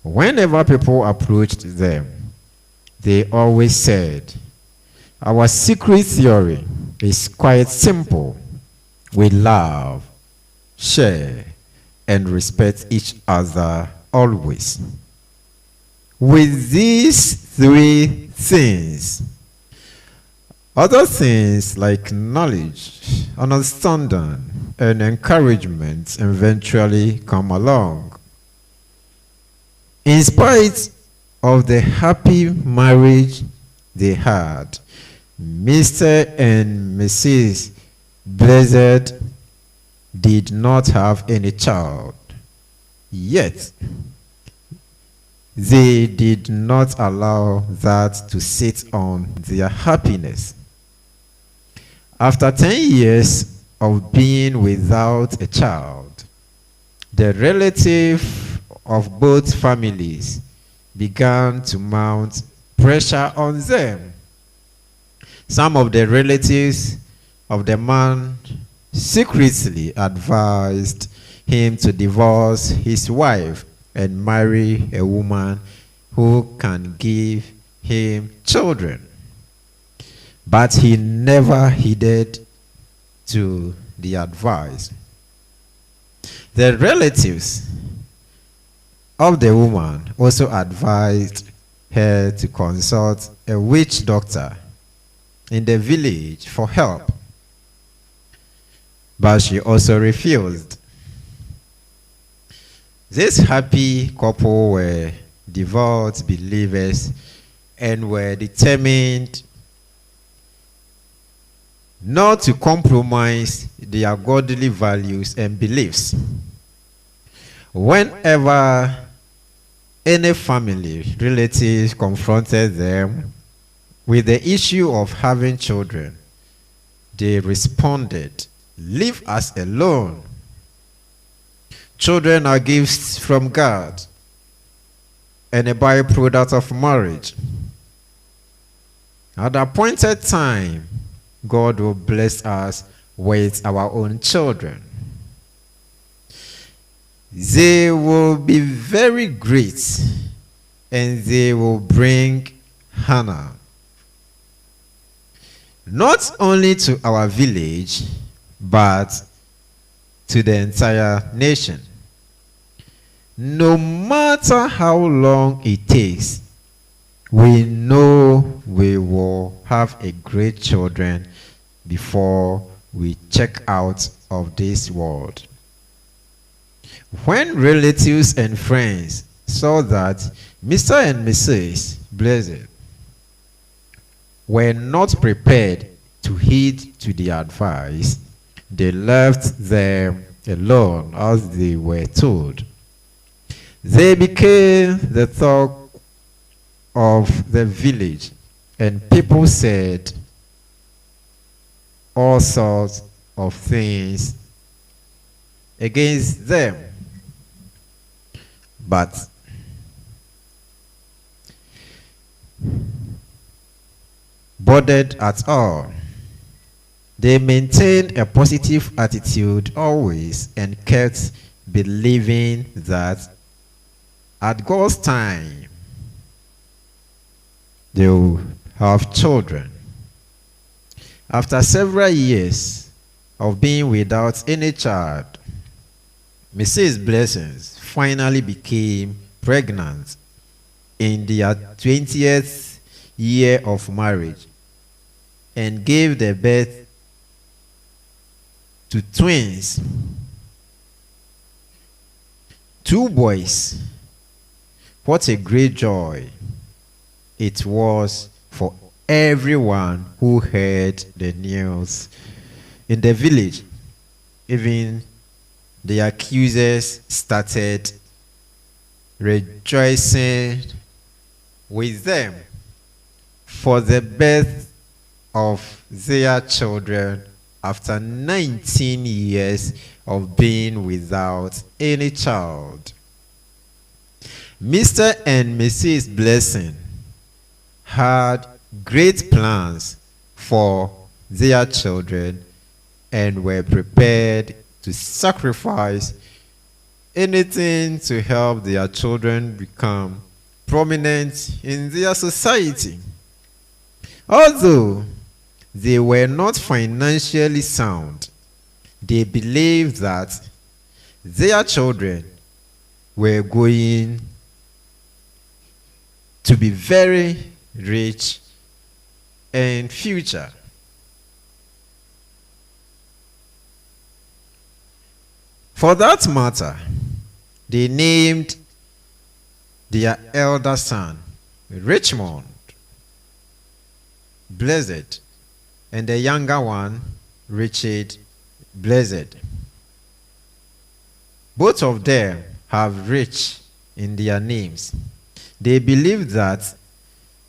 Whenever people approached them, they always said, "Our secret theory is quite simple. We love, share, and respect each other always." With these three things, other things like knowledge, understanding, and encouragement eventually come along. In spite of the happy marriage they had, Mr. and Mrs. Blessed did not have any child. Yet, they did not allow that to sit on their happiness. After 10 years of being without a child, the relative of both families began to mount pressure on them. Some of the relatives of the man secretly advised him to divorce his wife and marry a woman who can give him children. But he never heeded to the advice. The relatives of the woman also advised her to consult a witch doctor in the village for help, but she also refused. This happy couple were devout believers and were determined not to compromise their godly values and beliefs. Whenever any family relatives confronted them with the issue of having children, they responded, "Leave us alone. Children are gifts from God and a byproduct of marriage. At the appointed time, God will bless us with our own children. They will be very great, and they will bring Hannah not only to our village, but to the entire nation. No matter how long it takes, we know we will have a great children before we check out of this world." When relatives and friends saw that Mr. and Mrs. Blessed were not prepared to heed to the advice, they left them alone as they were told. They became the talk of the village, and people said all sorts of things against them. But bothered at all, they maintained a positive attitude always and kept believing that at God's time they will have children. After several years of being without any child, Mrs. Blessings finally became pregnant in their 20th year of marriage and gave the birth to twins, 2 boys. What a great joy it was for everyone who heard the news in the village. Even the accusers started rejoicing with them for the birth of their children after 19 years of being without any child. Mr. and Mrs. Blessing had great plans for their children and were prepared to sacrifice anything to help their children become prominent in their society. Although they were not financially sound, they believed that their children were going to be very rich in future. For that matter, they named their elder son Richmond, Blessed, and the younger one Richard, Blessed. Both of them have rich in their names. They believed that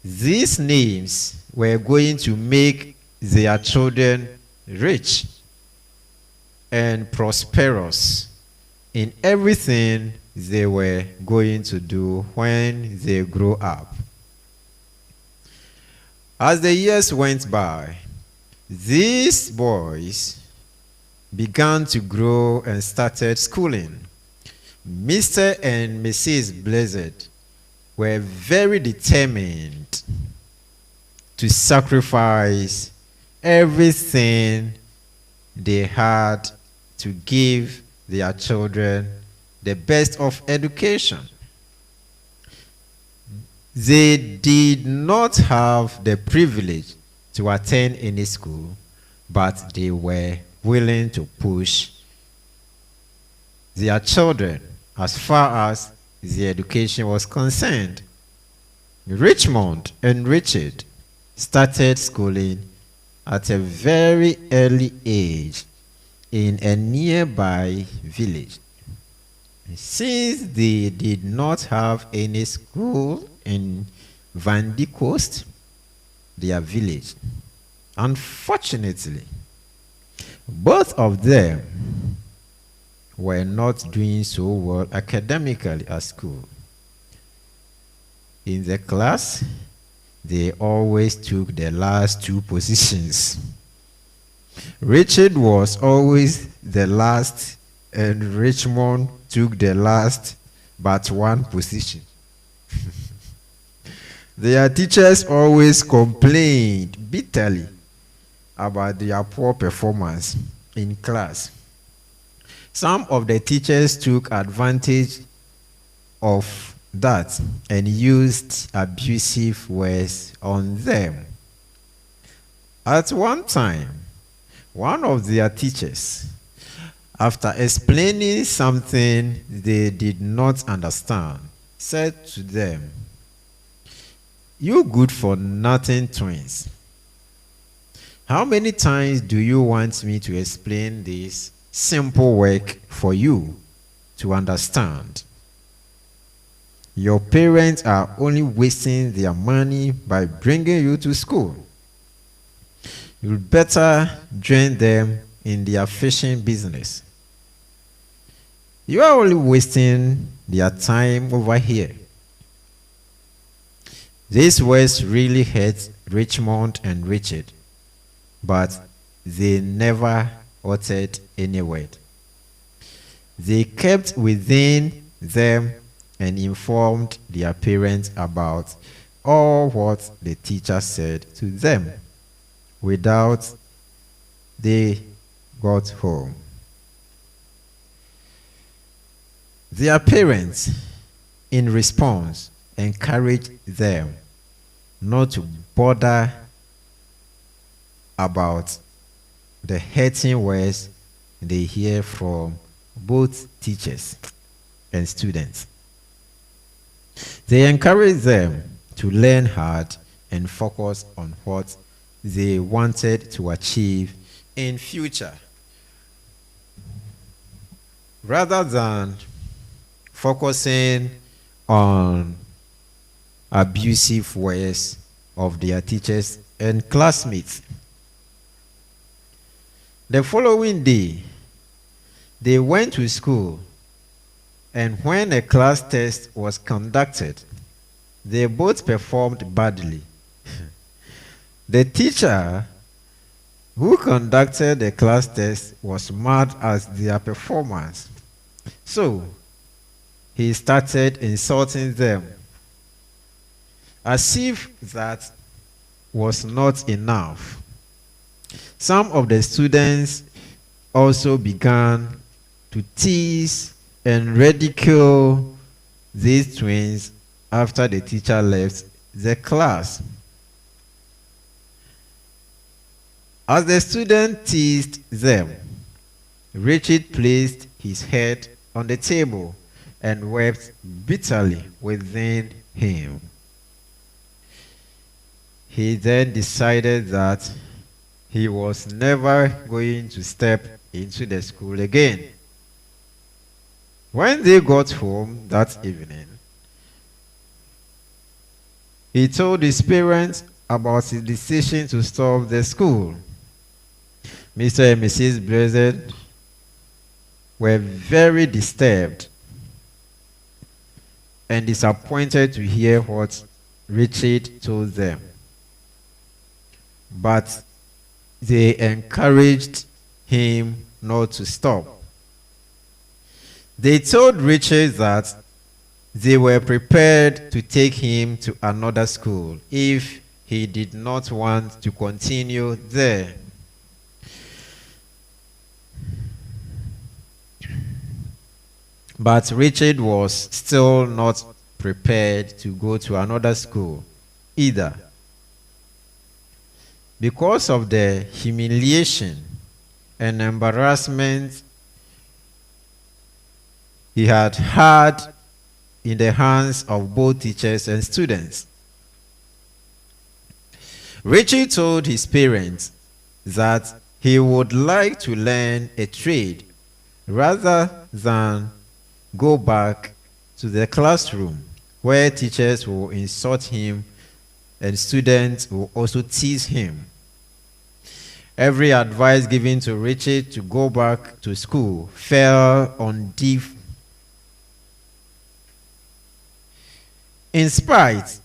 these names were going to make their children rich and prosperous in everything they were going to do when they grow up. As the years went by, these boys began to grow and started schooling. Mr. and Mrs. Blessed were very determined to sacrifice everything they had to give their children the best of education. They did not have the privilege to attend any school, but they were willing to push their children as far as the education was concerned. Richmond and Richard started schooling at a very early age in a nearby village. Since they did not have any school in Van de Coast, their village, unfortunately, both of them were not doing so well academically at school. In the class, they always took the last two positions. Richard was always the last, and Richmond took the last but one position. Their teachers always complained bitterly about their poor performance in class. Some of the teachers took advantage of that and used abusive words on them. At one time, one of their teachers, after explaining something they did not understand, said to them, "You good-for-nothing twins. How many times do you want me to explain this simple work for you to understand? Your parents are only wasting their money by bringing you to school. You'd better join them in their fishing business. You are only wasting their time over here." These words really hurt Richmond and Richard, but they never uttered any word. They kept within them and informed their parents about all what the teacher said to them without they got home. Their parents, in response, encouraged them not to bother about the hurting words they hear from both teachers and students. They encouraged them to learn hard and focus on what they wanted to achieve in future, rather than focusing on abusive words of their teachers and classmates. The following day, they went to school, and when a class test was conducted, they both performed badly. The teacher who conducted the class test was mad at their performance. So he started insulting them. As if that was not enough, some of the students also began to tease and ridicule these twins after the teacher left the class. As the student teased them, Richard placed his head on the table and wept bitterly within him. He then decided that he was never going to step into the school again. When they got home that evening, he told his parents about his decision to stop the school. Mr. and Mrs. Blessed were very disturbed and disappointed to hear what Richard told them. But they encouraged him not to stop. They told Richard that they were prepared to take him to another school if he did not want to continue there. But Richard was still not prepared to go to another school either. Because of the humiliation and embarrassment he had had in the hands of both teachers and students, Richard told his parents that he would like to learn a trade rather than go back to the classroom where teachers will insult him and students will also tease him. Every advice given to Richard to go back to school fell on deaf. In spite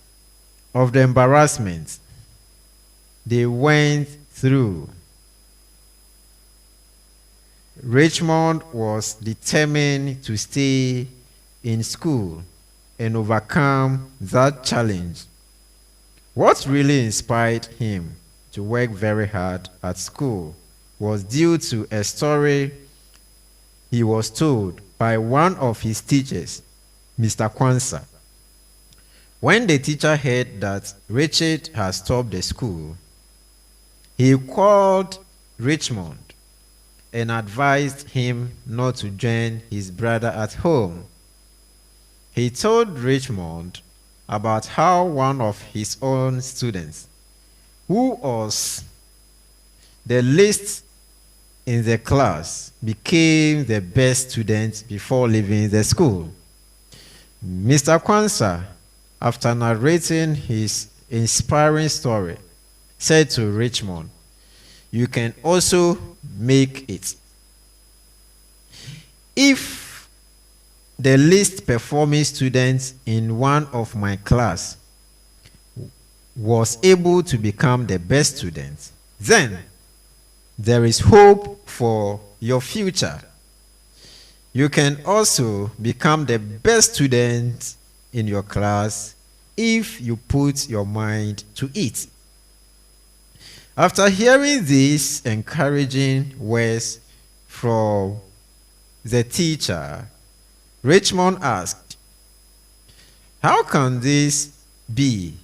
of the embarrassment they went through, Richmond was determined to stay in school and overcome that challenge. What really inspired him to work very hard at school was due to a story he was told by one of his teachers, Mr. Kwanzaa. When the teacher heard that Richard had stopped the school, he called Richmond and advised him not to join his brother at home. He told Richmond about how one of his own students, who was the least in the class, became the best student before leaving the school. Mr. Kwanzaa, after narrating his inspiring story, said to Richmond, "You can also make it. If the least performing student in one of my class was able to become the best student, then there is hope for your future. You can also become the best student in your class if you put your mind to it." After hearing these encouraging words from the teacher, Richmond asked, "How can this be,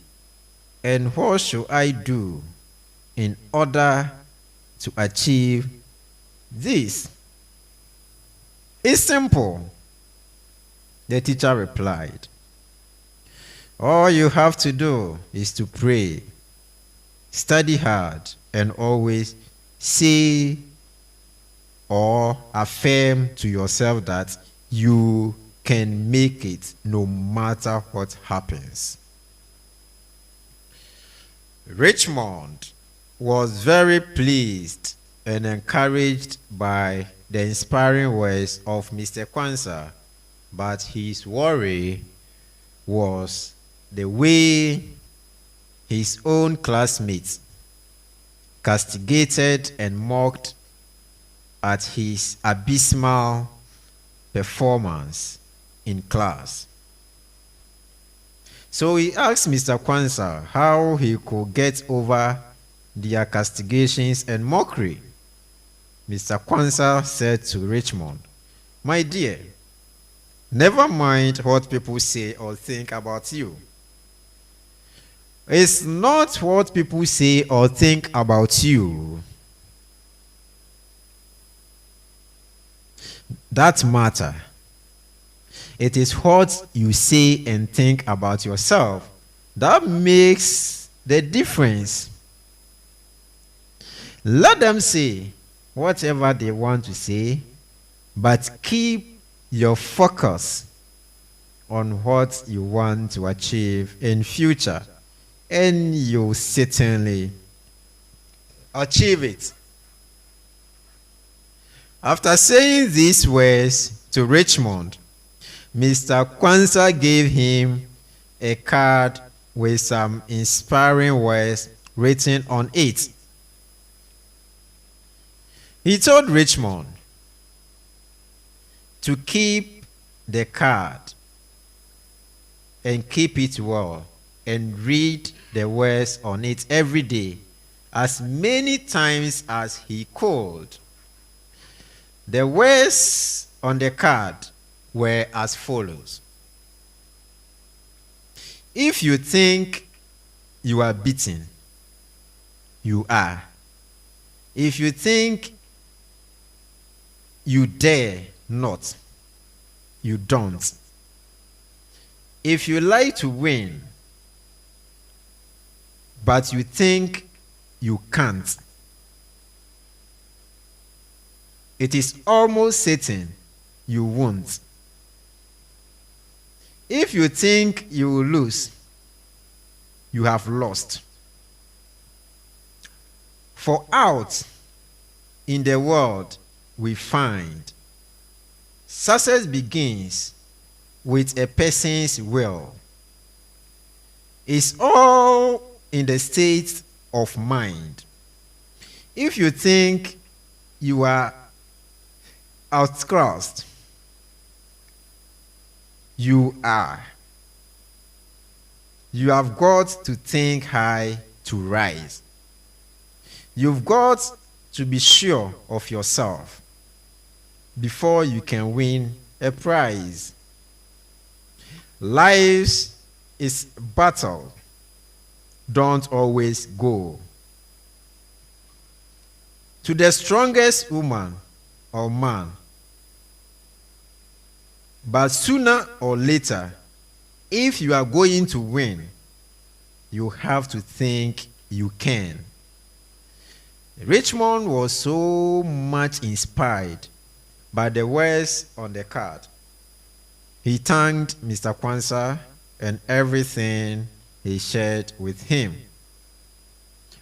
and what should I do in order to achieve this?" "It's simple," the teacher replied. "All you have to do is to pray, study hard, and always say or affirm to yourself that you can make it no matter what happens." Richmond was very pleased and encouraged by the inspiring words of Mr. Kwanzaa, but his worry was the way his own classmates castigated and mocked at his abysmal performance in class. So he asked Mr. Kwanzaa how he could get over their castigations and mockery. Mr. Kwanzaa said to Richmond, "My dear, never mind what people say or think about you. It's not what people say or think about you that matter. It is what you say and think about yourself that makes the difference. Let them say whatever they want to say, but keep your focus on what you want to achieve in future, and you'll certainly achieve it." After saying these words to Richmond, Mr. Kwanzaa gave him a card with some inspiring words written on it. He told Richmond to keep the card and keep it well and read the words on it every day, as many times as he could. The words on the card were as follows: "If you think you are beaten, you are. If you think you dare not, you don't. If you like to win, but you think you can't, it is almost certain you won't. If you think you will lose, you have lost. For out in the world we find success begins with a person's will. It's all in the state of mind. If you think you are outclassed, you are. You have got to think high to rise. You've got to be sure of yourself before you can win a prize. Life is battle. Don't always go. To the strongest woman or man, but sooner or later, if you are going to win, you have to think you can." Richmond was so much inspired by the words on the card. He thanked Mr. Kwanzaa and everything he shared with him.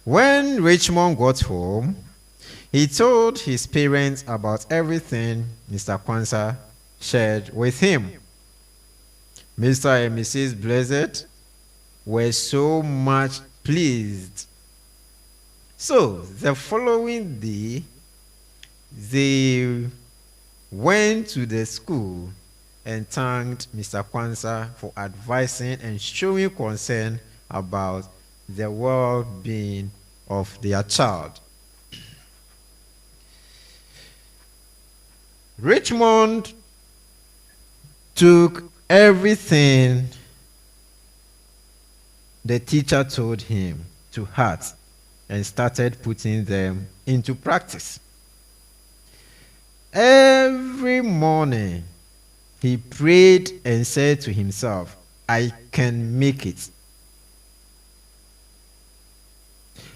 When Richmond got home, he told his parents about everything Mr. Kwanzaa shared with him. Mr. and Mrs. Blessed were so much pleased. So the following day, they went to the school and thanked Mr. Kwanzaa for advising and showing concern about the well-being of their child. Richmond took everything the teacher told him to heart and started putting them into practice. Every morning, he prayed and said to himself, "I can make it.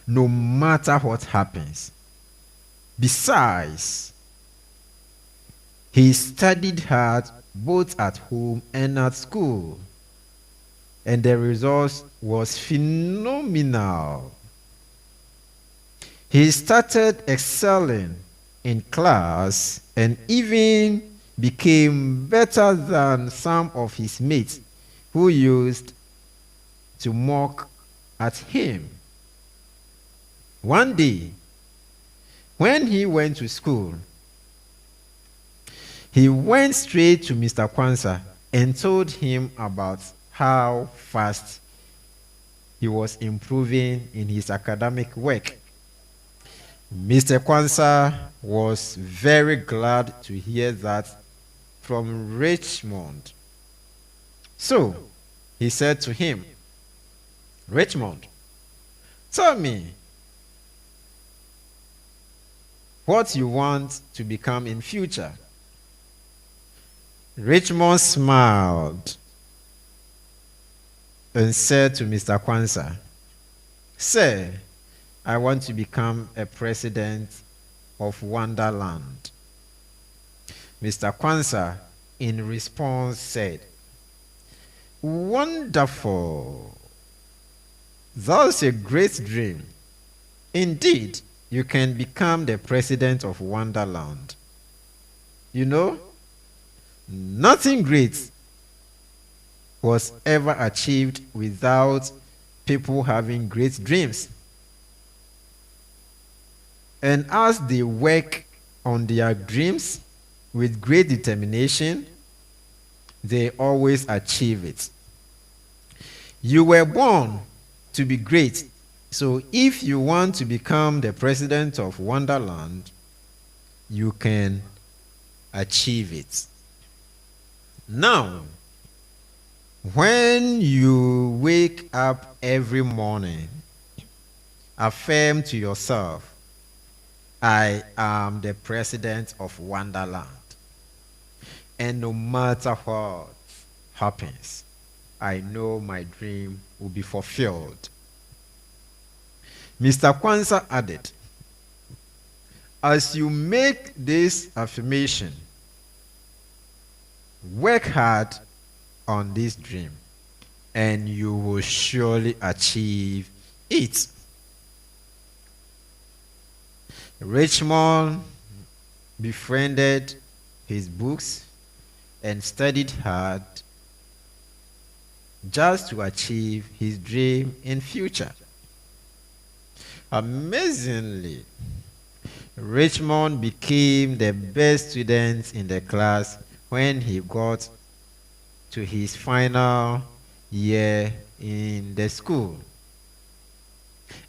No matter what happens." Besides, he studied hard both at home and at school, and the result was phenomenal. He started excelling in class and even became better than some of his mates who used to mock at him. One day, when he went to school, he went straight to Mr. Kwanzaa and told him about how fast he was improving in his academic work. Mr. Kwanzaa was very glad to hear that from Richmond. So he said to him, "Richmond, tell me what you want to become in future." Richmond smiled and said to Mr. Kwanzaa, "Sir, I want to become a president of Wonderland." Mr. Kwanzaa, in response, said, "Wonderful. That's a great dream. Indeed, you can become the president of Wonderland. You know, nothing great was ever achieved without people having great dreams. And as they work on their dreams with great determination, they always achieve it. You were born to be great. So if you want to become the president of Wonderland, you can achieve it. Now, when you wake up every morning, affirm to yourself, I am the president of Wonderland. And no matter what happens, I know my dream will be fulfilled." Mr. Kwanzaa added, "As you make this affirmation, work hard on this dream, and you will surely achieve it." Richmond befriended his books and studied hard just to achieve his dream in future. Amazingly, Richmond became the best student in the class when he got to his final year in the school.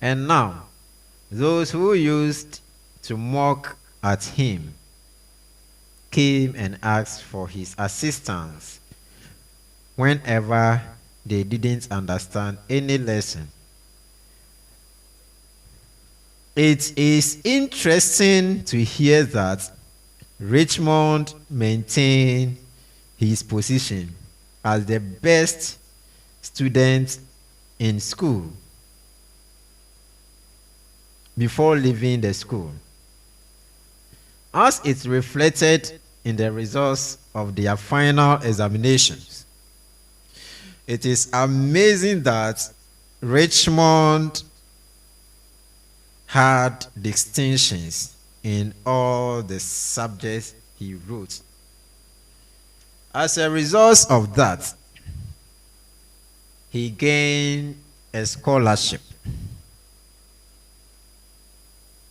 And now, those who used to mock at him came and asked for his assistance whenever they didn't understand any lesson. It is interesting to hear that Richmond maintained his position as the best student in school before leaving the school, as it reflected in the results of their final examinations. It is amazing that Richmond had distinctions in all the subjects he wrote. As a result of that, he gained a scholarship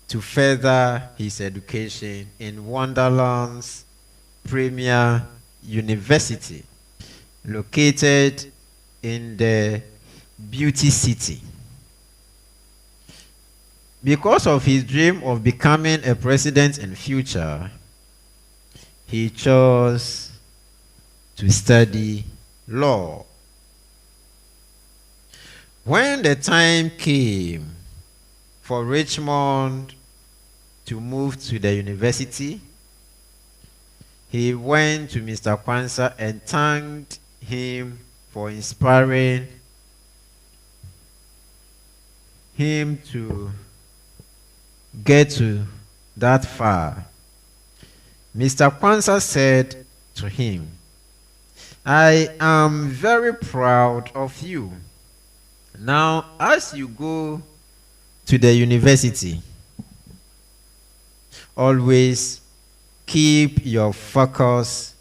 to further his education in Wonderland's premier university, located in the Beauty City. Because of his dream of becoming a president in future, he chose to study law. When the time came for Richmond to move to the university, he went to Mr. Kwanzaa and thanked him for inspiring him to get to that far. Mr. Kwanzaa said to him, "I am very proud of you. Now, as you go to the university, always keep your focus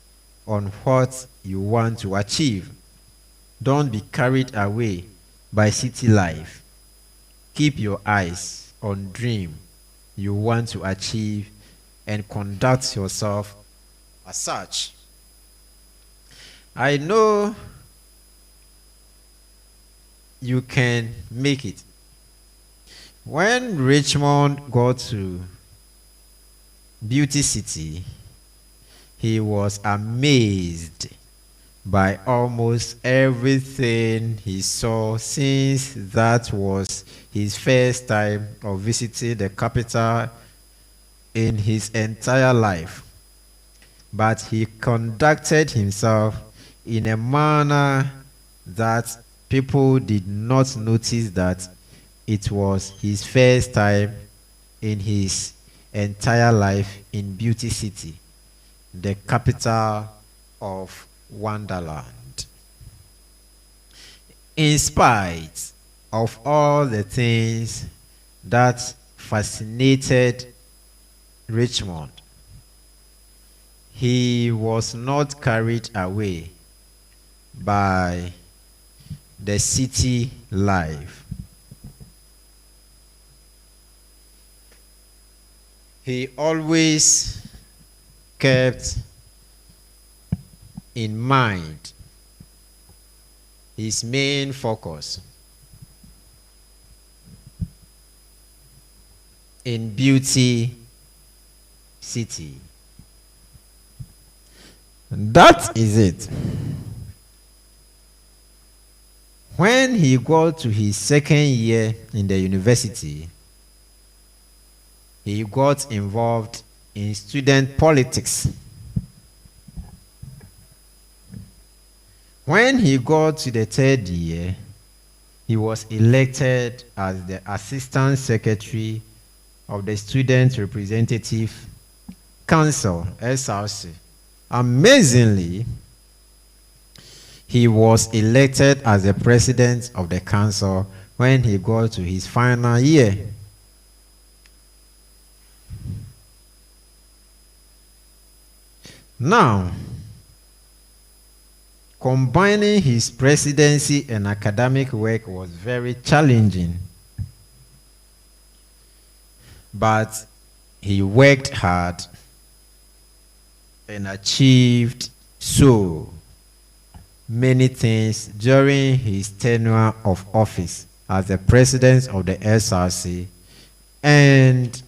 on what you want to achieve. Don't be carried away by city life. Keep your eyes on dream you want to achieve and conduct yourself as such." I know you can make it. When Richmond got to Beauty City, he was amazed by almost everything he saw, since that was his first time of visiting the capital in his entire life. But he conducted himself in a manner that people did not notice that it was his first time in his entire life in Beauty City, the capital of Wonderland. In spite of all the things that fascinated Richmond, he was not carried away by the city life. He always kept in mind his main focus in Beauty City. That is it. When he got to his second year in the university, he got involved in student politics. When he got to the third year, he was elected as the Assistant Secretary of the Student Representative Council, SRC. Amazingly, he was elected as the President of the Council when he got to his final year. Now, combining his presidency and academic work was very challenging, but he worked hard and achieved so many things during his tenure of office as the president of the SRC, and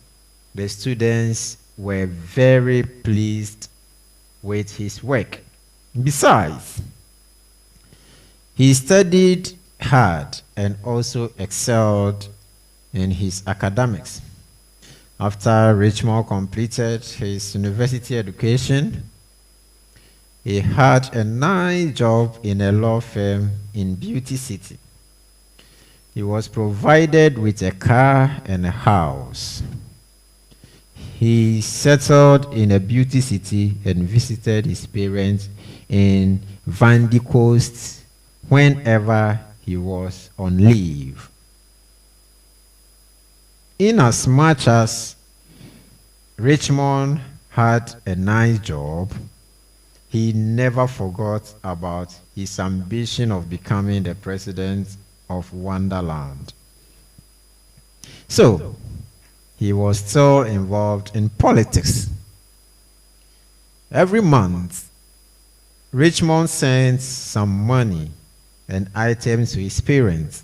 the students were very pleased with his work. Besides, he studied hard and also excelled in his academics. After Richmond completed his university education, he had a nice job in a law firm in Beauty City. He was provided with a car and a house. He settled in a Beauty City and visited his parents in Van de Coast whenever he was on leave. Inasmuch as Richmond had a nice job, he never forgot about his ambition of becoming the president of Wonderland. So, he was still involved in politics. Every month, Richmond sent some money and items to his parents,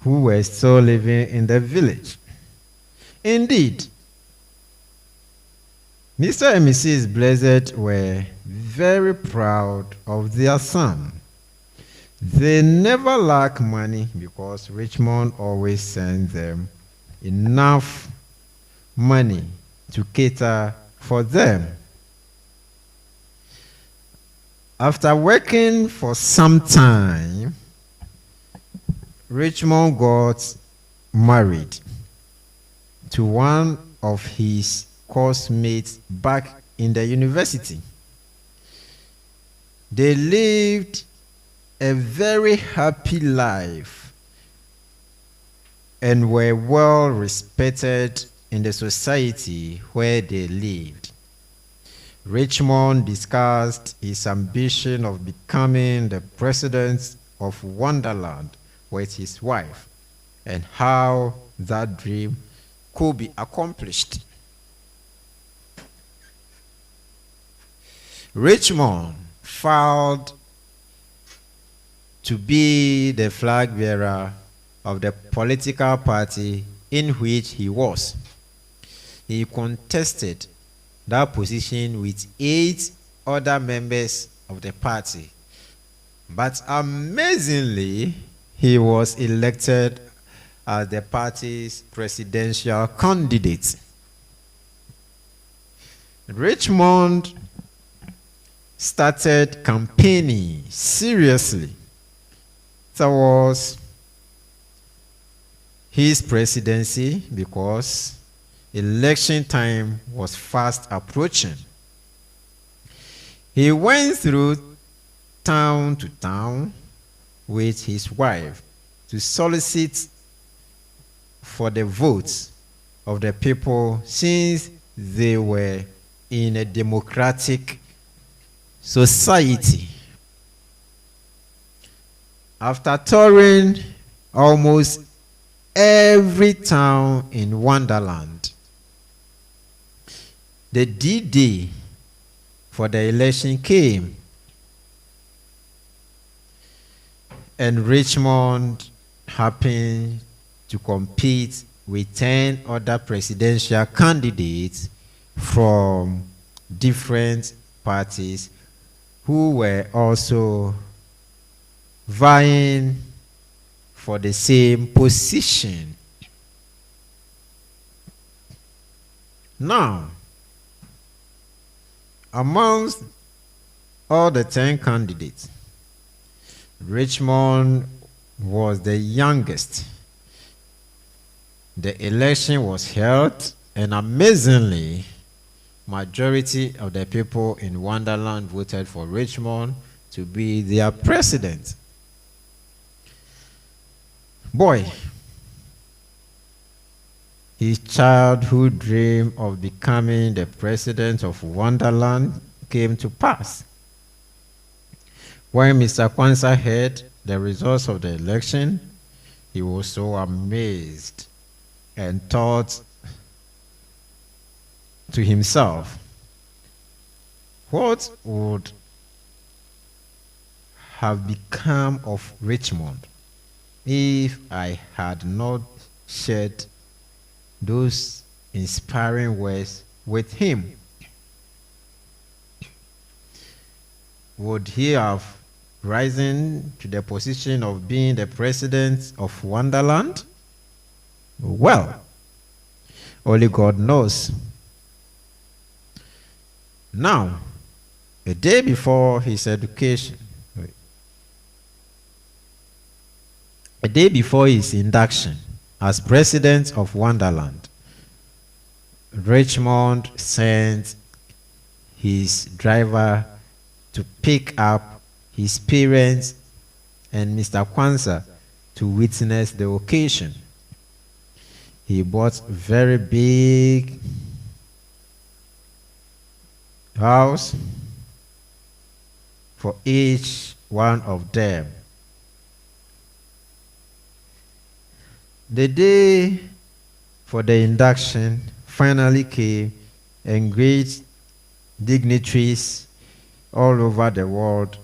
who were still living in the village. Indeed, Mr. and Mrs. Blessed were very proud of their son. They never lack money because Richmond always sends them enough money to cater for them. After working for some time, Richmond got married to one of his course mates back in the university. They lived a very happy life and were well respected in the society where they lived. Richmond discussed his ambition of becoming the president of Wonderland with his wife and how that dream could be accomplished. Richmond filed to be the flag bearer of the political party in which he was. He contested that position with 8 other members of the party. But amazingly, he was elected as the party's presidential candidate. Richmond started campaigning seriously towards his presidency because election time was fast approaching. He went through town to town with his wife to solicit for the votes of the people, since they were in a democratic society. After touring almost every town in Wonderland, the D-Day for the election came, and Richmond happened to compete with 10 other presidential candidates from different parties who were also vying for the same position. Now, amongst all the 10 candidates, Richmond was the youngest. The election was held, and amazingly, majority of the people in Wonderland voted for Richmond to be their president. Boy, his childhood dream of becoming the president of Wonderland came to pass. When Mr. Kwanzaa heard the results of the election, he was so amazed and thought to himself, what would have become of Richmond if I had not shared those inspiring words with him? Would he have risen to the position of being the president of Wonderland? Well, only God knows. Now, a day before his education, a day before his induction as president of Wonderland, Richmond sent his driver to pick up his parents and Mr. Kwanzaa to witness the occasion. He bought a very big house for each one of them. The day for the induction finally came, and great dignitaries all over the world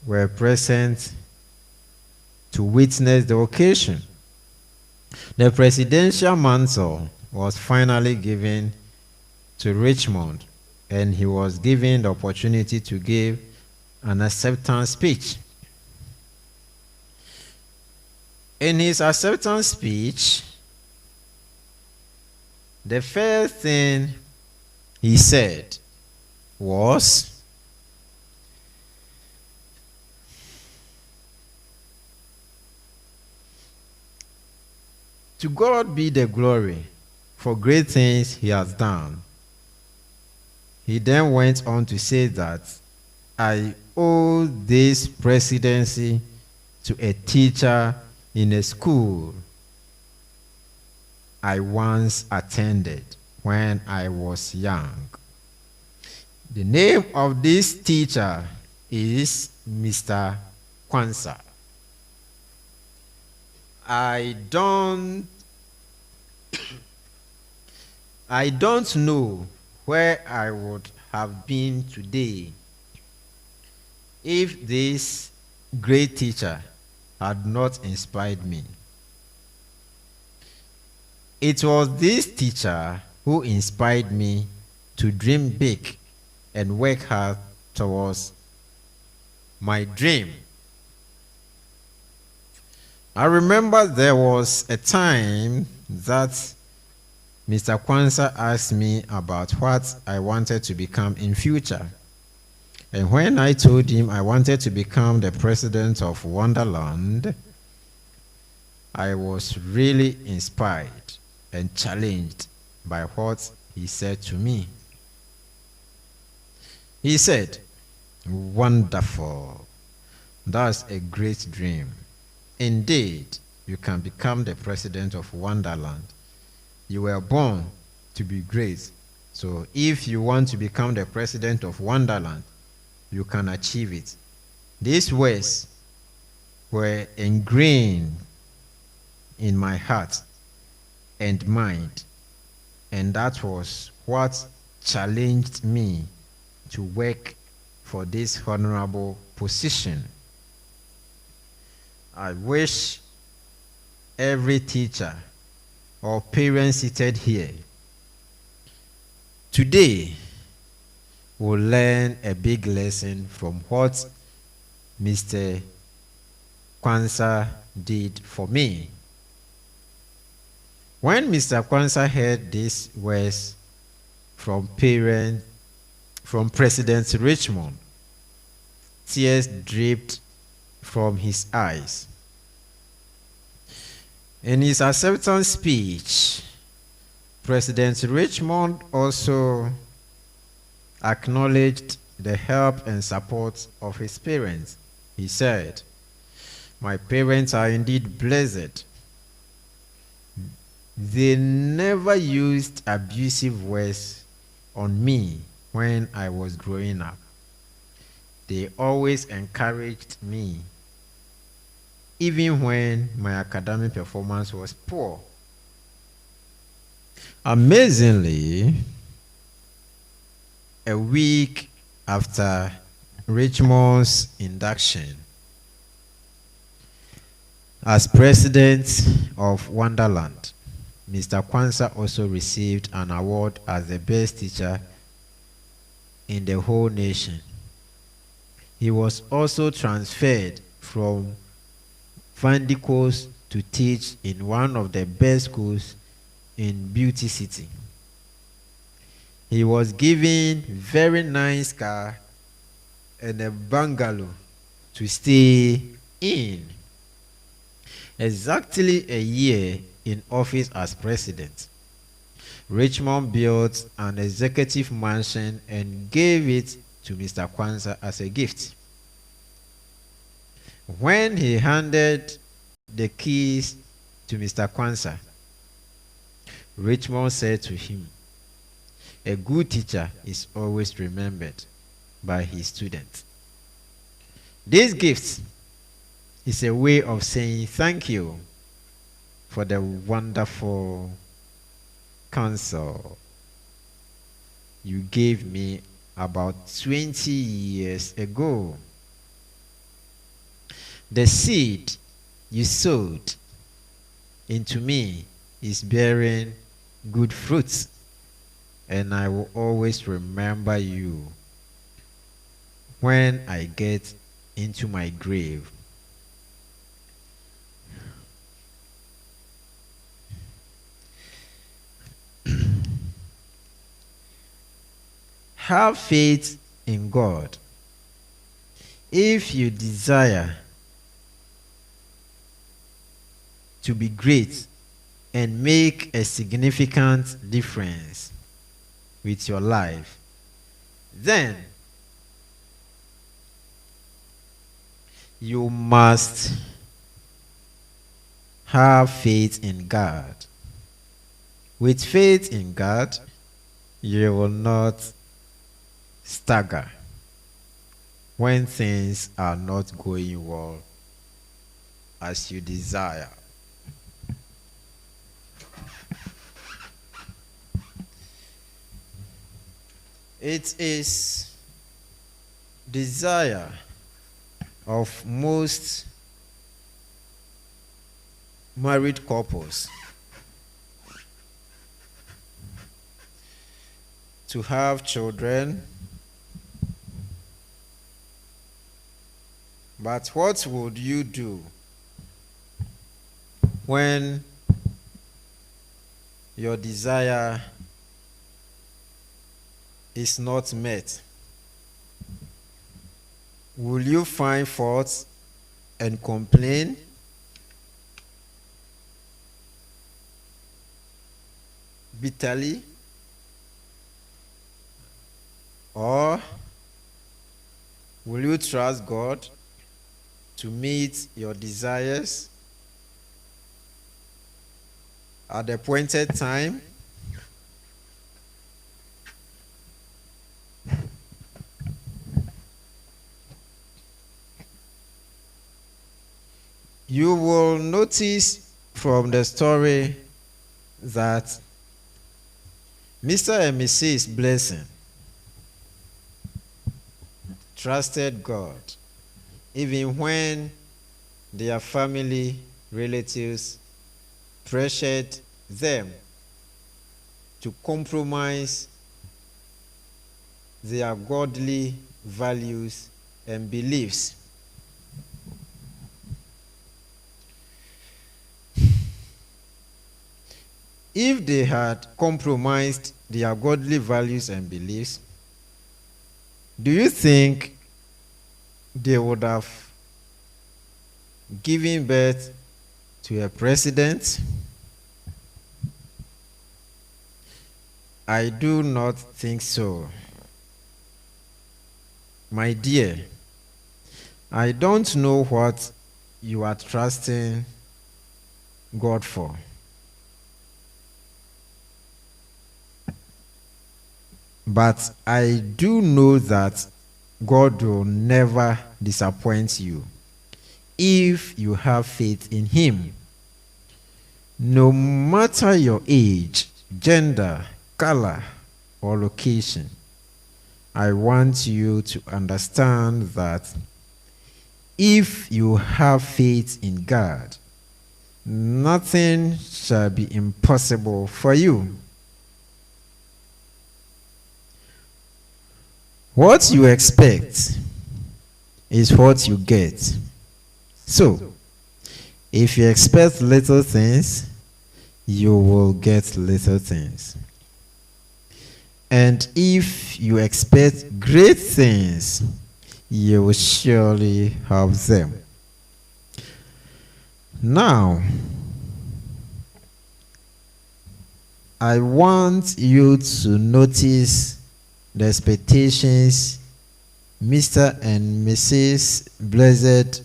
were present to witness the occasion. The presidential mantle was finally given to Richmond, and he was given the opportunity to give an acceptance speech. In his acceptance speech, the first thing he said was, "To God be the glory for great things he has done." He then went on to say that, "I owe this presidency to a teacher in a school I once attended when I was young. The name of this teacher is Mr. Kwanzaa. I don't know where I would have been today if this great teacher had not inspired me. It was this teacher who inspired me to dream big and work hard towards my dream. I remember there was a time that Mr. Kwanzaa asked me about what I wanted to become in future. And when I told him I wanted to become the president of Wonderland, I was really inspired and challenged by what he said to me. He said, "Wonderful. That's a great dream. Indeed, you can become the president of Wonderland. You were born to be great. So if you want to become the president of Wonderland, you can achieve it." These words were ingrained in my heart and mind, and that was what challenged me to work for this honorable position. I wish every teacher or parent seated here today will learn a big lesson from what Mr. Kwanzaa did for me. When Mr. Kwanzaa heard these words from President Richmond, tears dripped from his eyes. In his acceptance speech, President Richmond also acknowledged the help and support of his parents. He said, "My parents are indeed blessed. They never used abusive words on me when I was growing up. They always encouraged me, even when my academic performance was poor." Amazingly, a week after Richmond's induction as president of Wonderland, Mr. Kwanzaa also received an award as the best teacher in the whole nation. He was also transferred from Van de Coast to teach in one of the best schools in Beauty City. He was given very nice car and a bungalow to stay in. Exactly a year in office as president, Richmond built an executive mansion and gave it to Mr. Kwanzaa as a gift. When he handed the keys to Mr. Kwanzaa, Richmond said to him, "A good teacher is always remembered by his students." This gift is a way of saying thank you for the wonderful counsel you gave me about 20 years ago. The seed you sowed into me is bearing good fruits, and I will always remember you when I get into my grave. Have faith in God. If you desire to be great and make a significant difference with your life, then you must have faith in God. With faith in God, you will not stagger when things are not going well as you desire. It is desire of most married couples to have children. But what would you do when your desire is not met? Will you find fault and complain? Bitterly? Or will you trust God to meet your desires at the appointed time? You will notice from the story that Mr. and Mrs. Blessing trusted God even when their family relatives pressured them to compromise their godly values and beliefs. If they had compromised their godly values and beliefs, do you think they would have given birth to a president? I do not think so. My dear, I don't know what you are trusting God for. But I do know that God will never disappoint you if you have faith in Him. No matter your age, gender, color, or location, I want you to understand that if you have faith in God, nothing shall be impossible for you. What you expect is what you get. So, if you expect little things, you will get little things. And if you expect great things, you will surely have them. Now, I want you to notice the expectations Mr. and Mrs. Blessed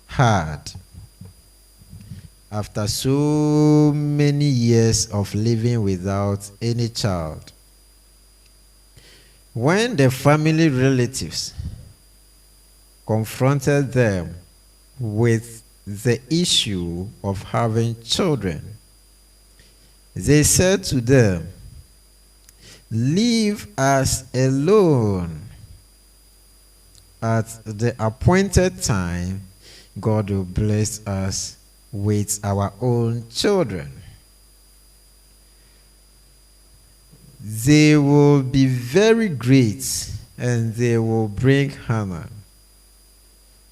had after so many years of living without any child. When the family relatives confronted them with the issue of having children, they said to them, "Leave us alone. At the appointed time, God will bless us with our own children. They will be very great, and they will bring honor,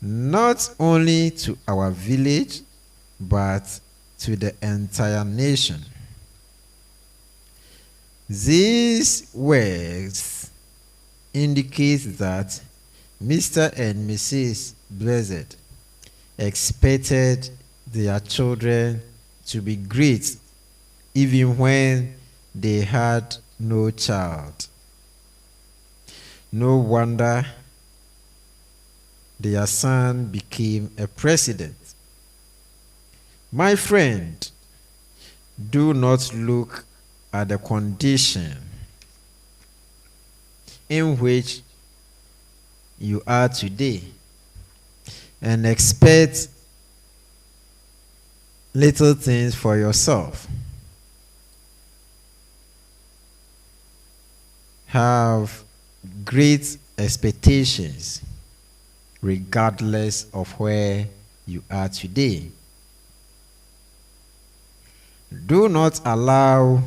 not only to our village, but to the entire nation." These words indicate that Mr. and Mrs. Blessed expected their children to be great even when they had no child. No wonder their son became a president. My friend, do not look at the condition in which you are today and expect little things for yourself. Have great expectations regardless of where you are today. Do not allow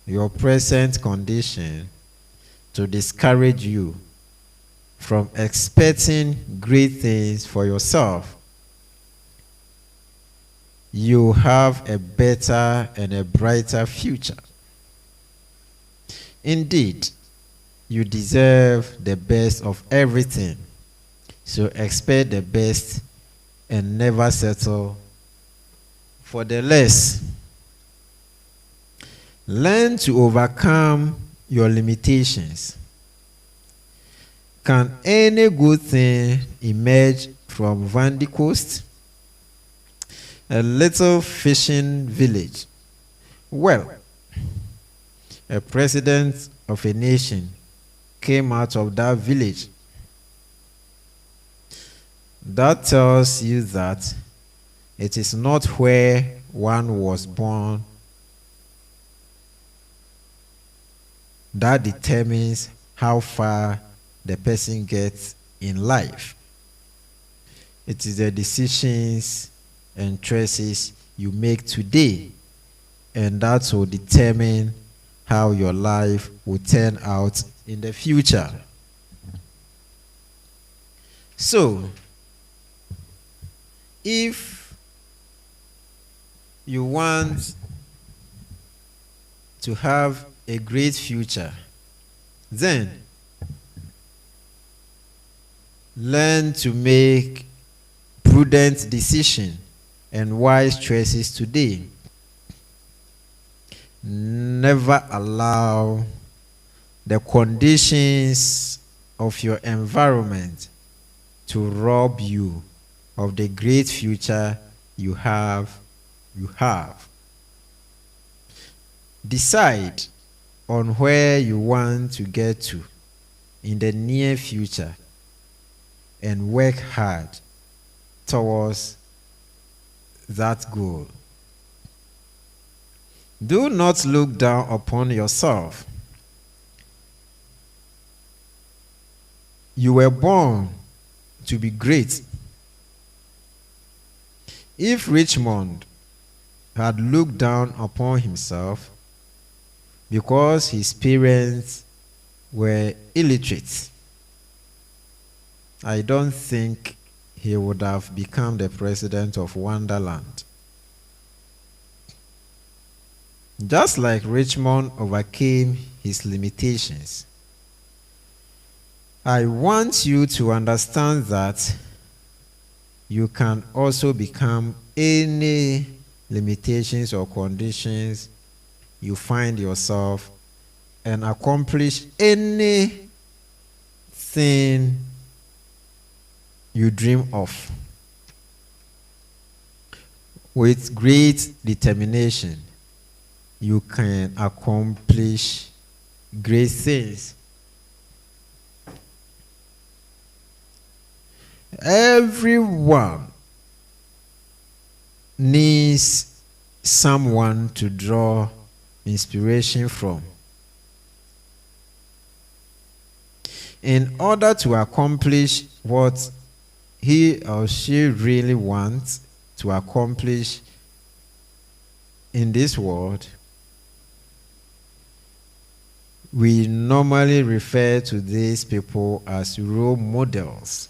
your present condition to discourage you from expecting great things for yourself. You have a better and a brighter future. Indeed, you deserve the best of everything. So expect the best and never settle for the less. Learn to overcome your limitations. Can any good thing emerge from Van de Coast? A little fishing village. Well, a president of a nation came out of that village. That tells you that it is not where one was born that determines how far the person gets in life. It is the decisions and choices you make today, and that will determine how your life will turn out in the future. So, if you want to have a great future, then learn to make prudent decisions and wise choices today. Never allow the conditions of your environment to rob you of the great future you have. Decide on where you want to get to in the near future and work hard towards that goal. Do not look down upon yourself. You were born to be great. If Richmond had looked down upon himself because his parents were illiterate, I don't think he would have become the president of Wonderland. Just like Richmond overcame his limitations, I want you to understand that you can also become any limitations or conditions you find yourself and accomplish anything you dream of with great determination. You can accomplish great things. Everyone needs someone to draw inspiration from. In order to accomplish what he or she really wants to accomplish in this world, we normally refer to these people as role models,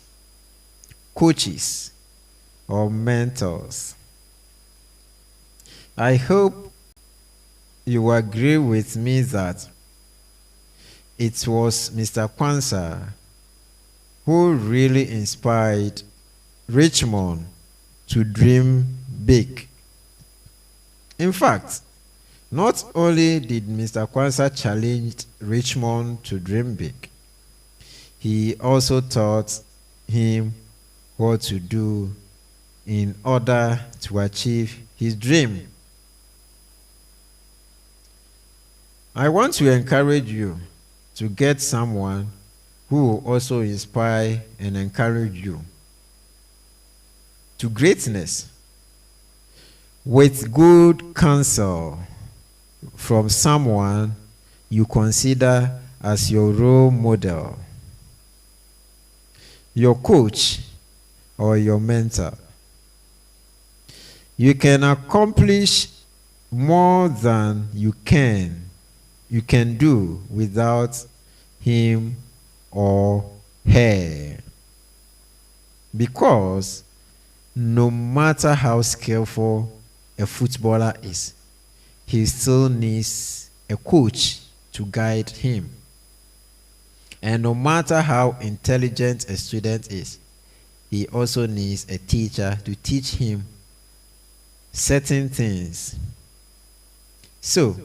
coaches, or mentors. I hope you agree with me that it was Mr. Kwanzaa who really inspired Richmond to dream big. In fact, not only did Mr. Kwanzaa challenge Richmond to dream big, he also taught him what to do in order to achieve his dream. I want to encourage you to get someone who will also inspire and encourage you to greatness with good counsel from someone you consider as your role model. Your coach or your mentor. You can accomplish more than you can do without him or her. Because no matter how skillful a footballer is, he still needs a coach to guide him. And no matter how intelligent a student is, he also needs a teacher to teach him certain things. So,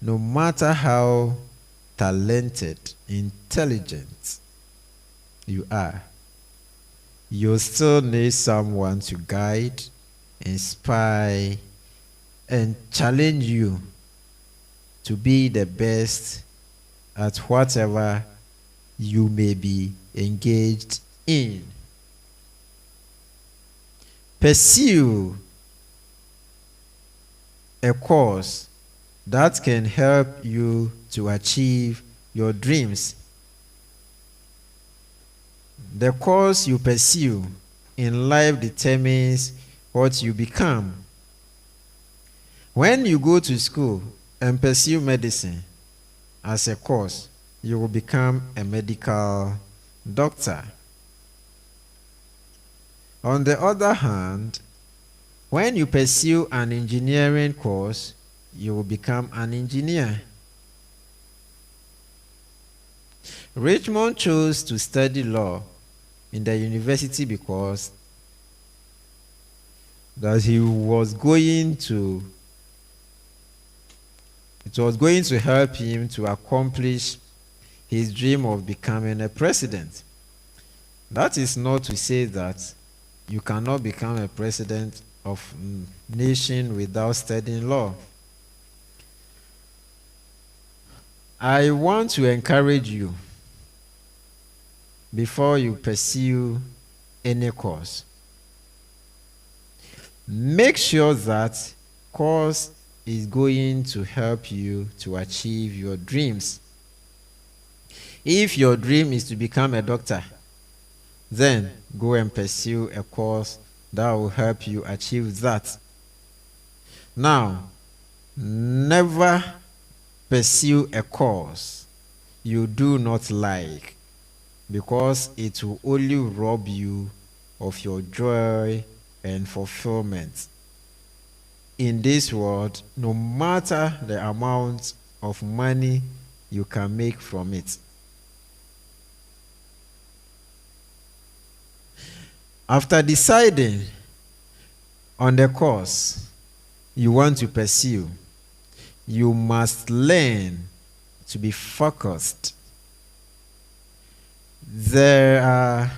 no matter how talented, intelligent you are, you still need someone to guide, inspire, and challenge you to be the best at whatever you may be engaged in. Pursue a course that can help you to achieve your dreams. The course you pursue in life determines what you become. When you go to school and pursue medicine as a course, you will become a medical doctor. On the other hand, when you pursue an engineering course, you will become an engineer. Richmond chose to study law in the university because it was going to help him to accomplish his dream of becoming a president. That is not to say that you cannot become a president of a nation without studying law. I want to encourage you, before you pursue any course, make sure that course is going to help you to achieve your dreams. If your dream is to become a doctor, then go and pursue a course that will help you achieve that. Now, never pursue a course you do not like, because it will only rob you of your joy and fulfillment. In this world, no matter the amount of money you can make from it. After deciding on the course you want to pursue, you must learn to be focused. There are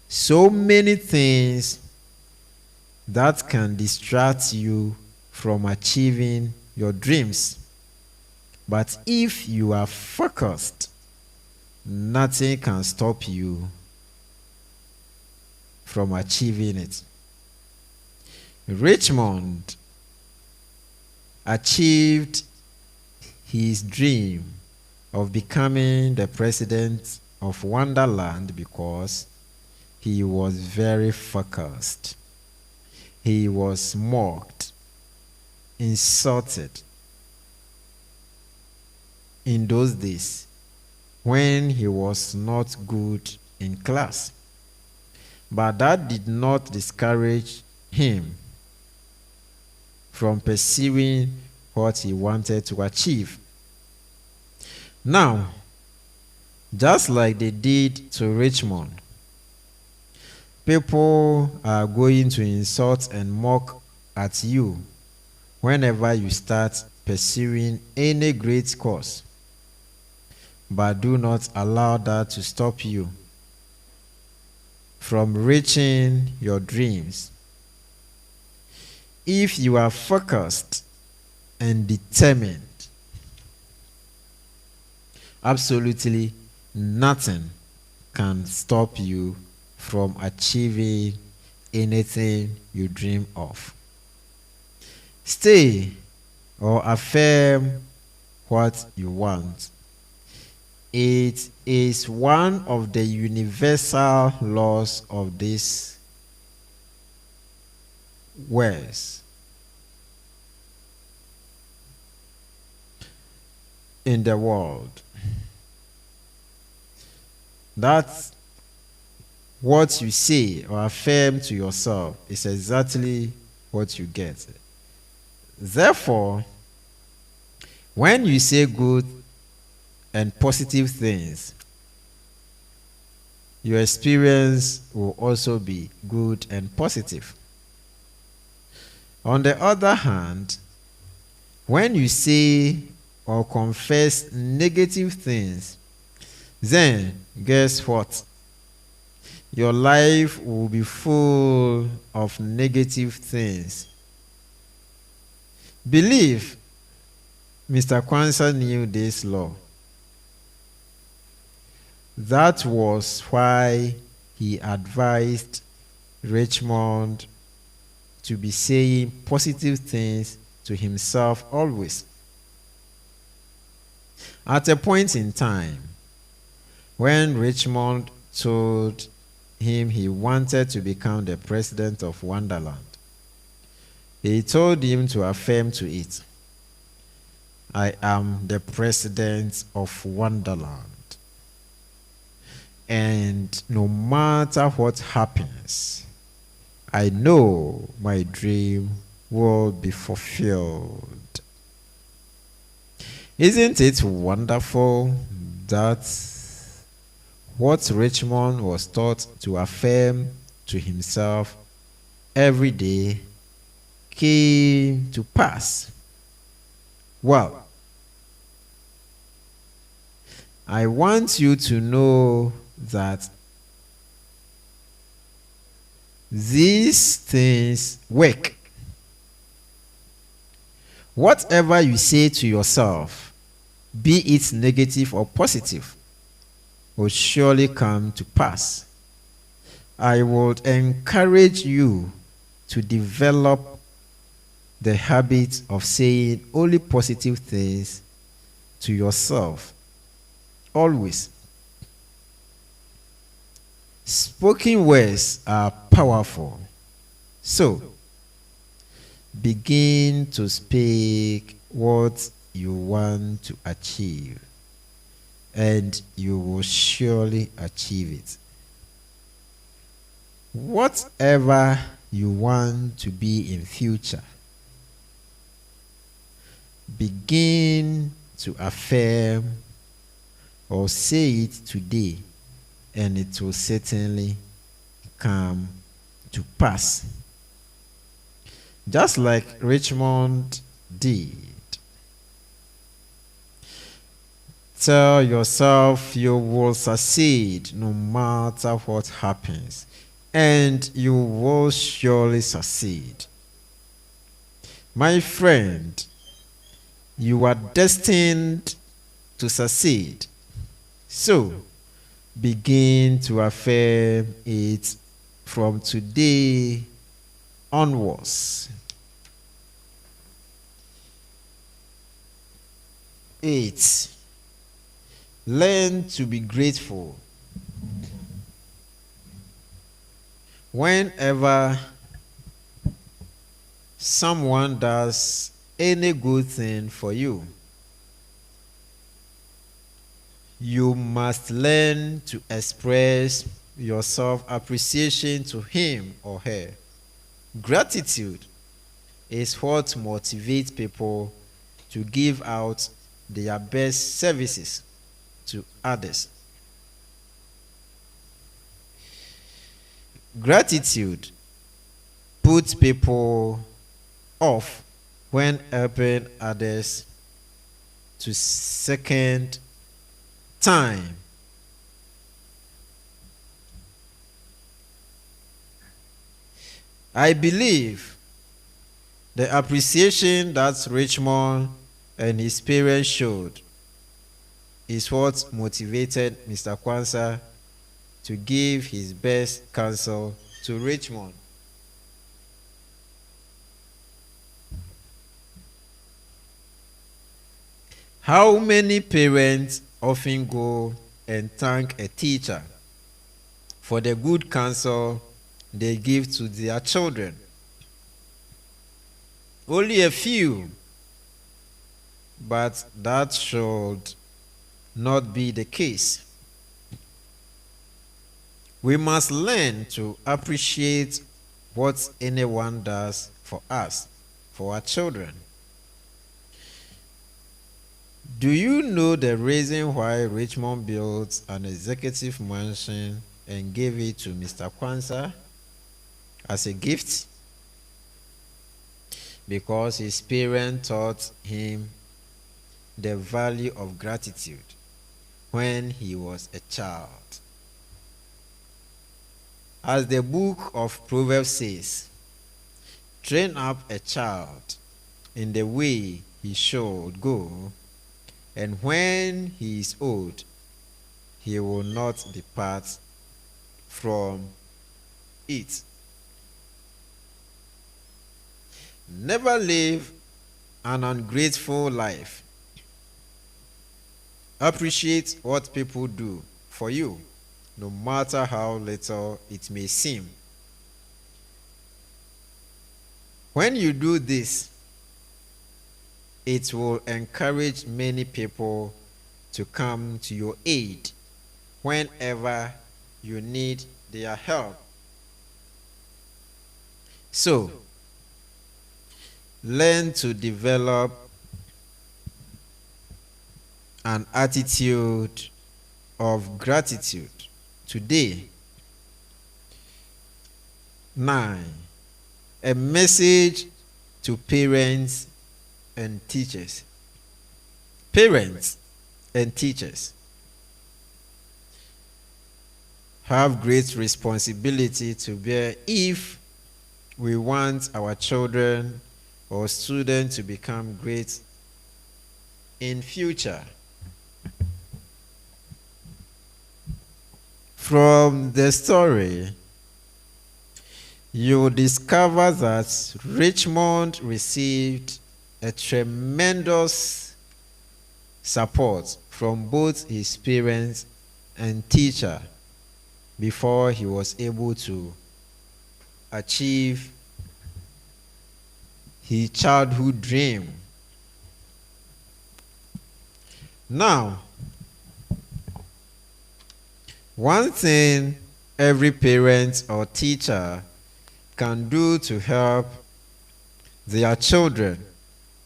so many things that can distract you from achieving your dreams. But if you are focused, nothing can stop you from achieving it. Richmond achieved his dream of becoming the president of Wonderland because he was very focused. He was mocked, insulted in those days when he was not good in class. But that did not discourage him from pursuing what he wanted to achieve. Now, just like they did to Richmond, people are going to insult and mock at you whenever you start pursuing any great cause. But do not allow that to stop you from reaching your dreams. If you are focused and determined, absolutely nothing can stop you from achieving anything you dream of. Stay or affirm what you want. It is one of the universal laws of this worse in the world. That's what you say or affirm to yourself is exactly what you get. Therefore, when you say good and positive things, your experience will also be good and positive. On the other hand, when you say or confess negative things, then guess what? Your life will be full of negative things. Believe Mr. Kwanzaa knew this law. That was why he advised Richmond to be saying positive things to himself always. At a point in time, when Richmond told him he wanted to become the president of Wonderland, he told him to affirm to it, "I am the president of Wonderland. And no matter what happens, I know my dream will be fulfilled." Isn't it wonderful that what Richmond was taught to affirm to himself every day came to pass? Well, I want you to know that these things work. Whatever you say to yourself, be it negative or positive, will surely come to pass. I would encourage you to develop the habit of saying only positive things to yourself. Always. Spoken words are powerful. So, begin to speak what you want to achieve, and you will surely achieve it. Whatever you want to be in future, begin to affirm or say it today, and it will certainly come to pass. Just like Richmond did. Tell yourself you will succeed no matter what happens, and you will surely succeed. My friend, you are destined to succeed. So, begin to affirm it from today onwards. 8. Learn to be grateful. Whenever someone does any good thing for you, you must learn to express your self-appreciation to him or her. Gratitude is what motivates people to give out their best services to others. Gratitude puts people off when helping others to second time. I believe the appreciation that Richmond and his parents showed is what motivated Mr. Kwanzaa to give his best counsel to Richmond. How many parents often go and thank a teacher for the good counsel they give to their children? Only a few, but that should not be the case. We must learn to appreciate what anyone does for us, for our children. Do you know the reason why Richmond built an executive mansion and gave it to Mr. Kwanzaa as a gift? Because his parents taught him the value of gratitude when he was a child. As the book of Proverbs says, train up a child in the way he should go, and when he is old, he will not depart from it. Never live an ungrateful life. Appreciate what people do for you, no matter how little it may seem. When you do this, it will encourage many people to come to your aid whenever you need their help. So, learn to develop an attitude of gratitude today. 9. A message to parents and teachers. Parents and teachers have great responsibility to bear if we want our children or students to become great in future. From the story, you discover that Richmond received a tremendous support from both his parents and teacher before he was able to achieve his childhood dream. Now, one thing every parent or teacher can do to help their children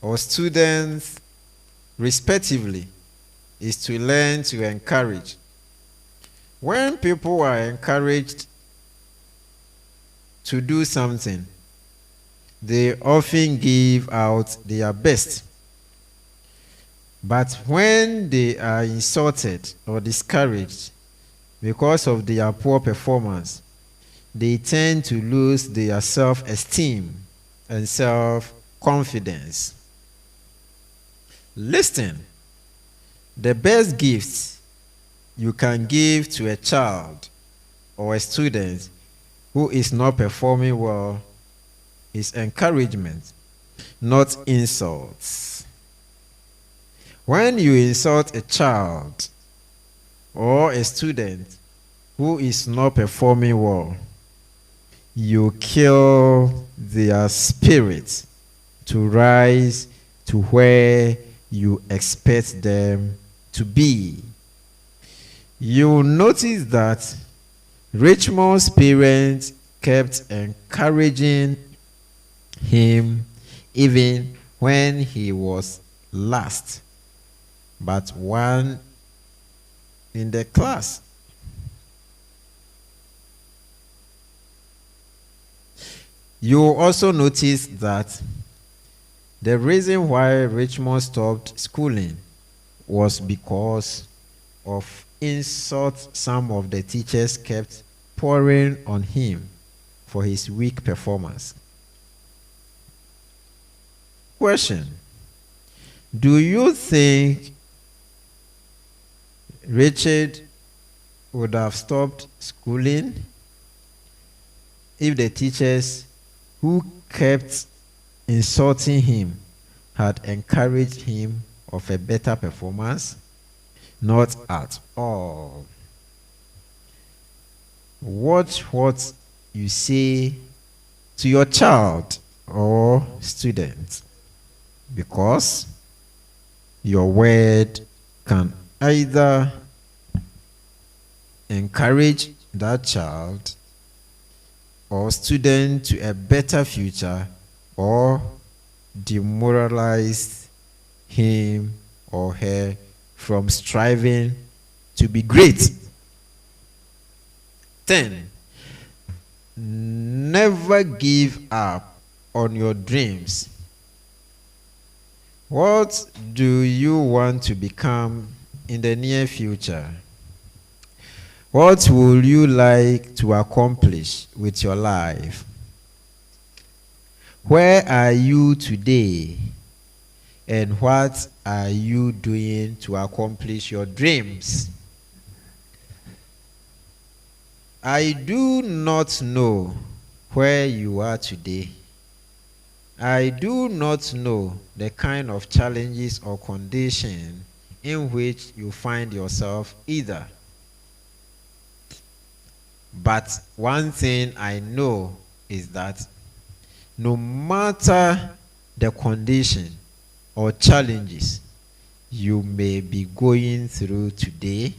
or students respectively is to learn to encourage. When people are encouraged to do something, they often give out their best. But when they are insulted or discouraged because of their poor performance, they tend to lose their self-esteem and self-confidence. Listen, the best gift you can give to a child or a student who is not performing well is encouragement, not insults. When you insult a child or a student who is not performing well, you kill their spirit to rise to where you expect them to be. You'll notice that Richmond's parents kept encouraging him even when he was last but one in the class. You also notice that the reason why Richmond stopped schooling was because of insults some of the teachers kept pouring on him for his weak performance. Question: do you think Richard would have stopped schooling if the teachers who kept insulting him had encouraged him of a better performance? Not at all. Watch what you say to your child or student, because your word can either encourage that child or student to a better future, or demoralize him or her from striving to be great. 10. Never give up on your dreams. What do you want to become in the near future? What would you like to accomplish with your life? Where are you today? And what are you doing to accomplish your dreams? I do not know where you are today. I do not know the kind of challenges or condition in which you find yourself either. But one thing I know is that no matter the condition or challenges you may be going through today,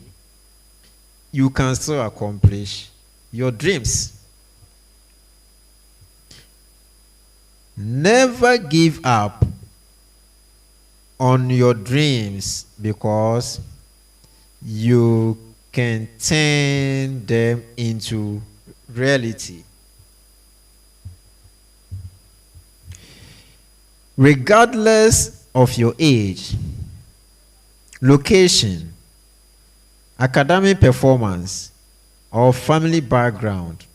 you can still accomplish your dreams. Never give up on your dreams, because you can turn them into reality. Regardless of your age, location, academic performance, or family background,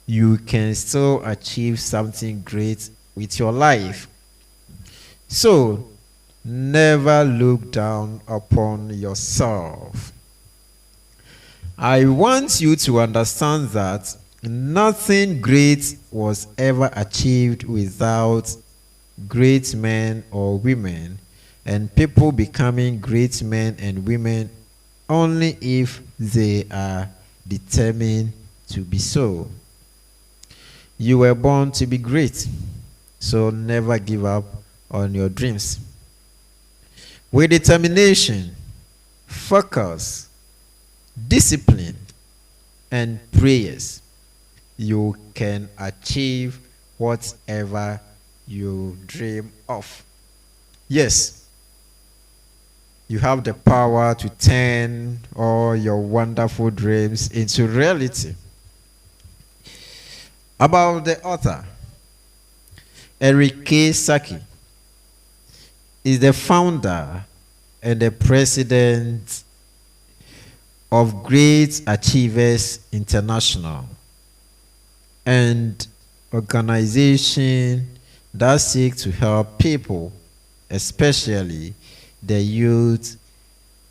you can still achieve something great with your life. So, never look down upon yourself. I want you to understand that nothing great was ever achieved without great men or women, and people becoming great men and women only if they are determined to be so. You were born to be great, so never give up on your dreams. With determination, focus, discipline, and prayers, you can achieve whatever you dream of. Yes, you have the power to turn all your wonderful dreams into reality. About the author, Eric K. Saki is the founder and the president of Great Achievers International, and organization that seek to help people, especially the youth,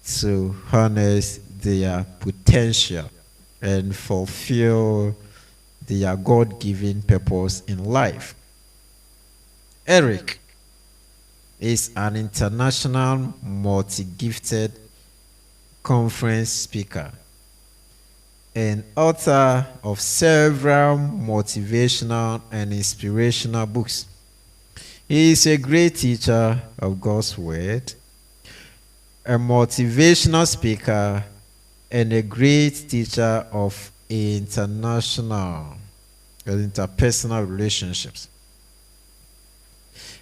to harness their potential and fulfill their God-given purpose in life. Eric is an international multi-gifted conference speaker and author of several motivational and inspirational books. He is a great teacher of God's Word, a motivational speaker, and a great teacher of international and interpersonal relationships.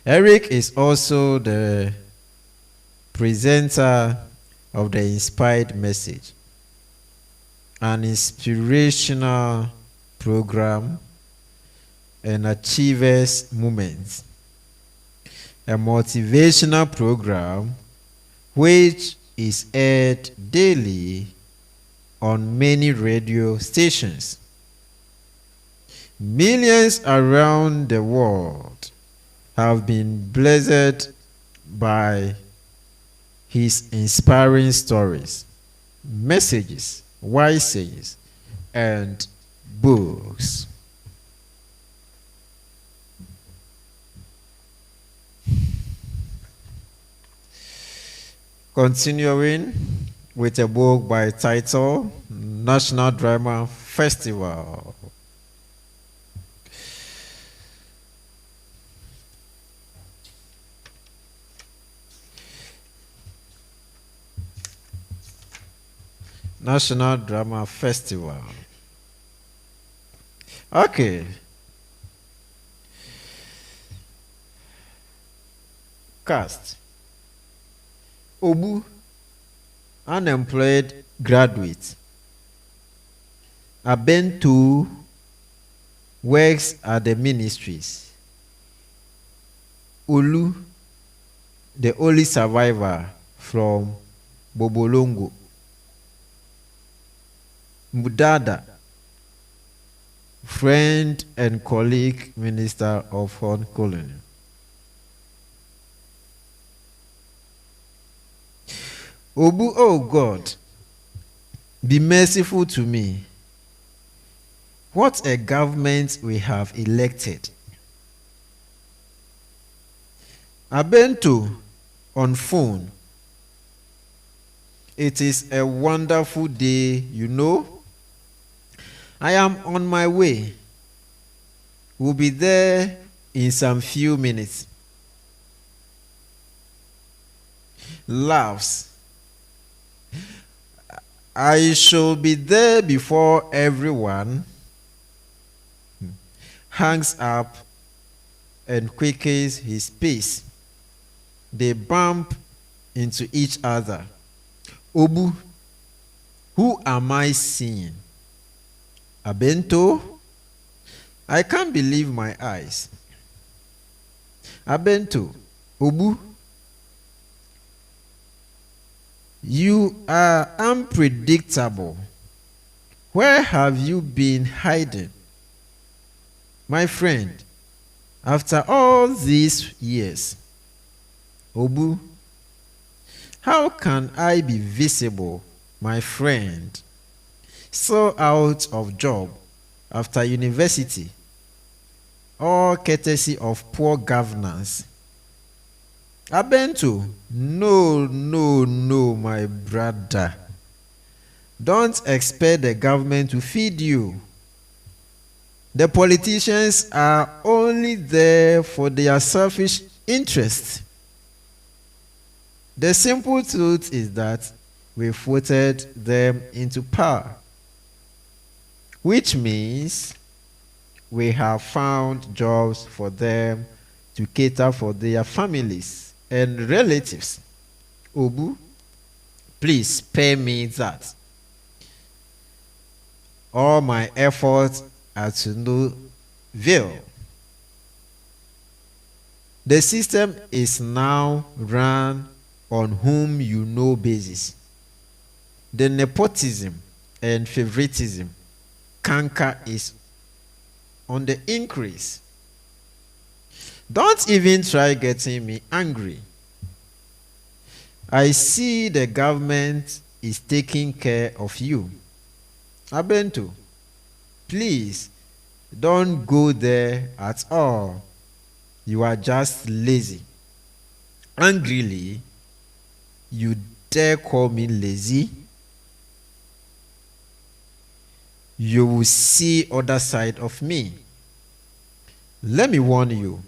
Eric is also the presenter of the Inspired Message, an inspirational program, and Achievers Movement, a motivational program which is aired daily on many radio stations. Millions around the world have been blessed by his inspiring stories, messages, wise sayings, and books. Continuing with a book by title National Drama Festival. National Drama Festival. Okay. Cast. Obu, unemployed graduate. Abentu works at the ministries. Olu, the only survivor from Bobolongo. Mudada, friend and colleague minister of Horn Colony. Obu, oh God, be merciful to me. What a government we have elected. Abento on phone. It is a wonderful day, you know. I am on my way. We'll be there in some few minutes. Laughs. I shall be there before everyone. Hangs up and quickens his pace. They bump into each other. Obu, who am I seeing? Abento? I can't believe my eyes. Abento, Obu, you are unpredictable. Where have you been hiding? My friend, after all these years, Obu, how can I be visible, my friend, so out of job after university, all courtesy of poor governance? Abento, no, my brother. Don't expect the government to feed you. The politicians are only there for their selfish interests. The simple truth is that we voted them into power, which means we have found jobs for them to cater for their families and relatives. Obu, please spare me that. All my efforts are to no avail. The system is now run on whom you know basis. The nepotism and favoritism canker is on the increase. Don't even try getting me angry. I see the government is taking care of you. Abento, please don't go there at all. You are just lazy. Angrily, you dare call me lazy? You will see other side of me. Let me warn you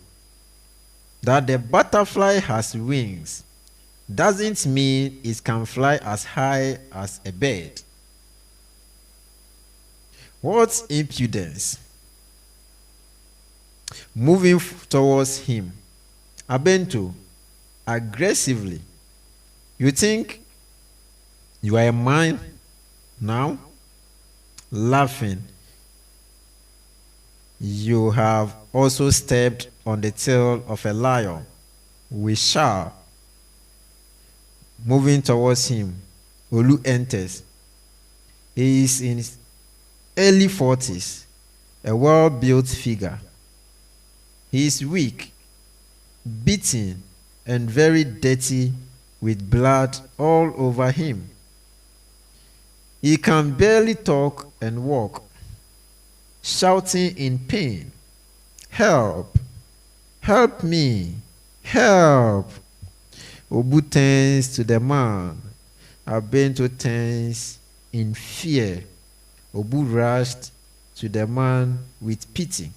that the butterfly has wings doesn't mean it can fly as high as a bird. What impudence! Moving towards him, Abento, aggressively. You think you are a man now? Laughing. You have also stepped on the tail of a lion. We shall. Moving towards him, Olu enters. He is in his early 40s, a well-built figure. He is weak, beaten, and very dirty with blood all over him. He can barely talk and walk, shouting in pain, "Help! Help me! Help!" Obu turns to the man. Abento turns in fear. Obu rushed to the man with pity.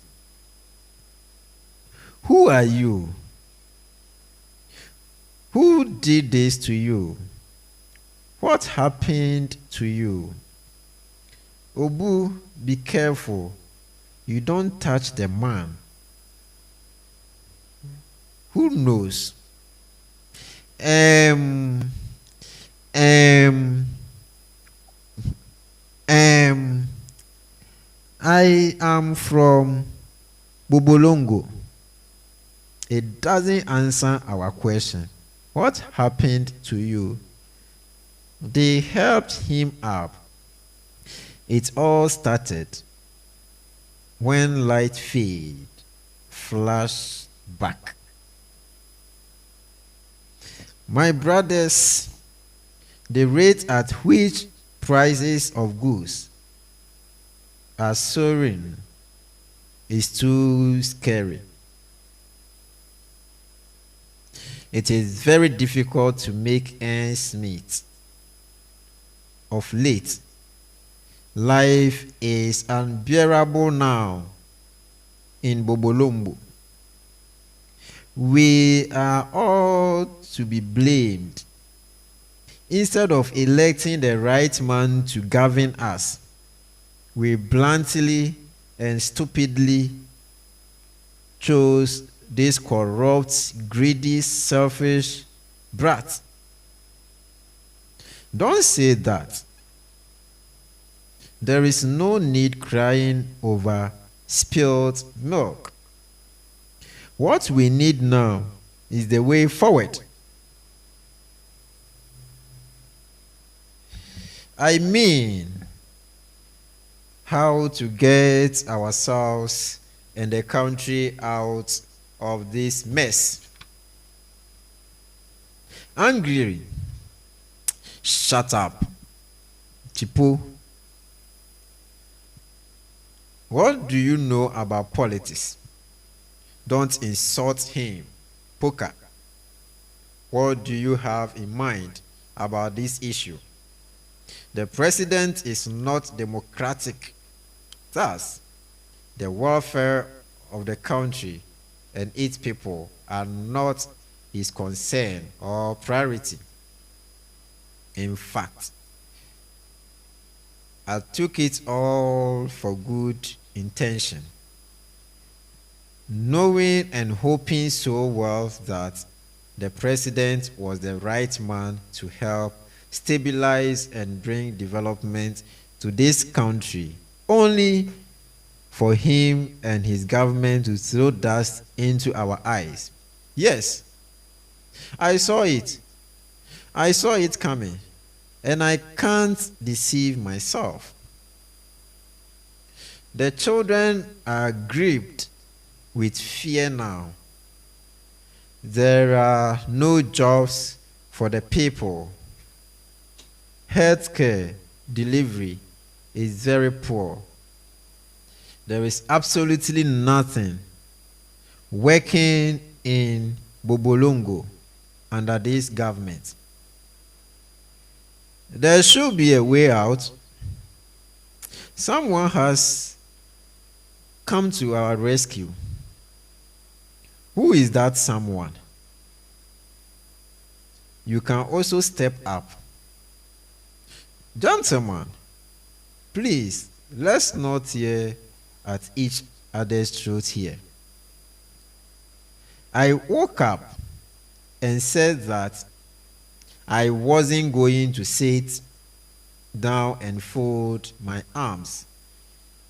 Who are you? Who did this to you? What happened to you? Obu, be careful. You don't touch the man. Who knows? Um, um, um, I am from Bobolongo. It doesn't answer our question. What happened to you? They helped him up. It all started when light fade, flash back. My brothers, the rate at which prices of goods are soaring is too scary. It is very difficult to make ends meet. Of late, life is unbearable now in Bobolombo. We are all to be blamed. Instead of electing the right man to govern us, we bluntly and stupidly chose this corrupt, greedy, selfish brat. Don't say that. There is no need crying over spilled milk. What we need now is the way forward. I mean, how to get ourselves and the country out of this mess. Angry. Shut up. Chipo. What do you know about politics? Don't insult him. Poker. What do you have in mind about this issue? The president is not democratic. Thus, the welfare of the country and its people are not his concern or priority. In fact, I took it all for good intention, knowing and hoping so well that the president was the right man to help stabilize and bring development to this country, only for him and his government to throw dust into our eyes. Yes, I saw it. I saw it coming, and I can't deceive myself. The children are gripped with fear now. There are no jobs for the people. Healthcare delivery is very poor. There is absolutely nothing working in Bobolongo under this government. There should be a way out. Someone has come to our rescue. Who is that someone? You can also step up. Gentlemen, please, let's not tear at each other's throat here. I woke up and said that I wasn't going to sit down and fold my arms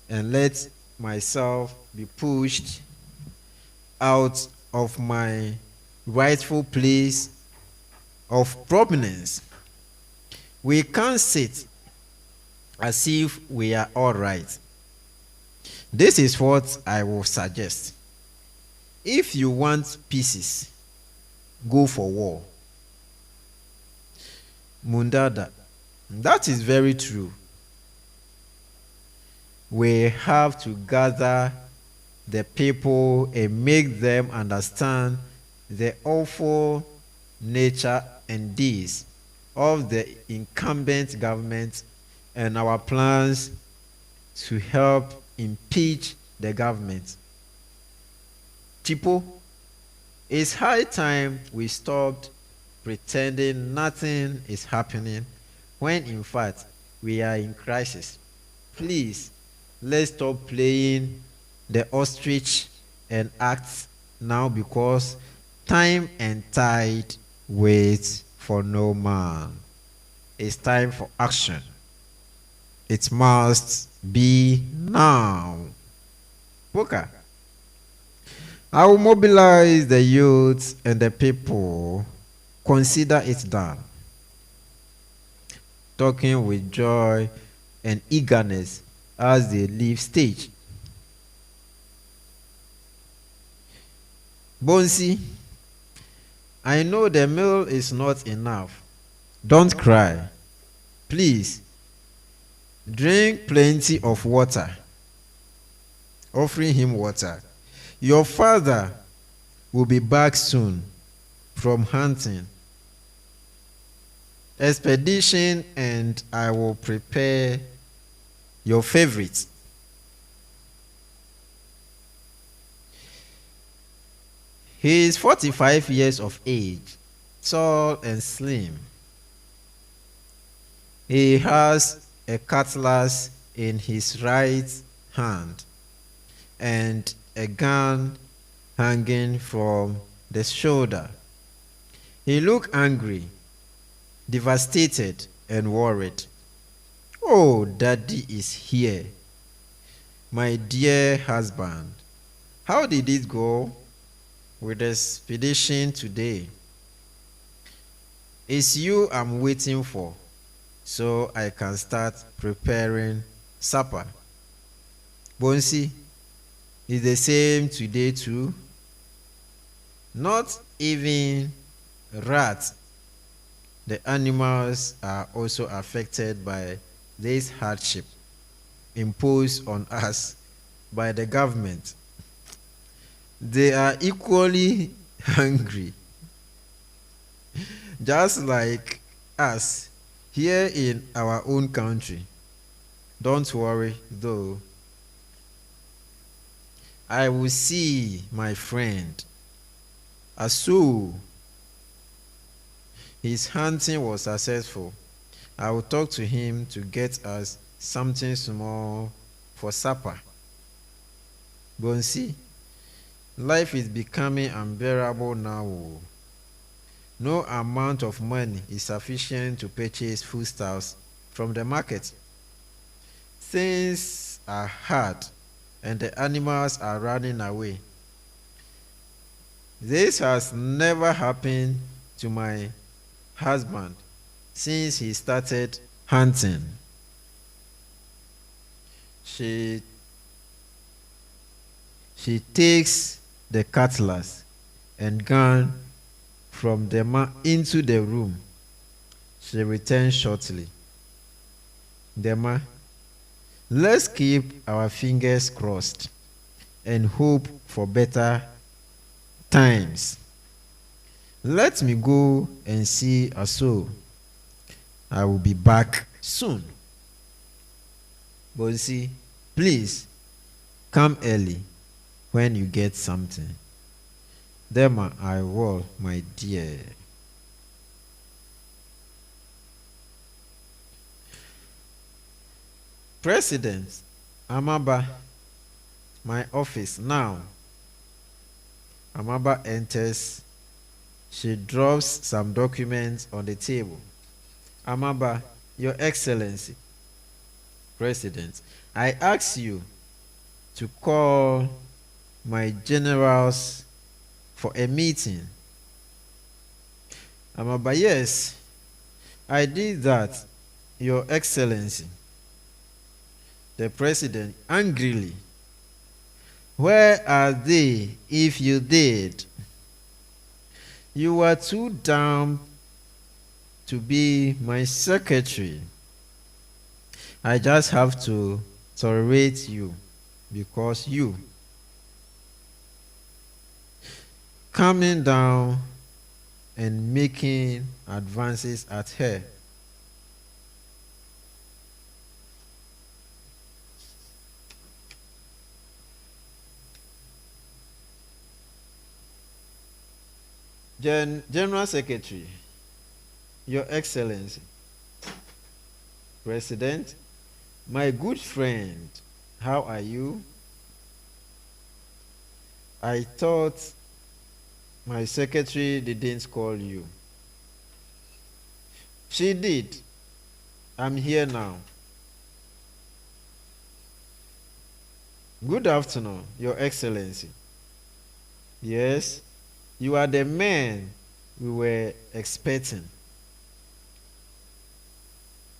and let myself be pushed out of my rightful place of prominence. We can't sit as if we are all right. This is what I will suggest. If you want peace, go for war. Mundada, that is very true. We have to gather the people and make them understand the awful nature and deeds of the incumbent government and our plans to help impeach the government. Tipo, it's high time we stopped pretending nothing is happening when in fact we are in crisis. Please, let's stop playing the ostrich and act now, because time and tide wait for no man. It's time for action. It must be now. Booker, I will mobilize the youth and the people. Consider it done. Talking with joy and eagerness as they leave stage. Bonsi, I know the meal is not enough. Don't cry. Please, drink plenty of water. Offering him water. Your father will be back soon from hunting expedition, and I will prepare your favorite. He is 45 years of age, tall and slim. He has a cutlass in his right hand and a gun hanging from the shoulder. He looked angry, devastated, and worried. Oh, Daddy is here. My dear husband, how did it go with the expedition today? It's you I'm waiting for, so I can start preparing supper. Bonsi, is the same today too? Not even rats. The animals are also affected by this hardship imposed on us by the government. They are equally hungry, just like us here in our own country. Don't worry though. I will see my friend Asu. His hunting was successful. I will talk to him to get us something small for supper. Bonsi, life is becoming unbearable now. No amount of money is sufficient to purchase foodstuffs from the market. Things are hard and the animals are running away. This has never happened to my husband since he started hunting. She takes the cutlass and gun from the man into the room. She returns shortly. Dema, let's keep our fingers crossed and hope for better times. Let me go and see Aso. I will be back soon. Bonsi, please come early when you get something. Dema, I will, my dear. President Amaba, my office now. Amaba enters. She drops some documents on the table. Amaba, Your Excellency. President, I ask you to call my generals for a meeting. Amaba, yes, I did that, Your Excellency. The President angrily, where are they if you did? You were too dumb to be my secretary. I just have to tolerate you because you coming down and making advances at her. General Secretary, Your Excellency, President, my good friend, how are you? I thought my secretary didn't call you. She did. I'm here now. Good afternoon, Your Excellency. Yes, you are the man we were expecting.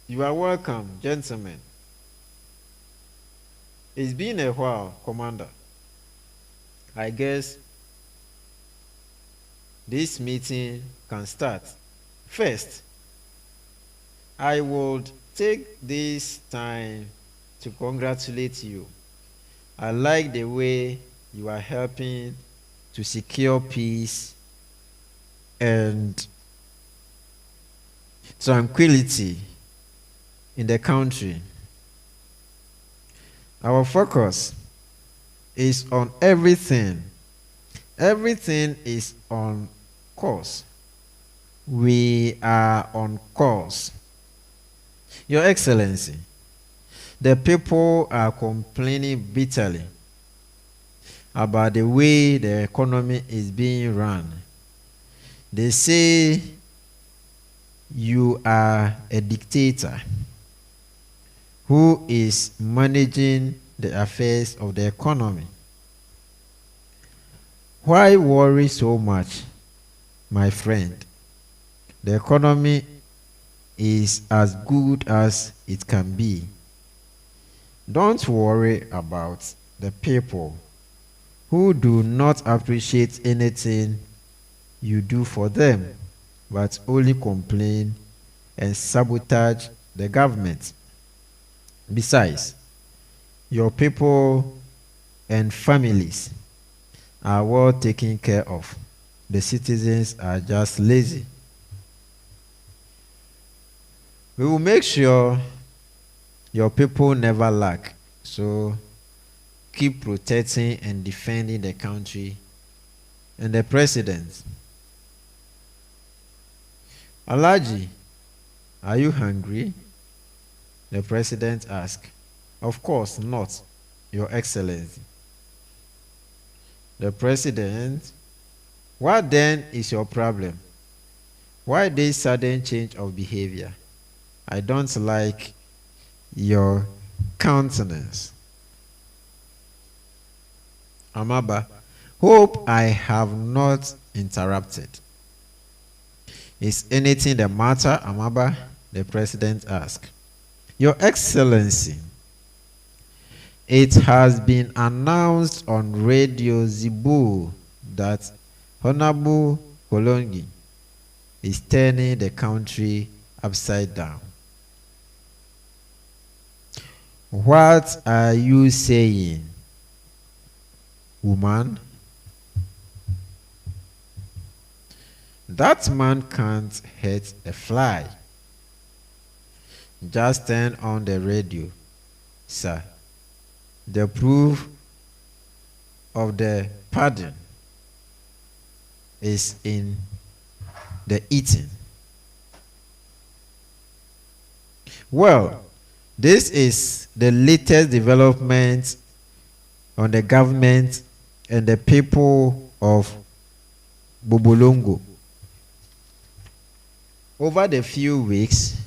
You are welcome, gentlemen. It's been a while, Commander. I guess this meeting can start. First, I would take this time to congratulate you. I like the way you are helping to secure peace and tranquility in the country. Our focus is on everything. Everything is on course. We are on course. Your Excellency, the people are complaining bitterly about the way the economy is being run. They say you are a dictator who is managing the affairs of the economy. Why worry so much, my friend? The economy is as good as it can be. Don't worry about the people who do not appreciate anything you do for them, but only complain and sabotage the government. Besides, your people and families are well taken care of. The citizens are just lazy. We will make sure your people never lack. So keep protecting and defending the country and the president. Alaji, are you hungry? The president asked. Of course not, Your Excellency. The president, what then is your problem? Why this sudden change of behavior? I don't like your countenance. Amaba, hope I have not interrupted. Is anything the matter, Amaba? The president asked. Your Excellency, it has been announced on Radio Zibu that Honorable Kolongi is turning the country upside down. What are you saying, woman? That man can't hurt a fly. Just turn on the radio, sir. The proof of the pardon is in the eating. Well, this is the latest development on the government and the people of Bobolongo. Over the few weeks,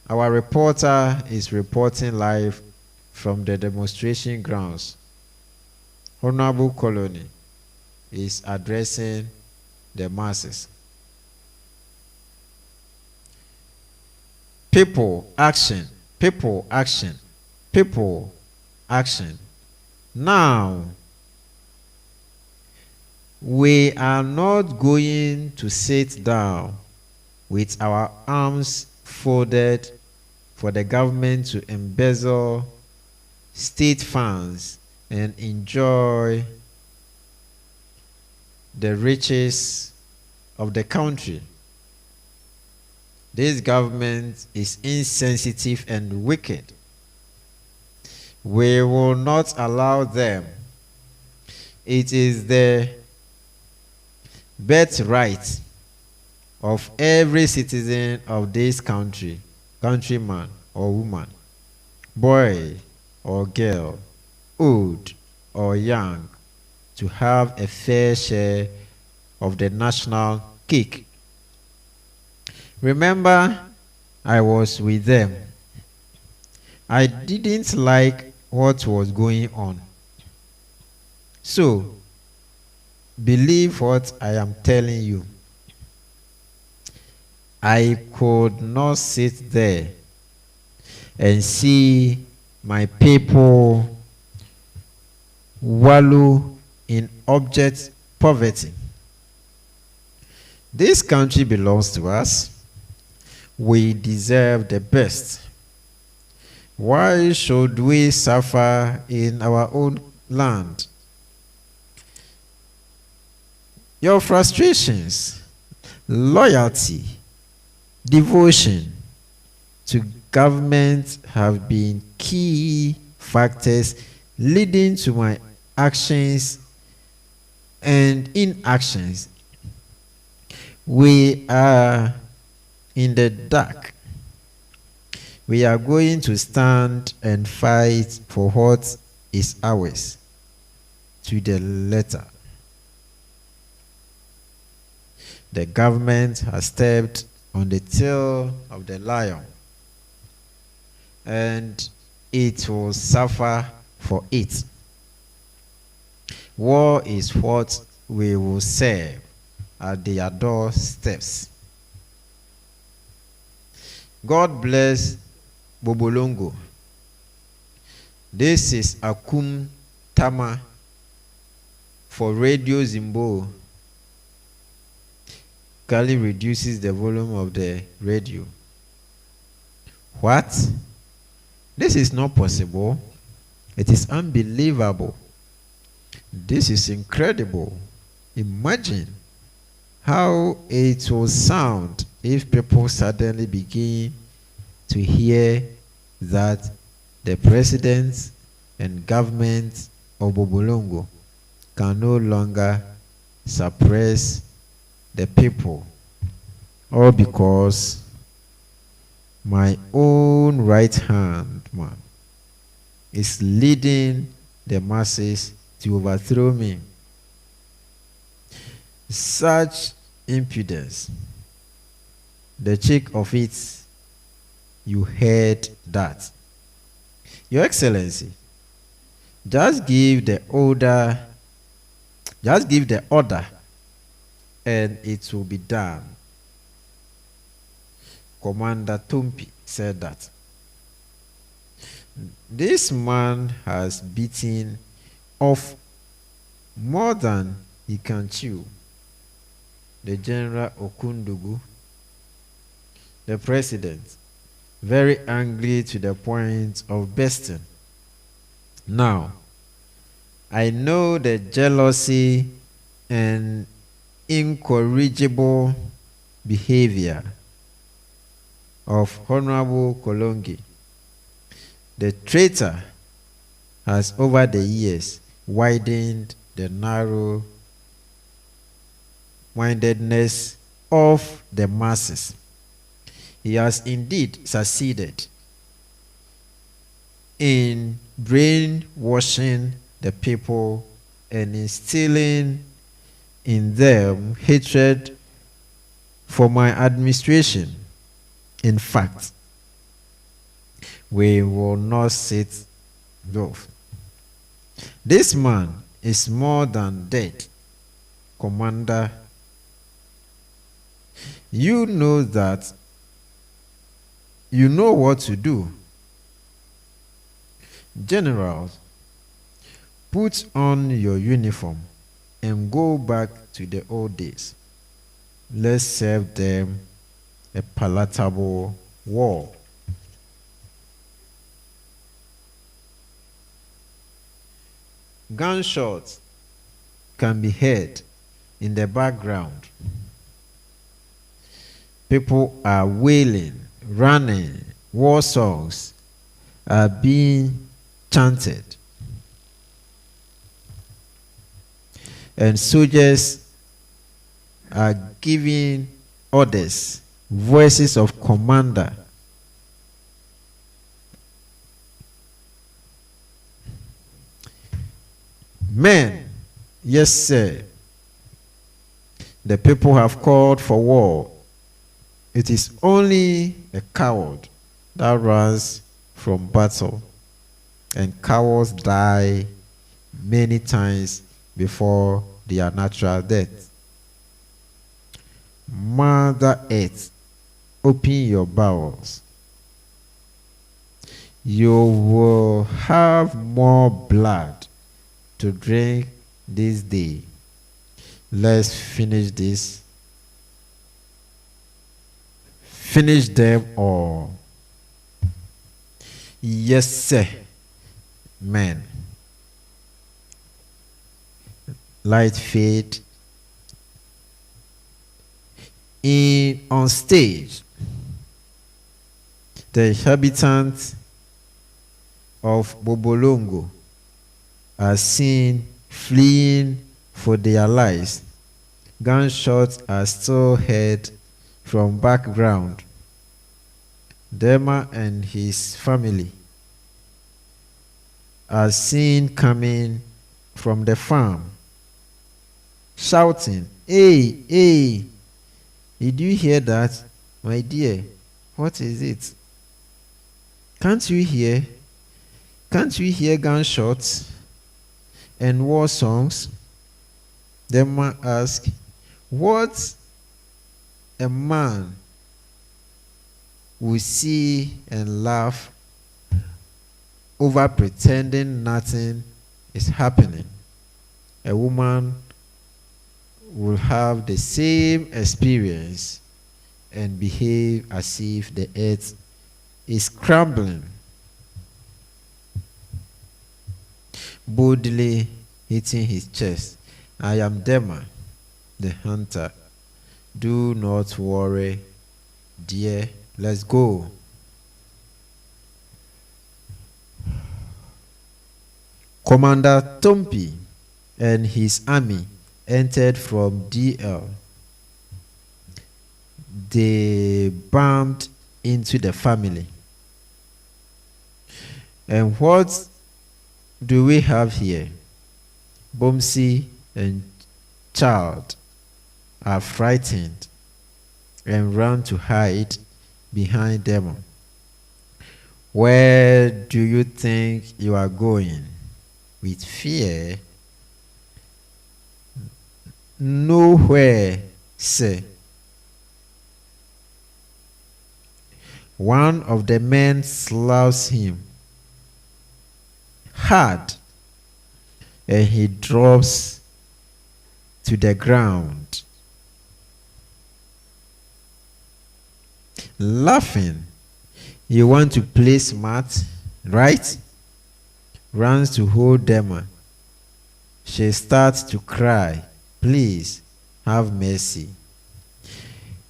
our reporter is reporting live from the demonstration grounds. Honorable Colony is addressing the masses. People, action. People, action. People, action. Now, we are not going to sit down with our arms folded for the government to embezzle state funds and enjoy the riches of the country. This government is insensitive and wicked. We will not allow them. It is the birthright of every citizen of this country, countryman or woman, boy or girl, old or young, to have a fair share of the national cake. Remember, I was with them. I didn't like what was going on. So, believe what I am telling you. I could not sit there and see my people wallow in abject poverty. This country belongs to us. We deserve the best. Why should we suffer in our own land? Your frustrations, loyalty, devotion to government have been key factors leading to my actions and inactions. We are in the dark. We are going to stand and fight for what is ours to the letter. The government has stepped on the tail of the lion, and it will suffer for it. War is what we will serve at their doorsteps. God bless Bobolongo. This is Akum Tama for Radio Zimbo. Kali reduces the volume of the radio. What? This is not possible. It is unbelievable. This is incredible. Imagine how it will sound if people suddenly begin to hear that the president and government of Bobolongo can no longer suppress the people, all because my own right hand man is leading the masses to overthrow me. Such impudence. The cheek of it, you heard that. Your Excellency, just give the order, and it will be done. Commander Tumpi said that. This man has beaten off more than he can chew. The General Okundugu, the president, very angry to the point of bursting. Now, I know the jealousy and incorrigible behavior of Honorable Kolongi. The traitor has over the years widened the narrow mindedness of the masses. He has indeed succeeded in brainwashing the people and instilling in them hatred for my administration. In fact, we will not sit both. This man is more than dead, Commander. You know that. You know what to do. Generals, put on your uniform and go back to the old days. Let's serve them a palatable war. Gunshots can be heard in the background. People are wailing, running, war songs are being chanted. And soldiers are giving orders, voices of commander. Men, yes, sir. The people have called for war. It is only a coward that runs from battle, and cowards die many times before their natural death. Mother Earth, open your bowels. You will have more blood to drink this day. Let's finish this. Finish them all. Yes, sir. Man. Light fade. On stage, the inhabitants of Bobolongo are seen fleeing for their lives. Gunshots are still heard from background. Dema and his family are seen coming from the farm, shouting, "Hey, hey, did you hear that? My dear, what is it? Can't you hear? Can't you hear gunshots and war songs?" Dema asked, "What a man will see and laugh over pretending nothing is happening. A woman will have the same experience and behave as if the earth is crumbling." Boldly hitting his chest, "I am Dema, the hunter. Do not worry, dear. Let's go." Commander Tompi and his army entered from DL. They bumped into the family. And what do we have here? Bomsi and child are frightened and run to hide behind them. "Where do you think you are going? With fear?" "Nowhere, sir." One of the men slaps him hard, and he drops to the ground. Laughing, "You want to play smart, right?" Runs to hold Dema. She starts to cry. "Please, have mercy."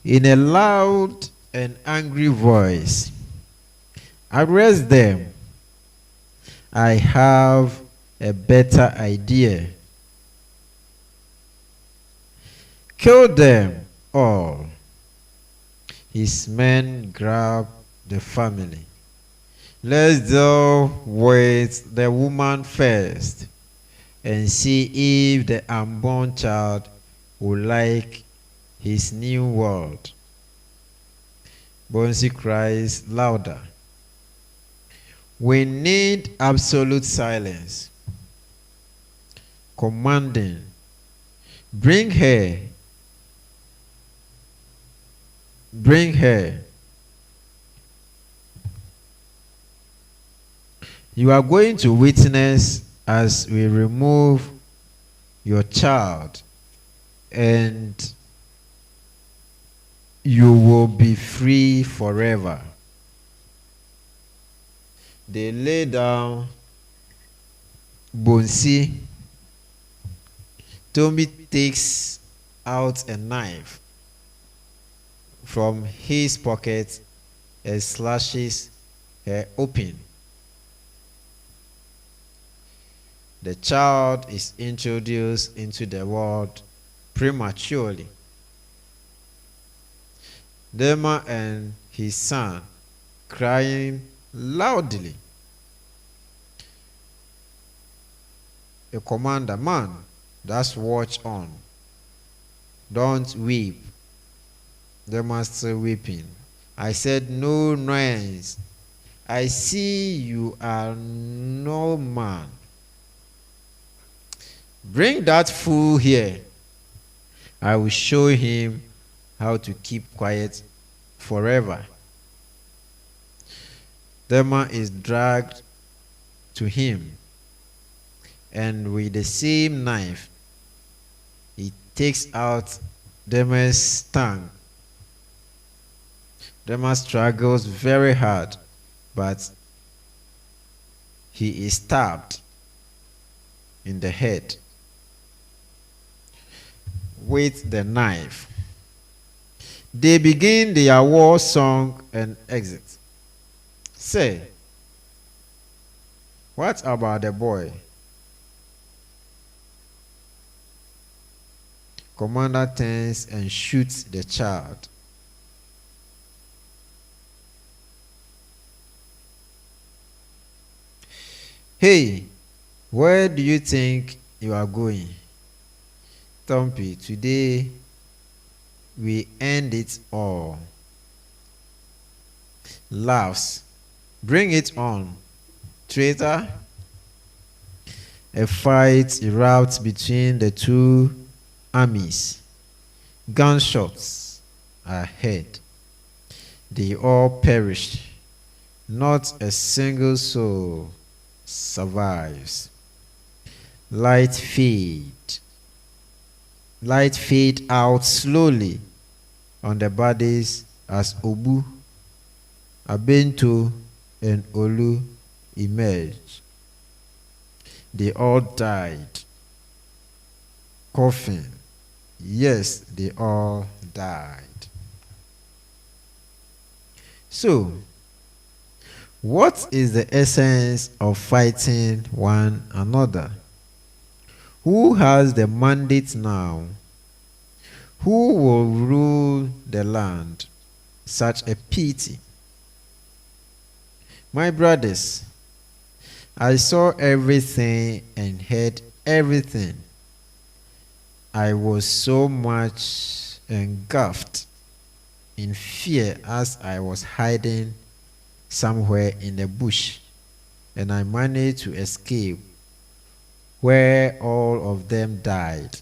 In a loud and angry voice, "Arrest them. I have a better idea. Kill them all." His men grab the family. "Let's deal with the woman first and see if the unborn child will like his new world." Bonsi cries louder. "We need absolute silence." Commanding, "Bring her. Bring her." "You are going to witness as we remove your child, and you will be free forever." They lay down Bonsi. Tombi takes out a knife from his pocket and slashes her open. The child is introduced into the world prematurely. Dema and his son crying loudly. a commander, man, that's watch on. Don't weep. They must weeping. I said, no noise. I see you are no man. Bring that fool here. I will show him how to keep quiet forever. The man is dragged to him, and with the same knife, he takes out Demas' tongue. Demas struggles very hard, but he is stabbed in the head with the knife. They begin their war song and exit. Say, what about the boy? Commander turns and shoots the child. Hey, where do you think you are going? Thumpy, today we end it all. Laughs. Bring it on, traitor. A fight erupts between the two armies. Gunshots are heard. They all perished. Not a single soul survives. Light fade out slowly on the bodies as Obu, Abento, and Olu emerged. They all died. Coughing. Yes, they all died. So, what is the essence of fighting one another? Who has the mandate now? Who will rule the land? Such a pity. My brothers, I saw everything and heard everything. I was so much engulfed in fear as I was hiding somewhere in the bush, and I managed to escape, where all of them died.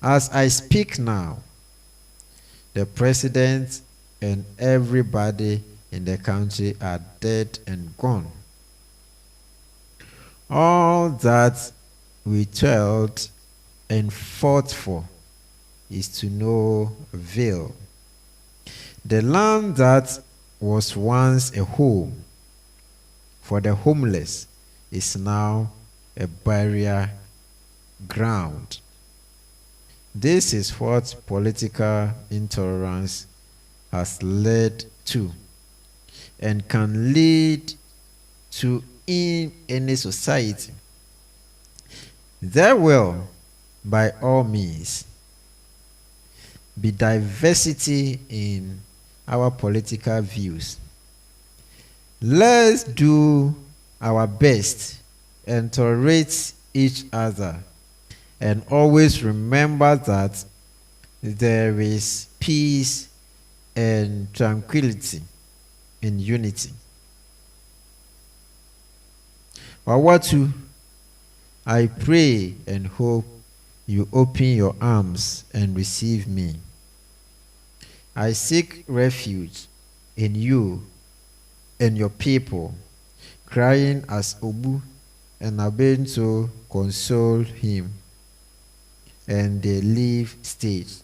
As I speak now, the president and everybody in the country are dead and gone. All that we toiled and fought for is to no avail. The land that was once a home for the homeless is now a burial ground. This is what political intolerance has led to and can lead to in any society. There will, by all means, be diversity in our political views. Let's do our best and tolerate each other, and always remember that there is peace and tranquility in unity. Wawatu, I pray and hope you open your arms and receive me. I seek refuge in you and your people, crying as Obu and Abento console him, and they leave stage.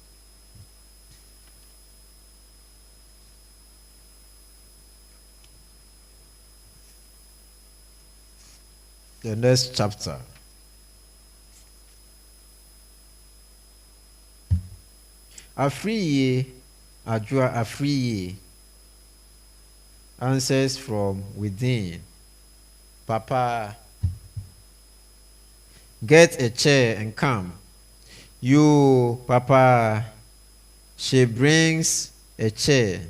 The next chapter. Afriye, Ajua Afriye, answers from within. Papa, get a chair and come. You, Papa. She brings a chair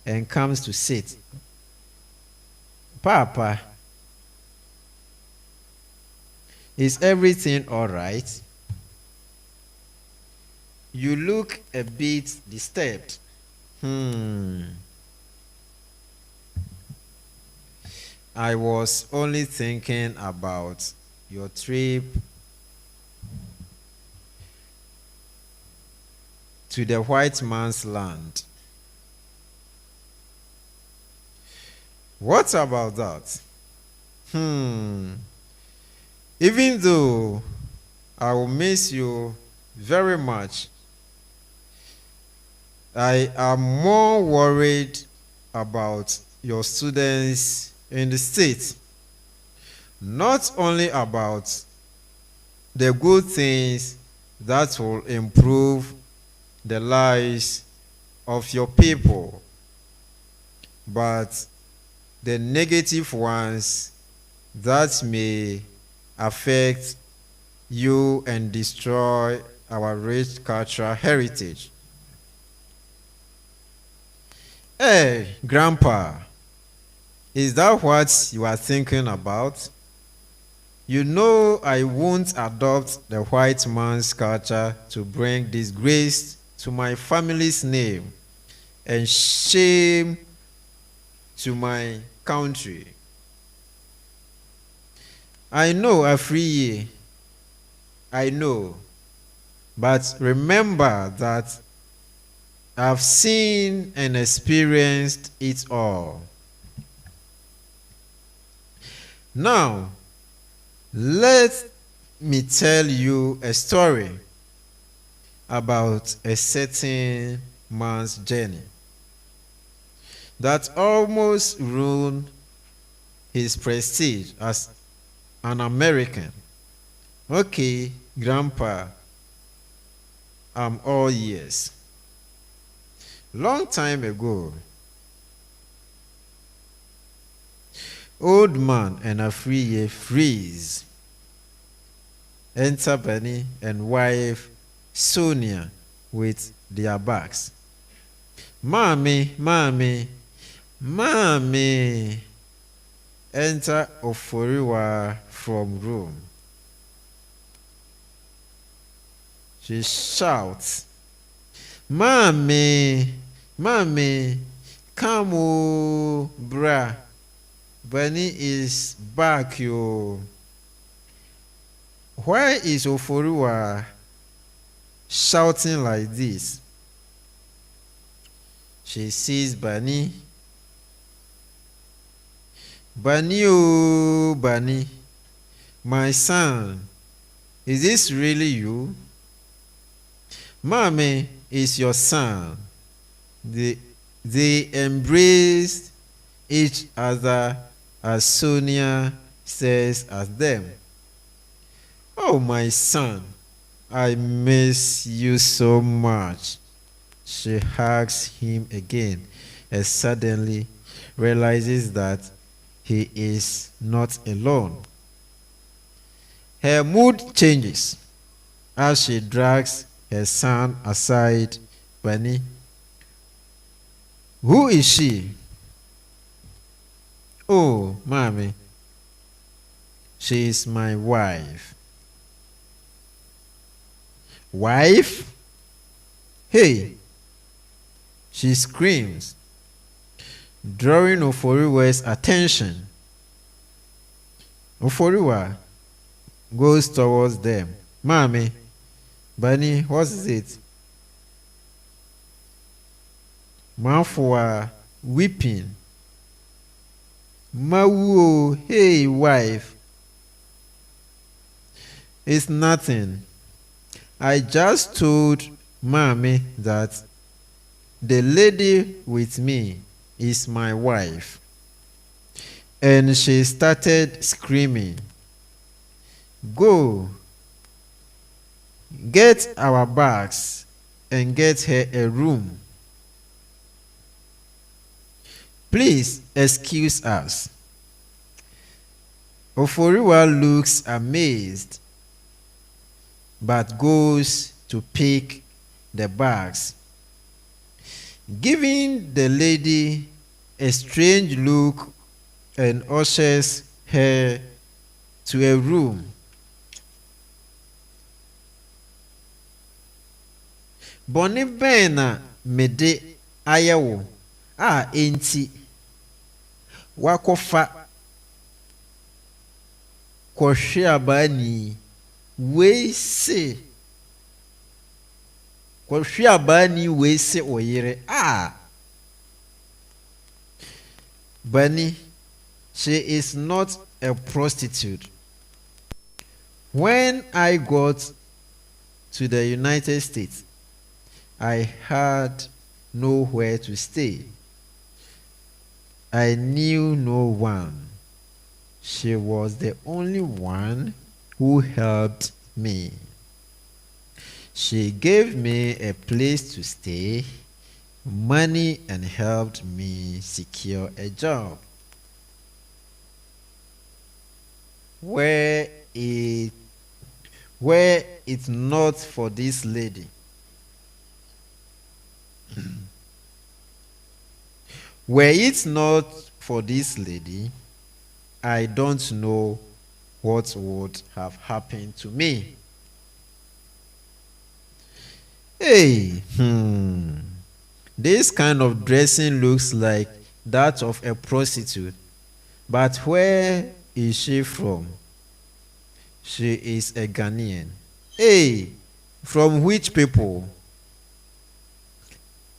and comes to sit. Papa, Is everything all right? You look a bit disturbed. I was only thinking about your trip to the white man's land. What about that? Even though I will miss you very much, I am more worried about your students in the state. Not only about the good things that will improve the lives of your people, but the negative ones that may affect you and destroy our rich cultural heritage. Hey, Grandpa, is that what you are thinking about? You know I won't adopt the white man's culture to bring disgrace to my family's name and shame to my country. I know, Afriye, I know, but remember that I've seen and experienced it all. Now, let me tell you a story about a certain man's journey that almost ruined his prestige as an American. Okay, Grandpa, I'm all ears. Long time ago, old man and Afriye freeze enter Benny and wife Sonia with their bags. Mommy, enter Oforiwa from room. She shouts, Mommy, come o, bra. Bunny is back, yo. Why is Oforiwa shouting like this? She sees Bunny. Bunny, oh, Bunny, my son, is this really you? Mommy is your son. They embraced each other as Sonia says at them. Oh, my son, I miss you so much. She hugs him again and suddenly realizes that he is not alone. Her mood changes as she drags her son aside. Bunny, who is she? Oh, Mommy, she is my wife. Wife? Hey! She screams, drawing Oforiwa's attention. Oforiwa goes towards them. Mommy, Bunny, what is it? Mafua weeping. Mawu, hey wife. It's nothing. I just told Mommy that the lady with me is my wife. And she started screaming. Go, get our bags and get her a room. Please excuse us. Oforiwa looks amazed, but goes to pick the bags, giving the lady a strange look and ushers her to a room Bɔne bɛn na mede ayɛ wo a enti wakɔfa kɔhwe abaani wei se kɔhwe abaani wei se ɔyere a Bunny, she is not a prostitute. When I got to the United States, I had nowhere to stay. I knew no one. She was the only one who helped me. She gave me a place to stay, money, and helped me secure a job. Were it not for this lady, were it not for this lady, I don't know what would have happened to me. Hey, this kind of dressing looks like that of a prostitute. But where is she from? She is a Ghanaian. Hey, from which people?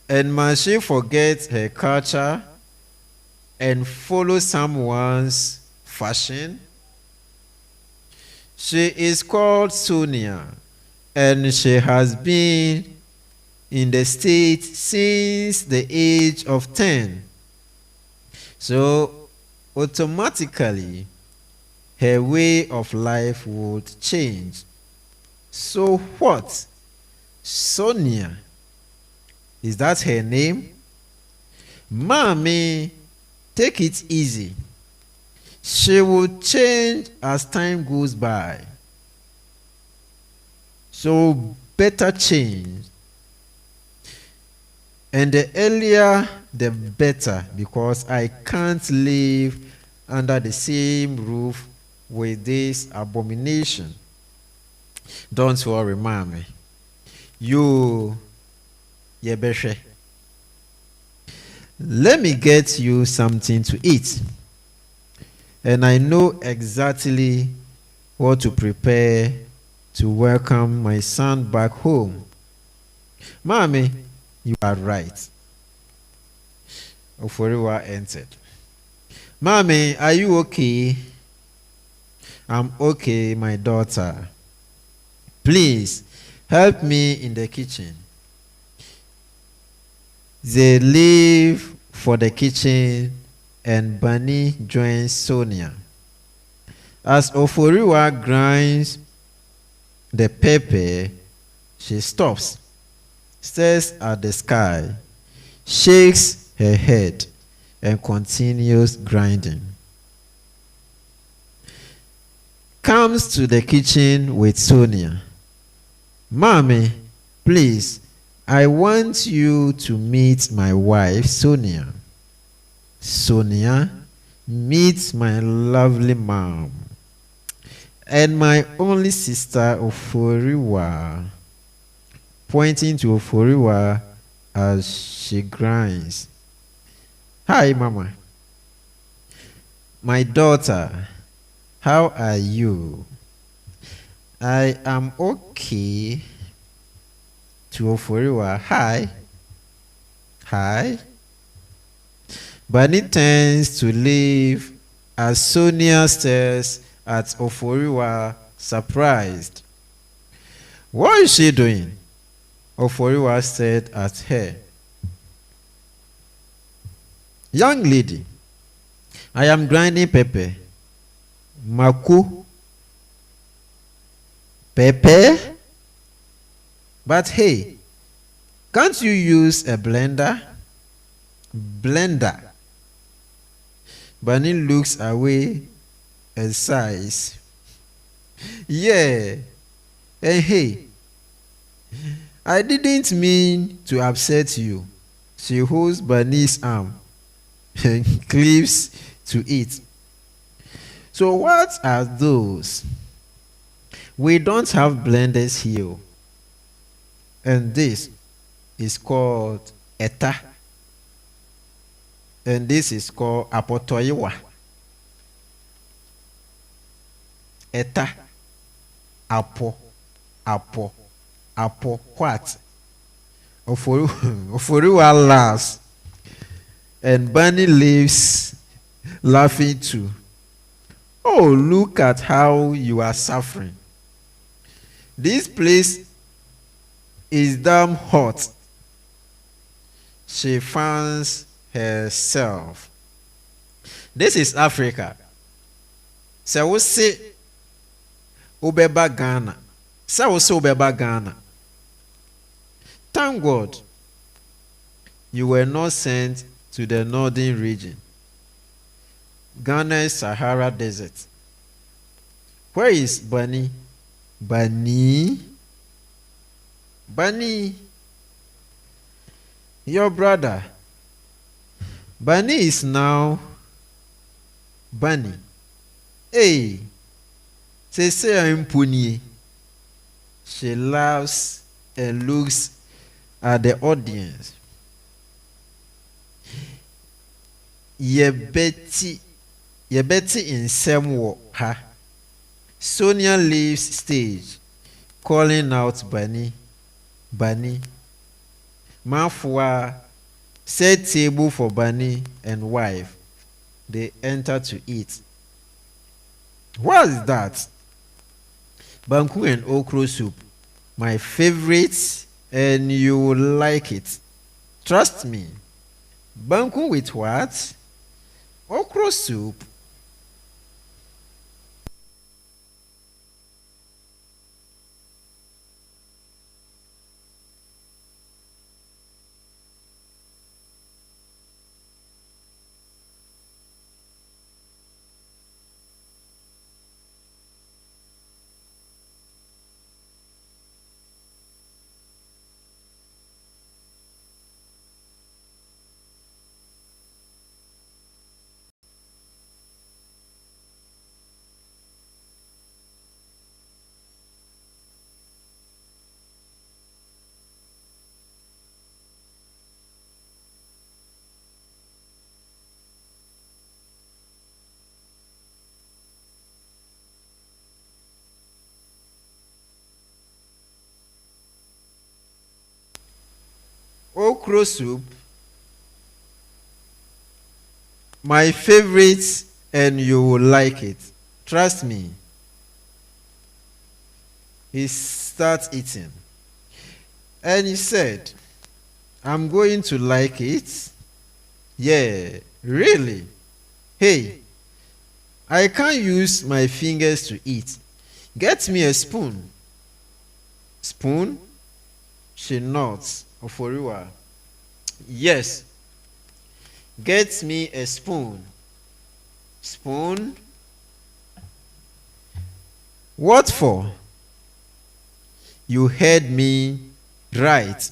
And must she forget her culture and follow someone's fashion? She is called Sonia, and she has been in the States since the age of 10. So automatically, her way of life would change. So what? Sonia. Is that her name? Mommy, take it easy. She will change as time goes by. So better change. And the earlier the better, because I can't live under the same roof with this abomination. Don't worry, mommy. Yebeshe. Let me get you something to eat. And I know exactly what to prepare to welcome my son back home. Mommy, you are right. Oforiwa entered. Mommy, are you okay? I'm okay, my daughter. Please, help me in the kitchen. They leave for the kitchen and Bunny joins Sonia. As Oforiwa grinds the pepper, she stops, stares at the sky, shakes her head, and continues grinding. Comes to the kitchen with Sonia. Mommy, please, I want you to meet my wife, Sonia. Sonia, meet my lovely mom. And my only sister, Oforiwa. Pointing to Oforiwa as she grinds. Hi, Mama. My daughter, how are you? I am okay. To Oforiwa, hi. Hi. Bunny turns to leave as Sonia stares at Oforiwa, surprised. What is she doing? Oforiwa stared at her. Young lady, I am grinding pepper. Maku. Pepper? But hey, can't you use a blender? Blender. Bunny looks away and sighs. Yeah. And hey, I didn't mean to upset you. She holds Bunny's arm and cleaves to it. So what are those? We don't have blenders here. And this, is called eta, and this is called apotoiwa. Eta, apo, apo, apo, what? Oforiwa laughs, and Bunny leaves laughing too. Oh, look at how you are suffering. This place is damn hot. She finds herself. This is Africa. So we say Ubeba Ghana. So we say Ubeba Ghana. Thank God you were not sent to the northern region, Ghana's Sahara Desert. Where is Bunny? Bunny? Bunny? Your brother. Bunny is now Bunny. Hey, say I'm Puni. She laughs and looks at the audience. Yebeti in Semwo ha. Sonia leaves stage, calling out Bunny, Bunny. Mafua set table for Bunny and wife. They enter to eat. What is that? Banku and okra soup. My favorite, and you will like it. Trust me. Banku with what? Okra soup. Okra soup. My favorite, and you will like it. Trust me. He starts eating. And he said, I'm going to like it. Yeah, really? Hey, I can't use my fingers to eat. Get me a spoon. Spoon? She nods. Oforiwa. Yes. Get me a spoon. Spoon? What for? You heard me right.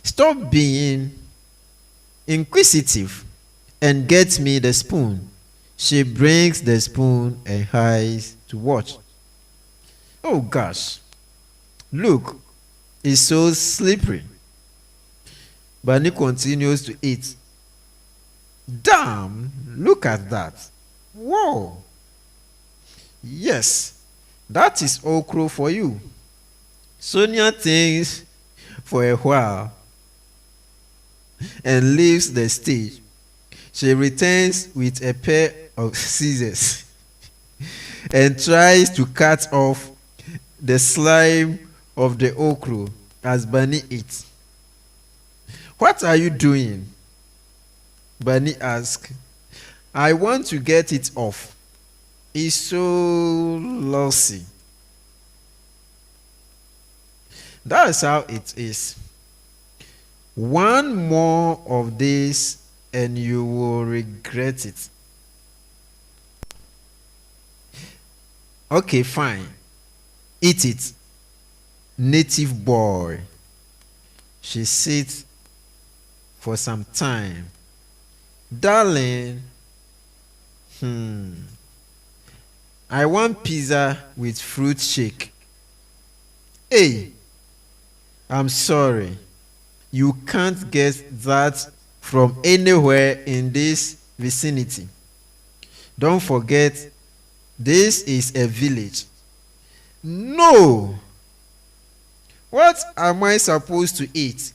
Stop being inquisitive and get me the spoon. She brings the spoon and hides to watch. Oh gosh. Look, it's so slippery. Bunny continues to eat. Damn, look at that. Whoa. Yes, that is okra for you. Sonia thinks for a while and leaves the stage. She returns with a pair of scissors and tries to cut off the slime of the okra as Bunny eats. What are you doing? Bunny asks. I want to get it off. It's so lossy. That's how it is. One more of this and you will regret it. Okay, fine. Eat it. Native boy. She sits for some time. Darling, I want pizza with fruit shake. Hey, I'm sorry. You can't get that from anywhere in this vicinity. Don't forget, this is a village. No! What am I supposed to eat?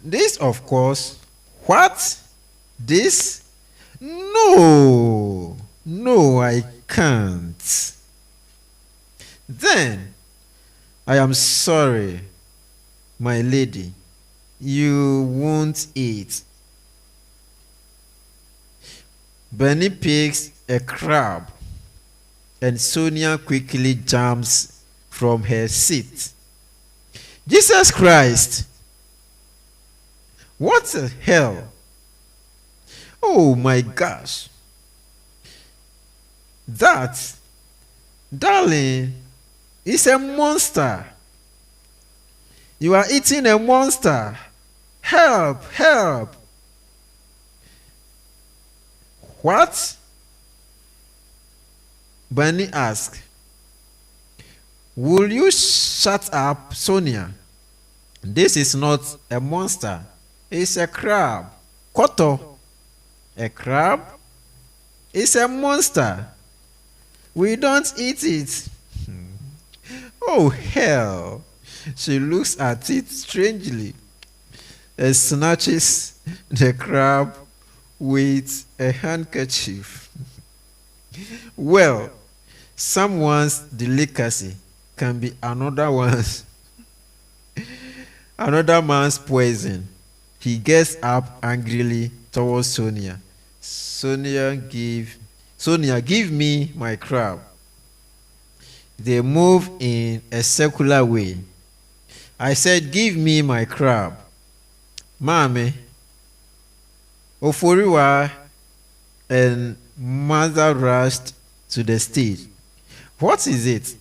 This, of course. What? This? No! No, I can't. Then, I am sorry, my lady. You won't eat. Benny picks a crab, and Sonia quickly jumps from her seat. Jesus Christ! What the hell? Oh my gosh! That, darling, is a monster. You are eating a monster. Help! Help! What? Bunny asked. Will you shut up, Sonia? This is not a monster. It's a crab. Koto. A crab? It's a monster. We don't eat it. Oh, hell. She looks at it strangely and snatches the crab with a handkerchief. Well, someone's delicacy can be another man's poison. He gets up angrily towards Sonia. Sonia, give me my crab. They move in a circular way. I said, give me my crab. Mame, Oforiwa and mother rushed to the stage. What is it?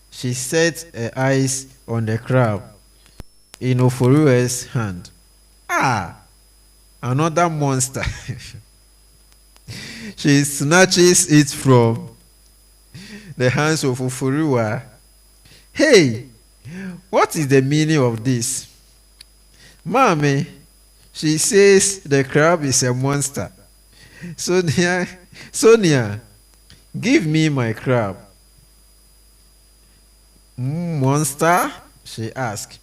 She set her eyes on the crab in Oforiwa's hand. Ah, another monster. She snatches it from the hands of Oforiwa. Hey, what is the meaning of this? Mommy, she says the crab is a monster. Sonia, give me my crab. Monster? She asked.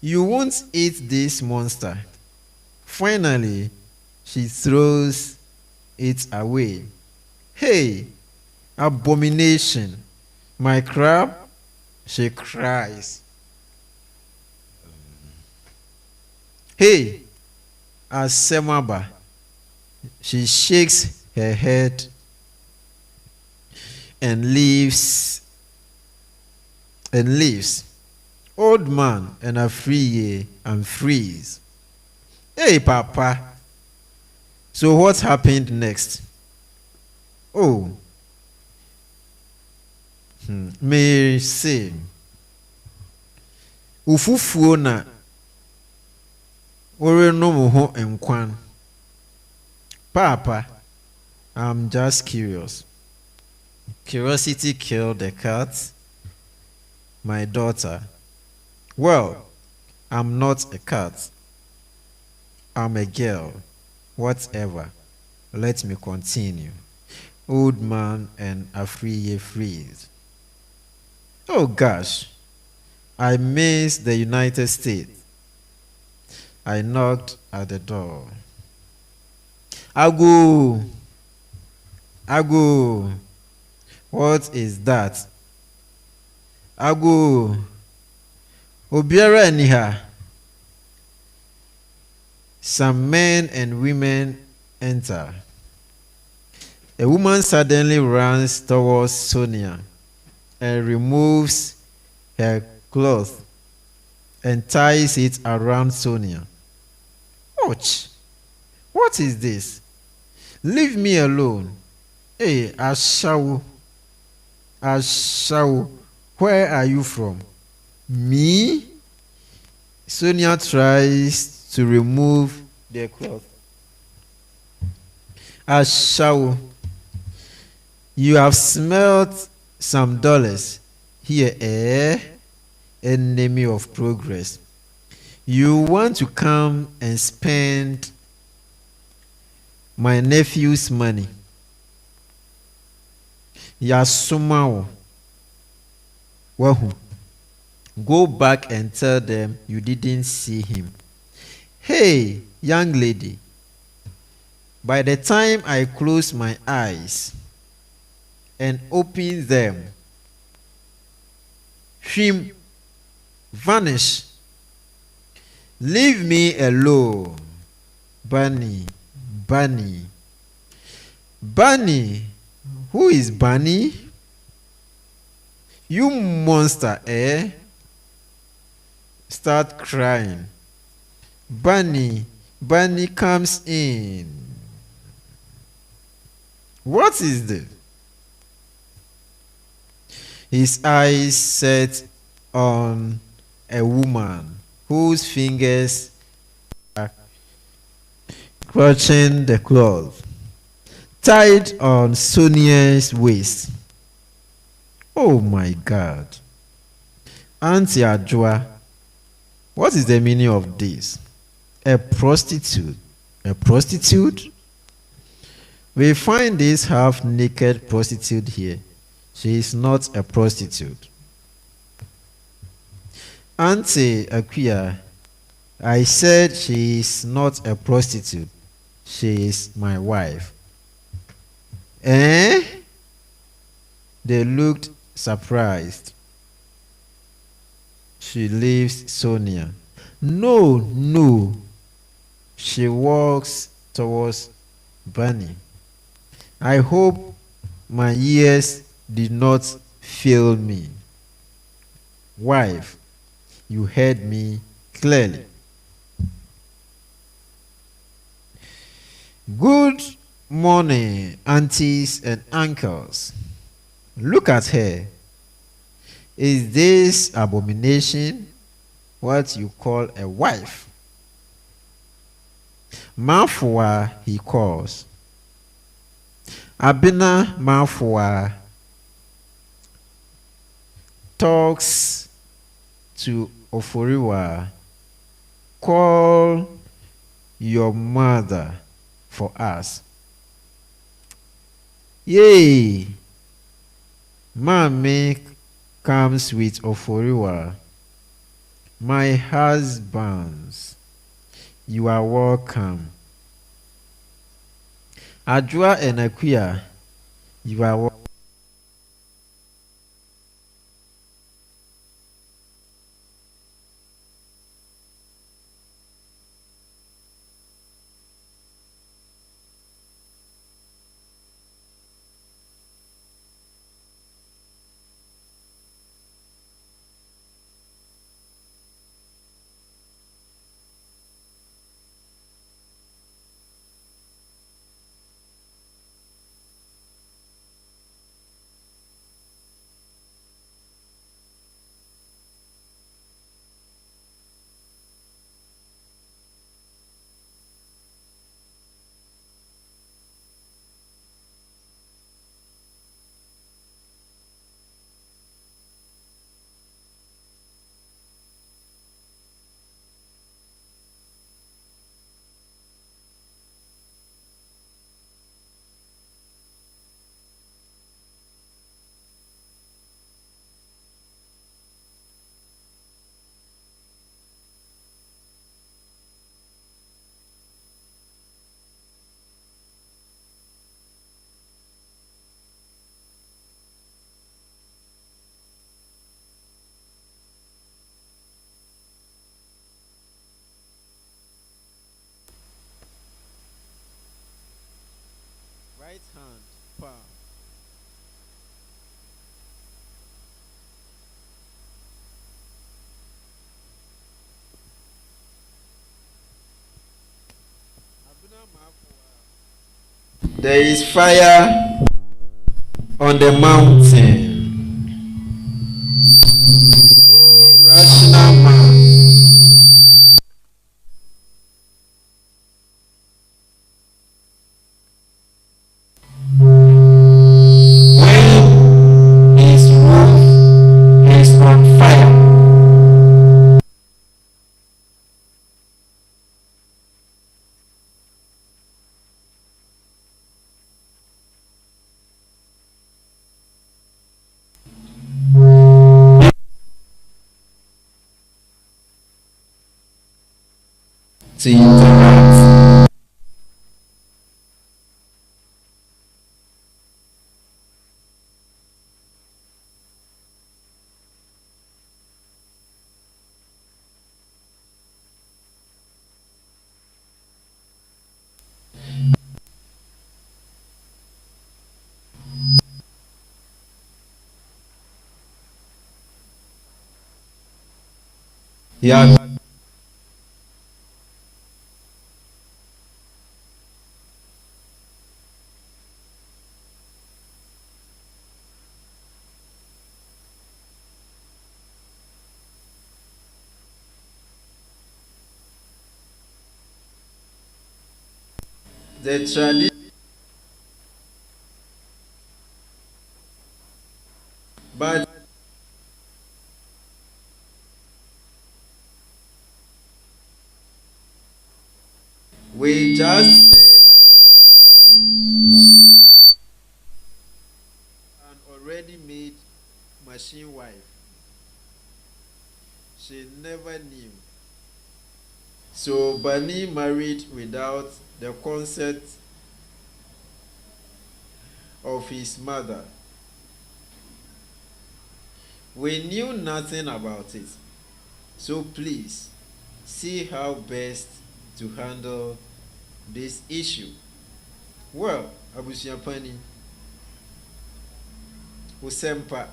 You won't eat this monster. Finally, she throws it away. Hey, abomination. My crab? She cries. Hey, Asemaba. She shakes her head and leaves. Old man and a free and freeze. Hey, Papa. So what happened next? Oh, may say, ufufuo na ore no mo ho enkwan. Papa, I'm just curious. Curiosity killed the cat. My daughter. Well, I'm not a cat. I'm a girl. Whatever. Let me continue. Old man and Afriye freeze. Oh gosh. I miss the United States. I knocked at the door. Agu. What is that? Agu. Obiara niha. Some men and women enter. A woman suddenly runs towards Sonia and removes her cloth and ties it around Sonia. Ouch! What is this? Leave me alone. Hey, Ashawo. Where are you from? Me? Sonia tries to remove the cloth. Ashawo, you have smelled some dollars. Here, enemy of progress. You want to come and spend my nephew's money. Yasumao. Wahu. Go back and tell them you didn't see him. Hey, young lady. By the time I close my eyes and open them, him vanish. Leave me alone. Bunny, Bunny. Bunny? Who is Bunny? You monster, eh? Start crying. Bunny, Bunny comes in. What is this? His eyes set on a woman whose fingers are clutching the cloth tied on Sonia's waist. Oh my God. Auntie Adjoa, what is the meaning of this? A prostitute. A prostitute? We find this half-naked prostitute here. She is not a prostitute. Auntie Akuya, I said she is not a prostitute. She is my wife. Eh? They looked surprised. She leaves Sonia. No, no. She walks towards Bunny. I hope my ears did not fail me. Wife, you heard me clearly. Good morning, aunties and uncles. Look at her. Is this abomination what you call a wife? Mafua, he calls. Abina Mafua talks to Oforiwa. Call your mother for us. Yay! Mame comes with Oforiwa. My husbands, you are welcome. Adjoa and Akuya, you are welcome. Right hand, palm. There is fire on the mountain. No rational man. When his roof is on fire, to interact. Yeah. The tradition, but we just met an already made machine wife. She never knew. So Bunny married without the consent of his mother. We knew nothing about it. So please see how best to handle this issue. Well, abusuapani, usempa,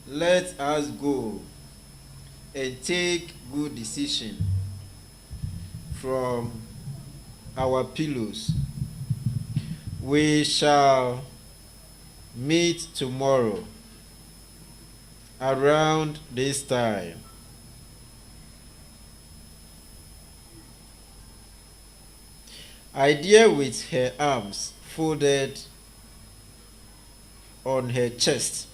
let us go and take good decision from our pillows. We shall meet tomorrow around this time. Idea with her arms folded on her chest.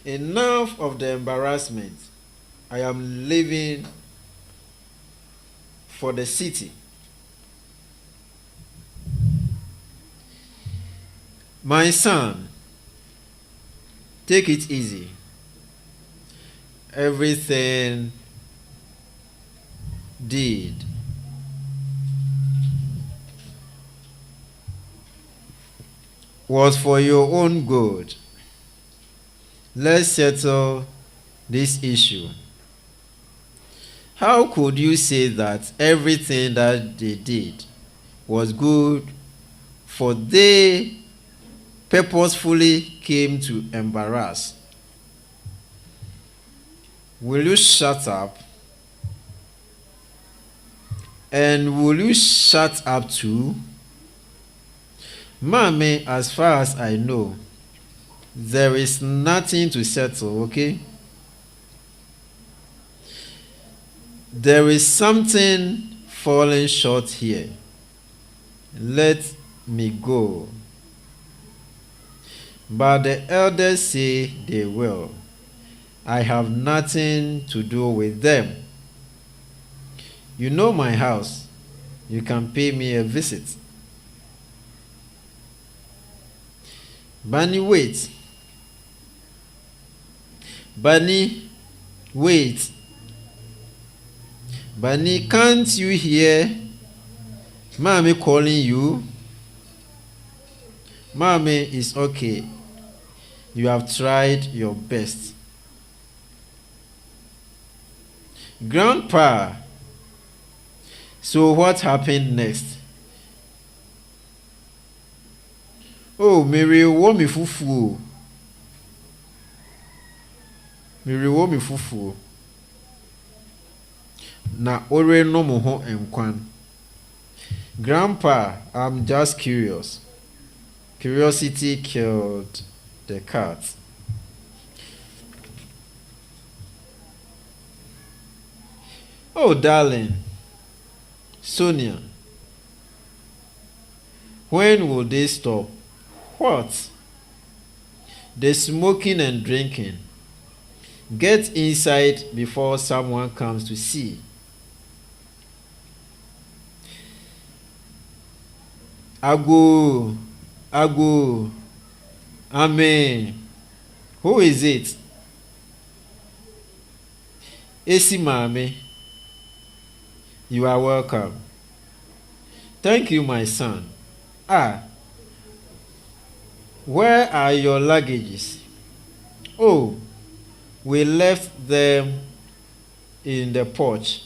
Enough of the embarrassment. I am leaving for the city. My son, take it easy. Everything did was for your own good. Let's settle this issue. How could you say that everything that they did was good, for they purposefully came to embarrass? Will you shut up? And will you shut up too? Mommy, as far as I know, there is nothing to settle, okay? There is something falling short here. Let me go. But the elders say they will. I have nothing to do with them. You know my house. You can pay me a visit. Bunny, wait. Bunny, wait. Bunny, can't you hear Mommy calling you? Mommy is okay. You have tried your best. Grandpa, so what happened next? Oh, Mary, wo mi fufu. Mary, wo mi fufu. Na ore no mo ho enkwan. Grandpa, I'm just curious. Curiosity killed the cat. Oh, darling, Sonia, when will they stop? What? The smoking and drinking. Get inside before someone comes to see. Agu, Agu, Amen. Who is it? Esi Mame, you are welcome. Thank you, my son. Ah, where are your luggages? Oh, we left them in the porch.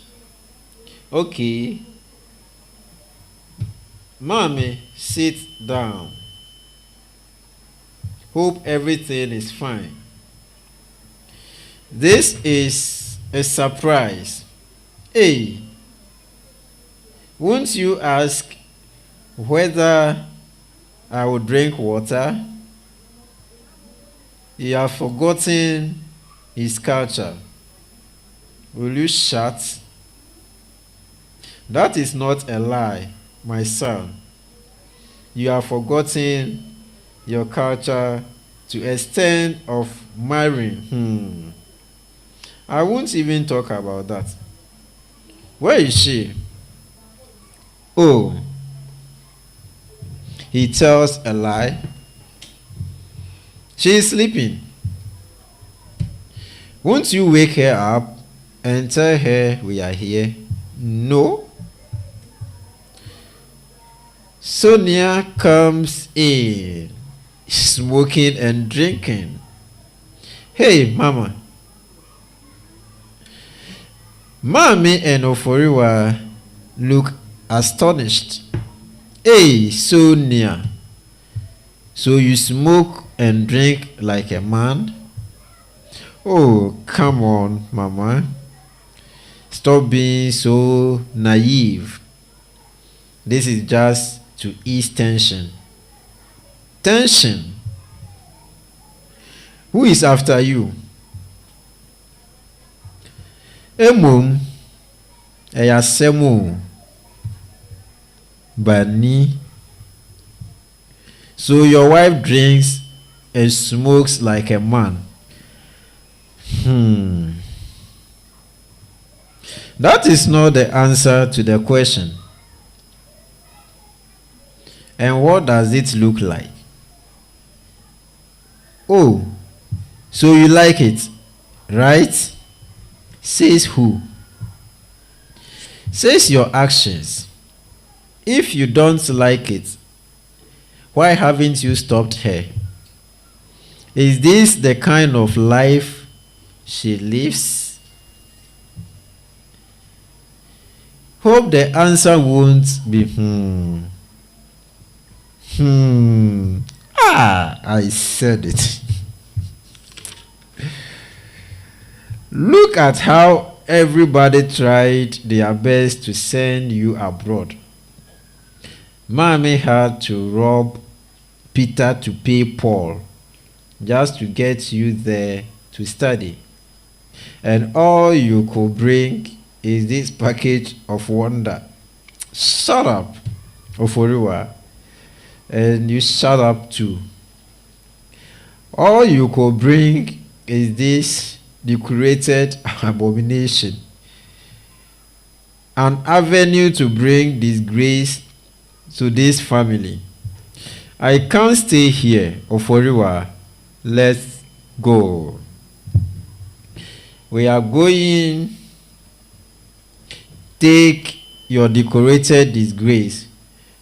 Okay. Mommy, sit down. Hope everything is fine. This is a surprise. Hey, won't you ask whether I will drink water? You have forgotten his culture. Will you shut? That is not a lie, my son. You have forgotten your culture to extent of marrying. I won't even talk about that. Where is she? Oh, he tells a lie. She is sleeping. Won't you wake her up and tell her we are here? No. Sonia comes in, smoking and drinking. Hey, Mama. Mommy and Oforiwa look astonished. Hey, Sonia. So you smoke and drink like a man? Oh, come on, Mama. Stop being so naive. This is just to ease tension. Tension? Who is after you? Emum, Eyasemu, Bani. So your wife drinks and smokes like a man. That is not the answer to the question. And what does it look like? Oh, so you like it, right? Says who? Says your actions. If you don't like it, why haven't you stopped her? Is this the kind of life she lives? Hope the answer won't be I said it. Look at how everybody tried their best to send you abroad. Mommy had to rob Peter to pay Paul just to get you there to study. And all you could bring is this package of wonder. Shut up, Oforiwa. And you shut up too. All you could bring is this decorated abomination. An avenue to bring disgrace to this family. I can't stay here, Oforiwa. Let's go. We are going. Take your decorated disgrace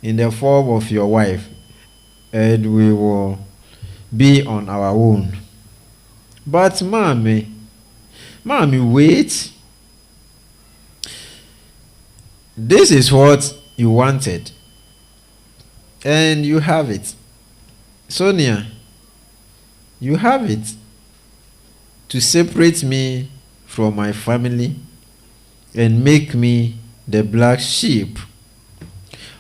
in the form of your wife, and we will be on our own. But Mommy, wait. This is what you wanted, and you have it. Sonia, you have it. To separate me from my family and make me the black sheep,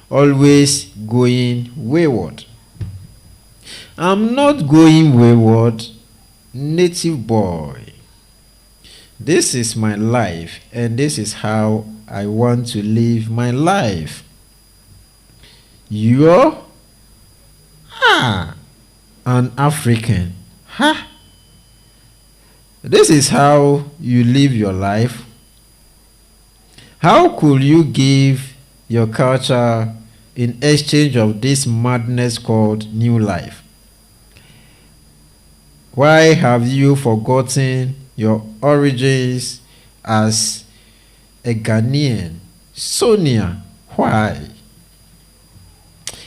always going wayward. I'm not going wayward, native boy. This is my life, and this is how I want to live my life. You're an African. This is how you live your life. How could you give your culture in exchange of this madness called new life? Why have you forgotten your origins as a Ghanaian. Sonia, why?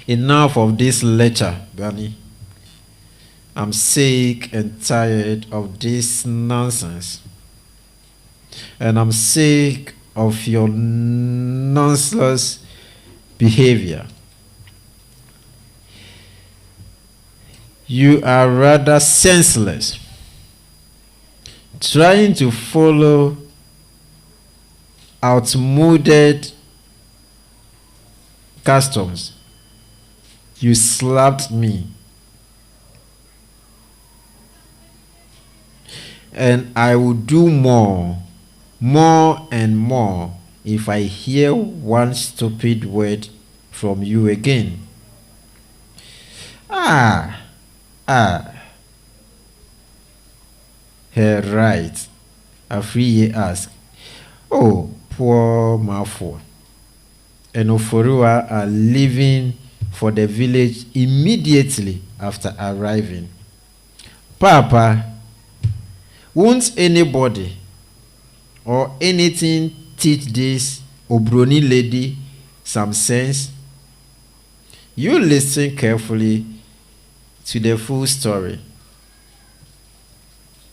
Enough of this lecture, Bunny. I'm sick and tired of this nonsense. And I'm sick of your nonsense behavior. You are rather senseless, trying to follow outmoded customs. You slapped me, and I will do more and more if I hear one stupid word from you again. Her right. Afriye asked, "Oh, poor Mafo." And Oforua are leaving for the village immediately after arriving. Papa, won't anybody or anything teach this Obroni lady some sense? You listen carefully to the full story.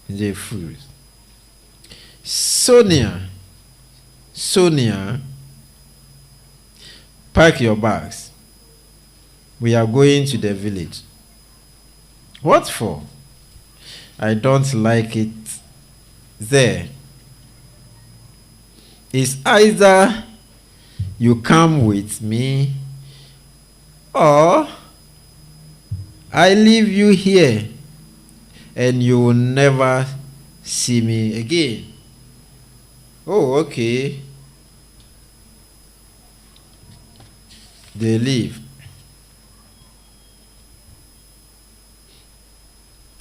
The full. Sonia, pack your bags. We are going to the village. What for? I don't like it there. It's either you come with me or I leave you here and you will never see me again. Oh, okay. They leave.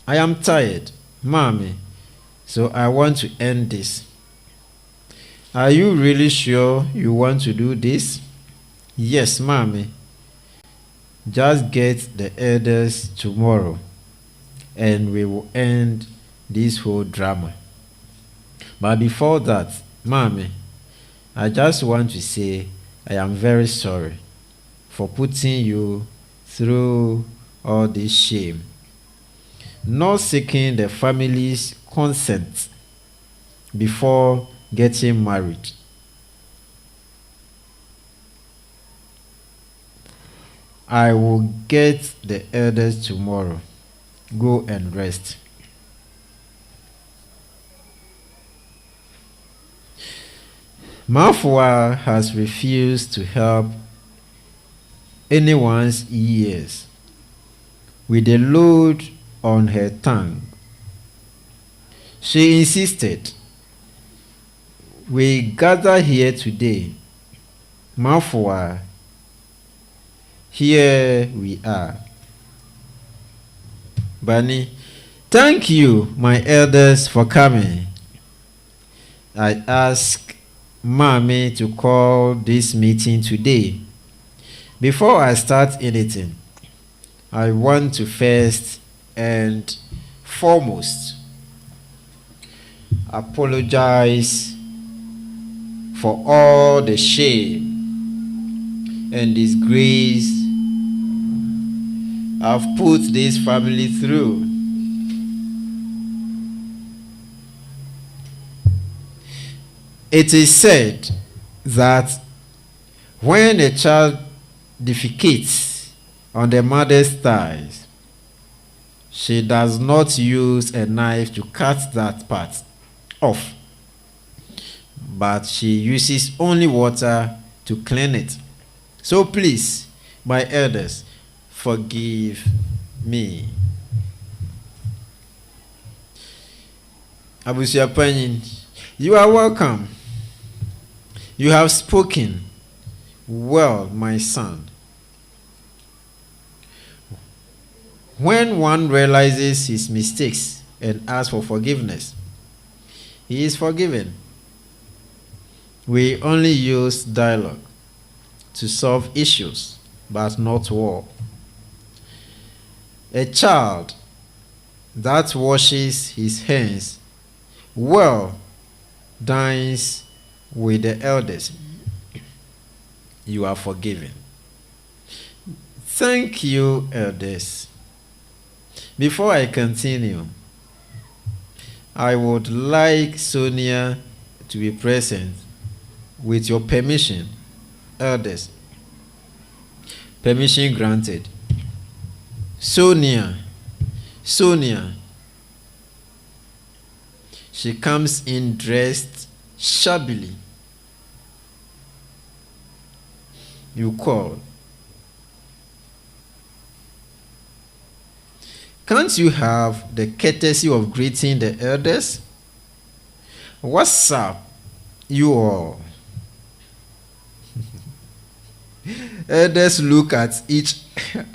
I am tired, Mommy, so I want to end this. Are you really sure you want to do this? Yes, Mommy. Just get the elders tomorrow and we will end this whole drama. But before that, Mommy, I just want to say I am very sorry for putting you through all this shame, not seeking the family's consent before getting married. I will get the elders tomorrow. Go and rest. Mafua has refused to help anyone's ears with the load on her tongue. She insisted, "We gather here today. Mafua, here we are." Bunny, thank you, my elders, for coming. I asked Mommy to call this meeting today. Before I start anything, I want to first and foremost apologize for all the shame and disgrace I've put this family through. It is said that when a child defecates on the mother's thighs, she does not use a knife to cut that part off, but she uses only water to clean it. So please, my elders, forgive me. Abusuapanyin, you are welcome. You have spoken well, my son. When one realizes his mistakes and asks for forgiveness, he is forgiven. We only use dialogue to solve issues, but not war. A child that washes his hands well dines with the elders, you are forgiven. Thank you, elders. Before I continue, I would like Sonia to be present. With your permission, elders. Permission granted. Sonia. She comes in dressed shabbily. You call. Can't you have the courtesy of greeting the elders? What's up, you all? Elders look at each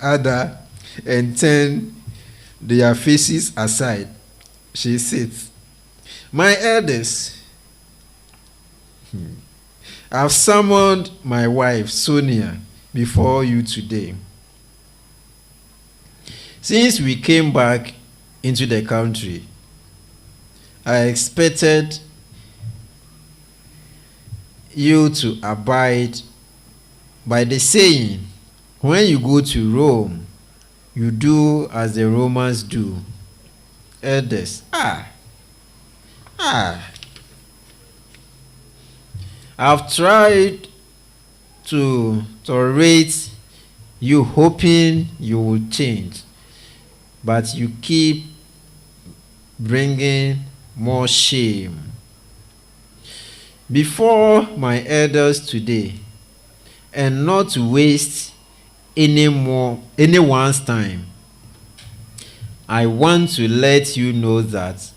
other and turn their faces aside. She sits. My elders, I've summoned my wife, Sonia, before you today. Since we came back into the country, I expected you to abide by the saying, when you go to Rome, you do as the Romans do. Elders, I've tried to tolerate you, hoping you will change, but you keep bringing more shame. Before my elders today, and not to waste anyone's time, I want to let you know that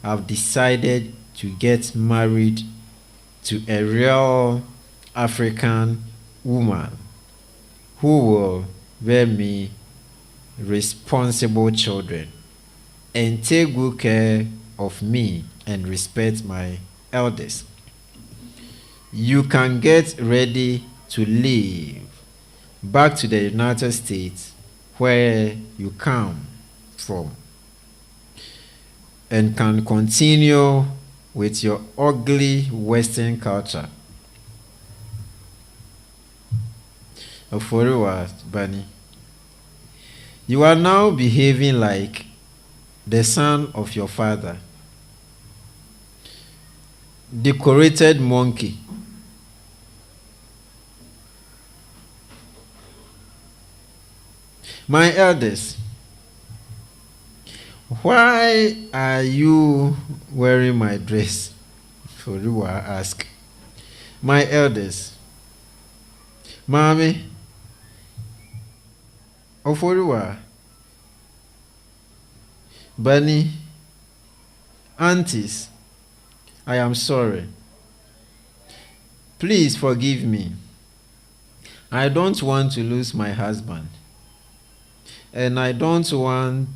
I've decided to get married to a real African woman who will bear me responsible children and take good care of me and respect my elders. You can get ready to leave back to the United States where you come from and can continue with your ugly Western culture. Oforiwa Bani, you are now behaving like the son of your father, decorated monkey. My elders, why are you wearing my dress? Oforiwa asked. My elders, Mommy, Oforiwa, Bunny, aunties, I am sorry. Please forgive me. I don't want to lose my husband. And I don't want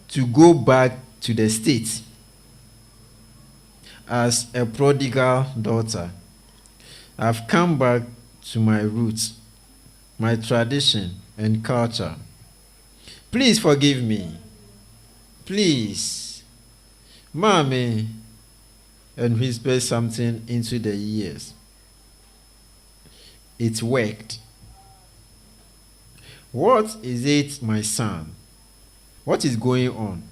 to go back to the States as a prodigal daughter. I've come back to my roots, my tradition and culture. Please forgive me. Please. Mommy. And whisper something into the ears. It worked. What is it, my son? What is going on?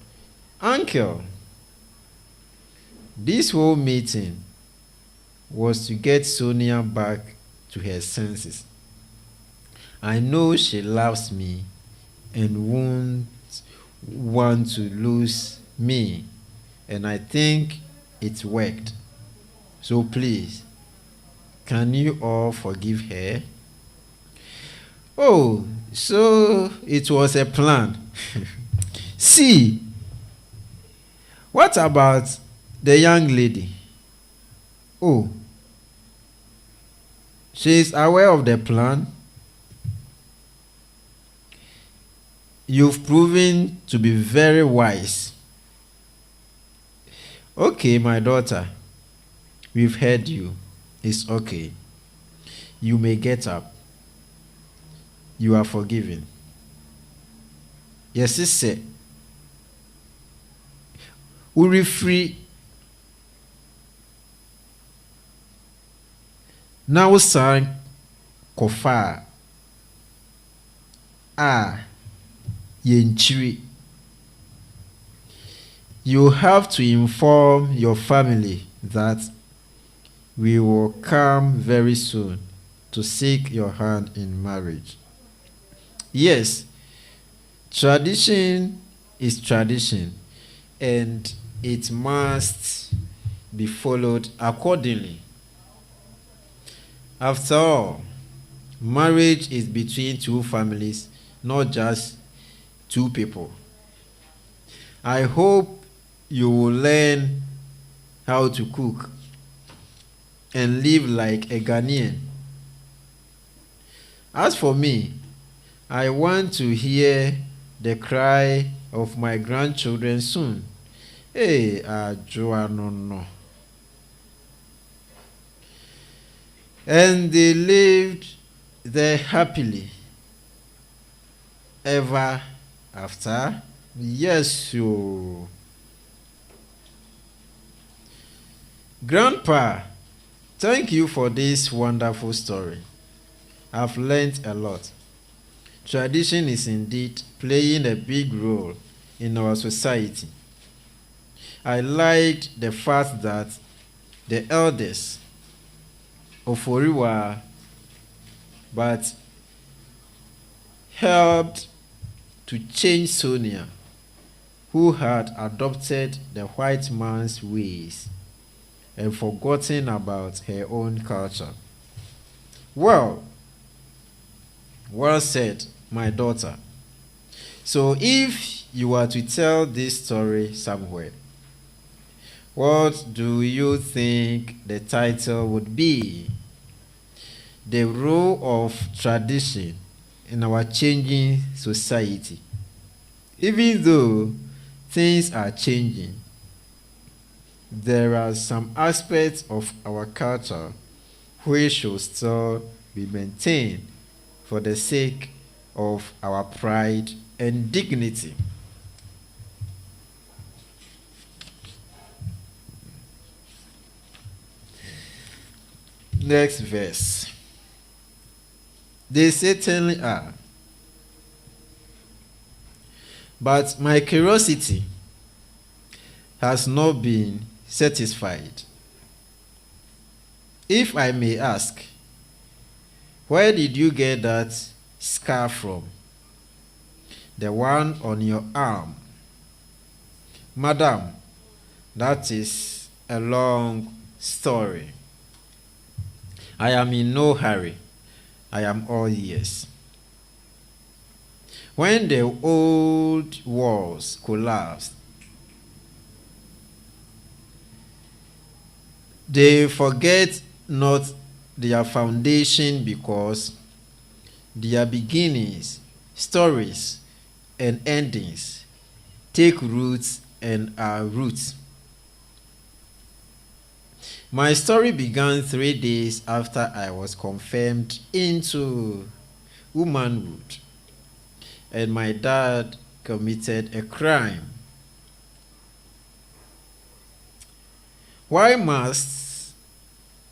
Uncle, this whole meeting was to get Sonia back to her senses. I know she loves me and won't want to lose me, and I think it worked. So please, can you all forgive her? Oh, so it was a plan. See, what about the young lady? Oh, she is aware of the plan. You've proven to be very wise. Okay, my daughter, we've heard you. It's okay. You may get up. You are forgiven. Yes, sister. Uri free na wosan kɔfa a yɛnkyiri. You have to inform your family that we will come very soon to seek your hand in marriage. Yes, tradition is tradition, and it must be followed accordingly. After all, marriage is between two families, not just two people. I hope you will learn how to cook and live like a Ghanaian. As for me, I want to hear the cry of my grandchildren soon. Hey, Joanono. And they lived there happily ever after. Yes, you. Grandpa, thank you for this wonderful story. I've learned a lot. Tradition is indeed playing a big role in our society. I liked the fact that the elders of Oriwa but helped to change Sonia, who had adopted the white man's ways and forgotten about her own culture. Well said, my daughter. So if you were to tell this story somewhere, what do you think the title would be? The role of tradition in our changing society. Even though things are changing, there are some aspects of our culture which should still be maintained for the sake of our pride and dignity. Next verse. They certainly are. But my curiosity has not been satisfied. If I may ask, where did you get that scar from? The one on your arm. Madam, that is a long story. I am in no hurry. I am all ears. When the old walls collapsed, they forget not their foundation because their beginnings, stories, and endings take roots and are roots. My story began 3 days after I was confirmed into womanhood, and my dad committed a crime. Why must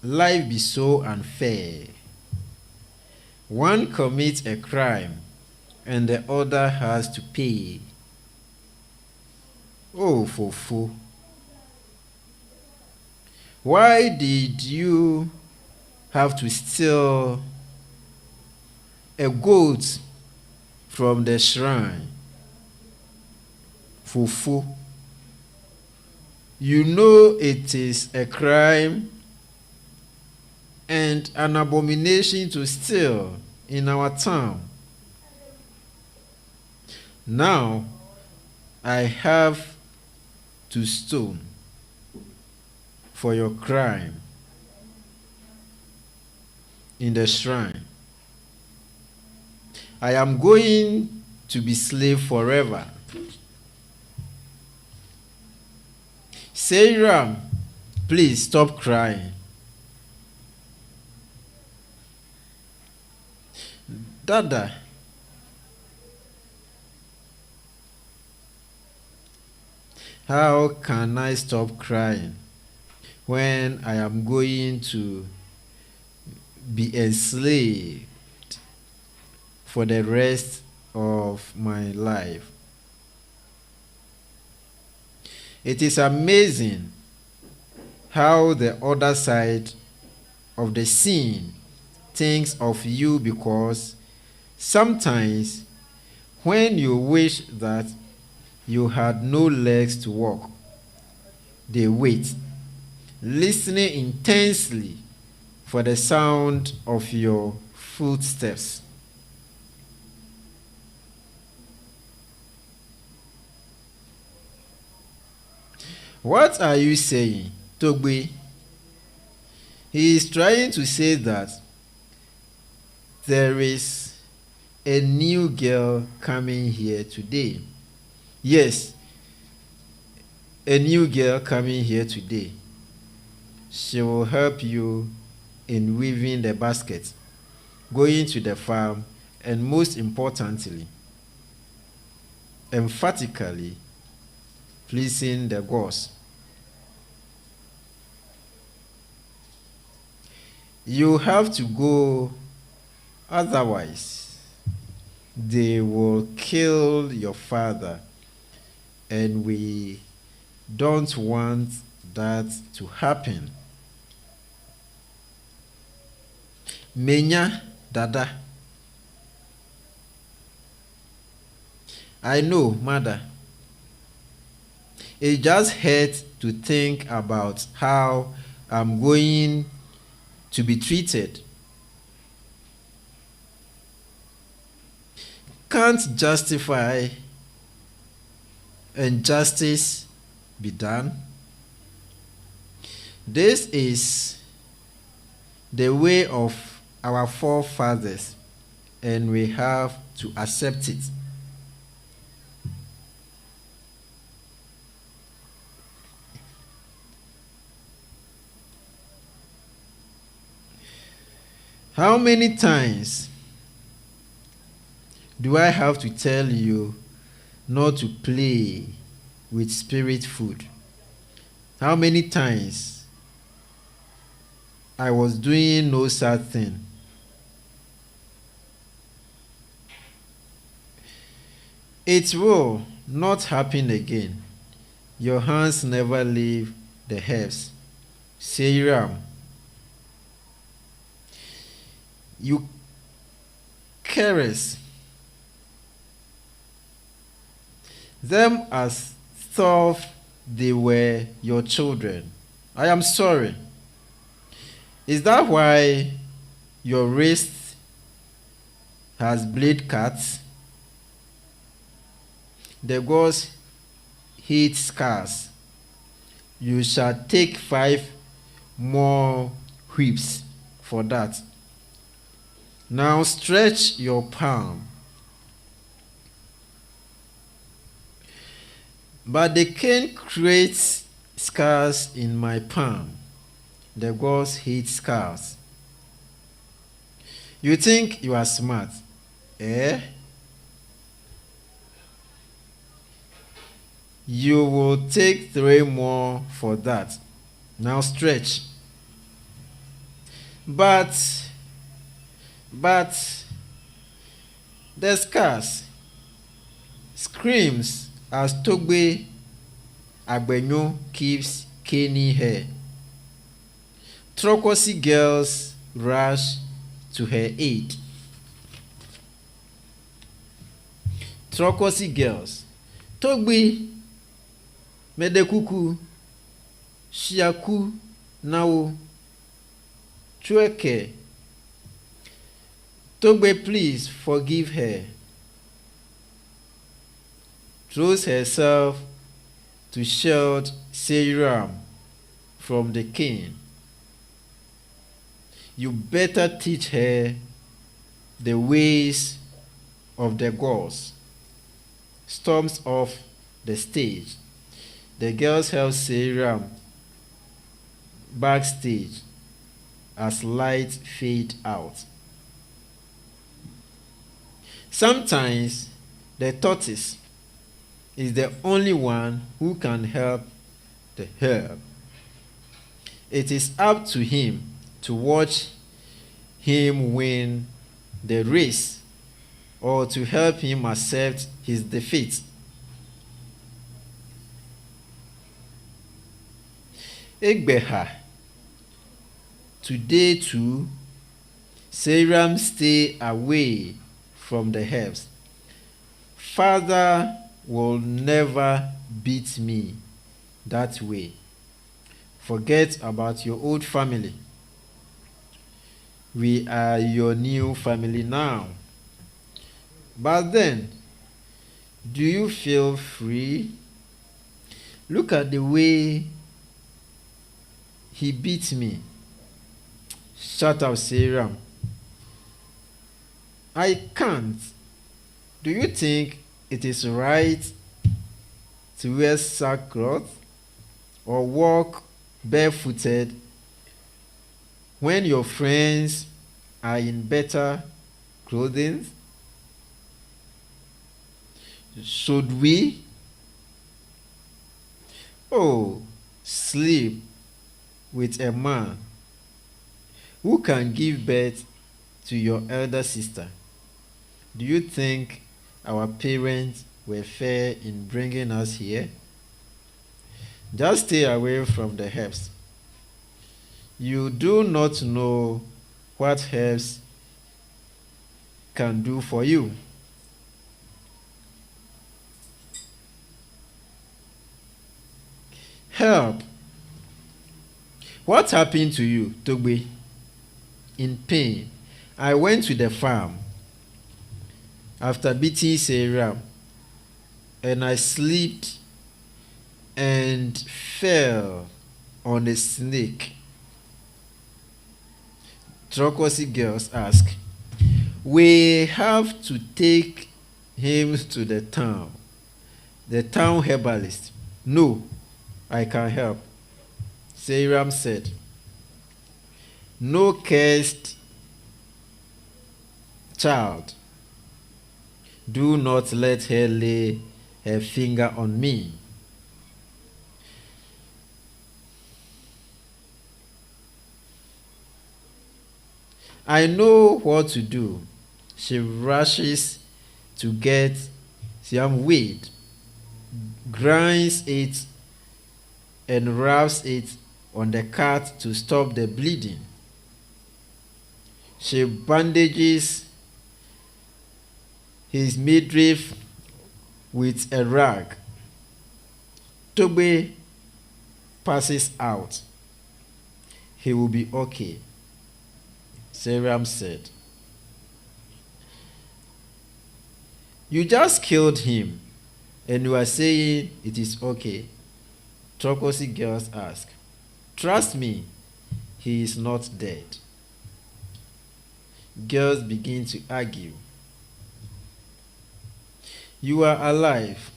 life be so unfair? One commits a crime and the other has to pay. Oh, Fofo. Why did you have to steal a goat from the shrine? Fofo. You know it is a crime and an abomination to steal in our town. Now I have to stone for your crime in the shrine. I am going to be slave forever. Seiram, please stop crying. Dada, how can I stop crying when I am going to be enslaved for the rest of my life. It is amazing how the other side of the scene thinks of you, because sometimes when you wish that you had no legs to walk, they wait, listening intensely for the sound of your footsteps. What are you saying, Togbe? He is trying to say that there is a new girl coming here today. Yes, a new girl coming here today. She will help you in weaving the basket, going to the farm, and most importantly, emphatically, pleasing the gods. You have to go, otherwise they will kill your father, and we don't want that to happen. Menya dada. I know, mother. It just hurts to think about how I'm going to be treated. Can't justify and justice be done? This is the way of our forefathers, and we have to accept it. How many times do I have to tell you not to play with spirit food? How many times I was doing no such thing? It will not happen again. Your hands never leave the herbs. Say Ram. You caress them as though they were your children. I am sorry. Is that why your wrist has blade cuts? The gods hate scars. You shall take 5 more whips for that. Now stretch your palm. But the cane creates scars in my palm. The gods hate scars. You think you are smart, eh? You will take 3 more for that. Now stretch. But the scars screams as Togbe Agbenyo keeps caning her. Trokosi girls rush to her aid. Trokosi girls. Togbe Medekuku Shiaku Nao Chueke. Togbe, please forgive her. Throws herself to shield Seiram from the king. You better teach her the ways of the gods. Storms off the stage. The girls help Seiram backstage as lights fade out. Sometimes the tortoise is the only one who can help the herb. It is up to him to watch him win the race or to help him accept his defeat. Egbeha. Today too, Seram stay away from the herbs. Father will never beat me that way. Forget about your old family. We are your new family now. But then, do you feel free? Look at the way he beat me. Shut up, Seram. I can't. Do you think it is right to wear sackcloth or walk barefooted when your friends are in better clothing? Should we? Oh, sleep with a man who can give birth to your elder sister. Do you think our parents were fair in bringing us here? Just stay away from the herbs. You do not know what herbs can do for you. Help. What happened to you, Togbe? In pain, I went to the farm after beating Sarah, and I slipped and fell on a snake. Trokosi girls ask, we have to take him to the town. The town herbalist. No, I can help. Seram said, no cursed child. Do not let her lay her finger on me. I know what to do. She rushes to get some weed, grinds it, and rubs it on the cut to stop the bleeding. She bandages his midriff with a rag. Togbe passes out. He will be okay, Seram said. You just killed him, and you are saying it is okay? Trokosi girls ask. Trust me, he is not dead. Girls begin to argue. You are alive,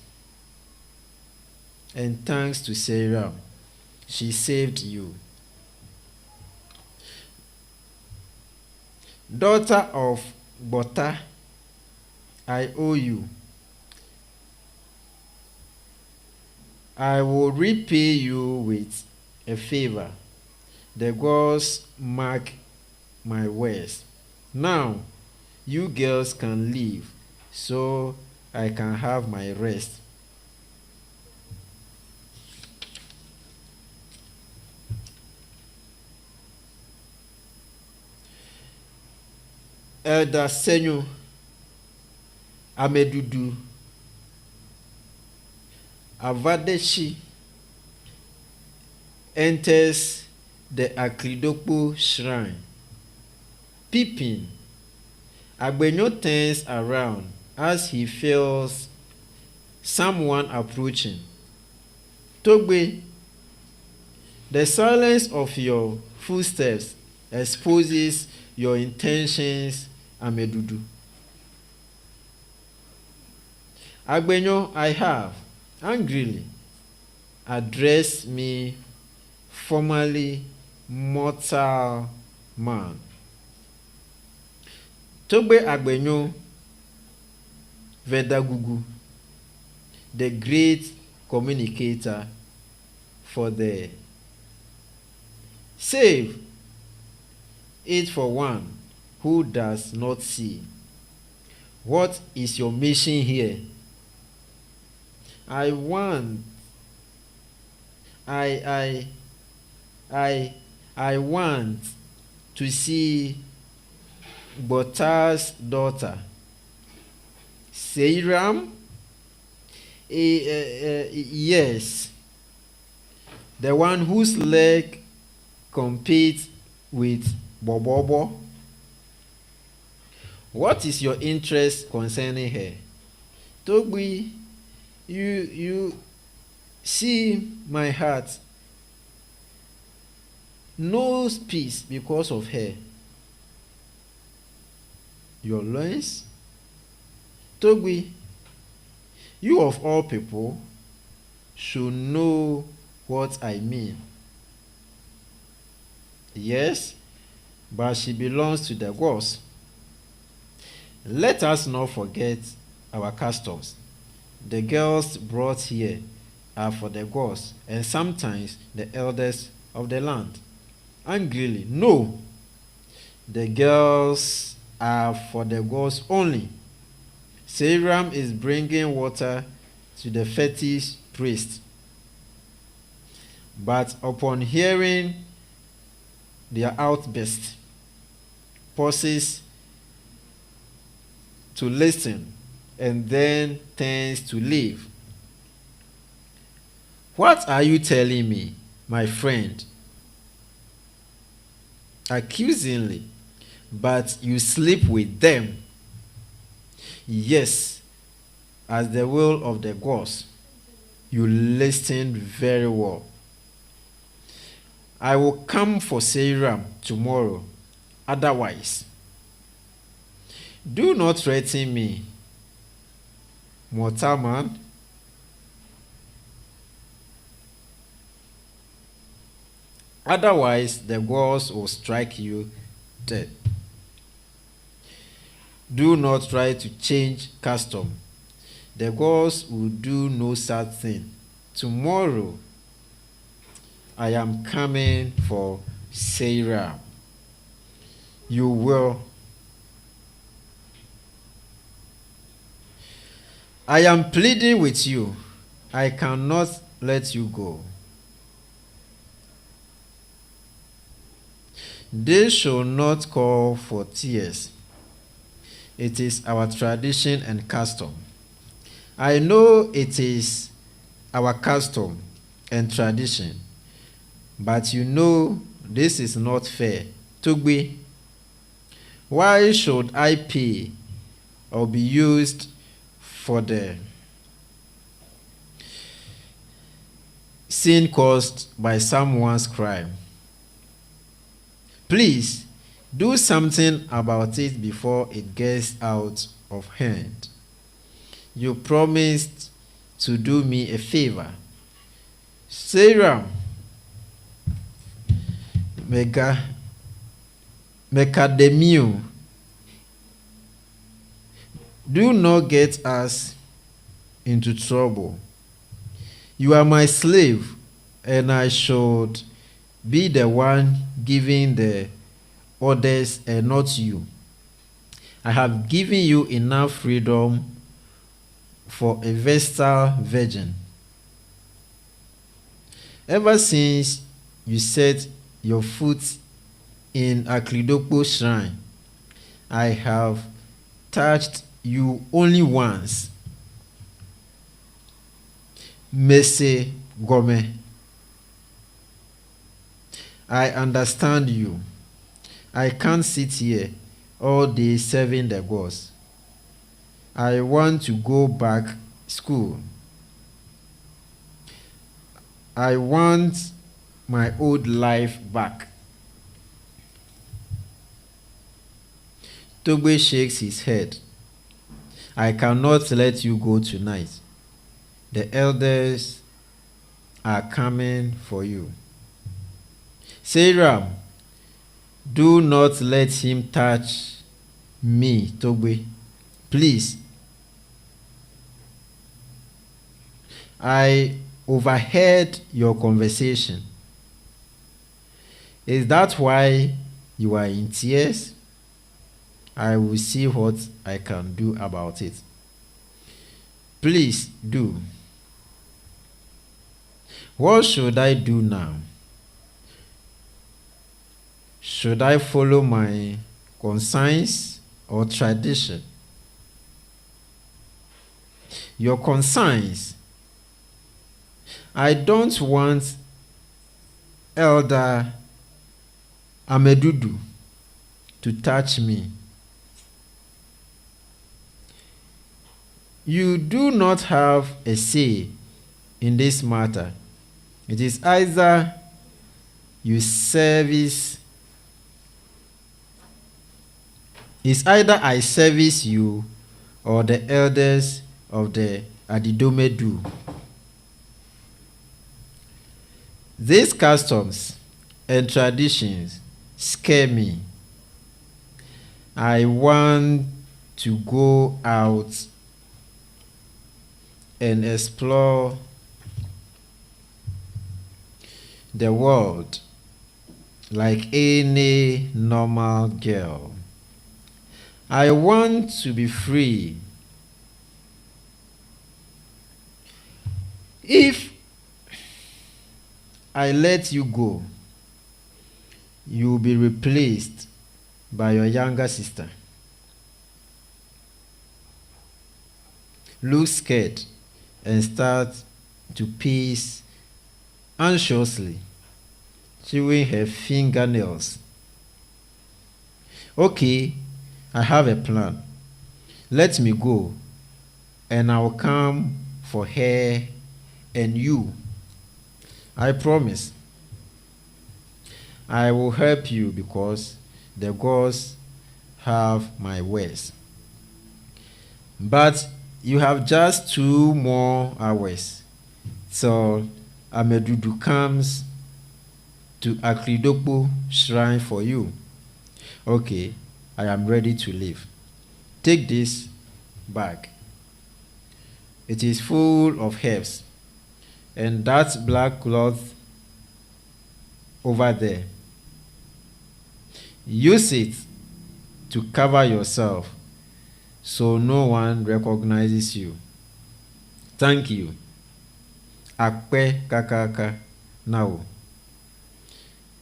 and thanks to Sarah, she saved you. Daughter of Bota, I owe you. I will repay you with a favor. The gods mark my words. Now, you girls can leave, so I can have my rest. Elder Senyo Amedudu Avadeshi enters the Akridopo shrine. Peeping, Agbenyo turns around as he feels someone approaching. Togbe, the silence of your footsteps exposes your intentions, Amedudu. Agbenyo, I have, angrily, addressed me, formerly mortal man. Togbe Agbenyo Vedagugu, the great communicator for the save it for one, who does not see. What is your mission here? I want to see Botar's daughter. Seiram? Yes. The one whose leg competes with Bobobo. What is your interest concerning her? Togbi, you see my heart knows peace because of her. Your loins? Togbi, you of all people should know what I mean. Yes, but she belongs to the gods. Let us not forget our customs. The girls brought here are for the gods, and sometimes the elders of the land. Angrily, no, the girls are for the gods only. Seiram is bringing water to the fetish priest. But upon hearing their outburst, pauses to listen and then turns to leave. What are you telling me, my friend? Accusingly, but you sleep with them. Yes, as the will of the gods. You listened very well. I will come for Seiram tomorrow. Otherwise, do not threaten me, mortal man. Otherwise, the gods will strike you dead. Do not try to change custom. The gods will do no such thing. Tomorrow, I am coming for Seiram. You will. I am pleading with you. I cannot let you go. They shall not call for tears. It is our tradition and custom. I know it is our custom and tradition, but you know this is not fair. Togbi, why should I pay or be used for the sin caused by someone's crime? Please do something about it before it gets out of hand. You promised to do me a favor. Seiram, Mecademio, do not get us into trouble. You are my slave, and I should be the one giving the orders and not you. I have given you enough freedom for a Vestal virgin. Ever since you set your foot in Aklidopo shrine, I have touched you only once. Mese Gome, I understand you. I can't sit here all day serving the gods. I want to go back school. I want my old life back. Togbe shakes his head. I cannot let you go tonight. The elders are coming for you. Seiram, do not let him touch me, Togbe. Please. I overheard your conversation. Is that why you are in tears? I will see what I can do about it. Please do. What should I do now? Should I follow my conscience or tradition? Your conscience. I don't want Elder Amedudu to touch me. You do not have a say in this matter. It is either you service, it's either I service you or the elders of the Adidomedu. These customs and traditions scare me. I want to go out and explore the world like any normal girl. I want to be free. If I let you go, you will be replaced by your younger sister. Look scared and start to pace anxiously, chewing her fingernails. Okay, I have a plan. Let me go, and I'll come for her and you. I promise. I will help you because the gods have my words. But you have just 2 more hours till Amedudu comes to Akridopo shrine for you. Okay, I am ready to leave. Take this bag. It is full of herbs, and that black cloth over there. Use it to cover yourself so no one recognizes you. Thank you. Akpe kakaka now.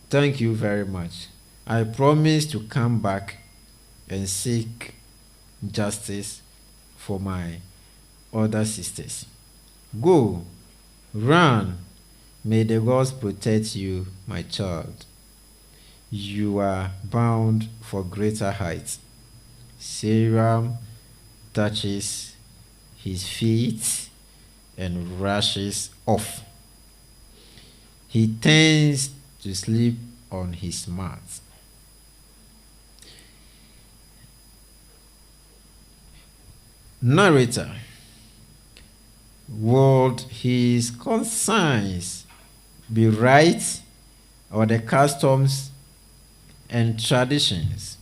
Thank you very much. I promise to come back and seek justice for my other sisters. Go, run. May the gods protect you, my child. You are bound for greater heights. Seram touches his feet and rushes off. He turns to sleep on his mat. Narrator. Would his conscience be right, or the customs and traditions?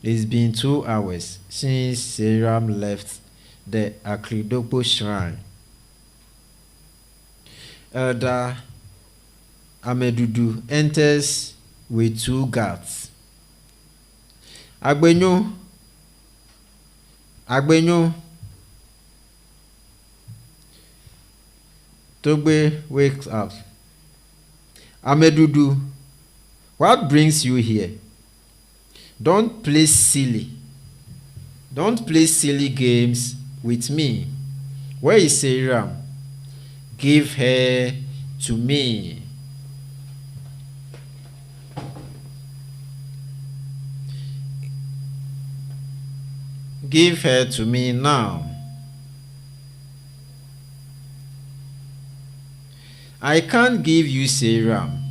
It's been 2 hours since Seram left the Akridopo shrine. Elder Amedudu enters with 2 guards. Agbenyo. Togbe wakes up. Amedudu, what brings you here? Don't play silly games with me. Where is Seram? Give her to me. Give her to me now. I can't give you Seram.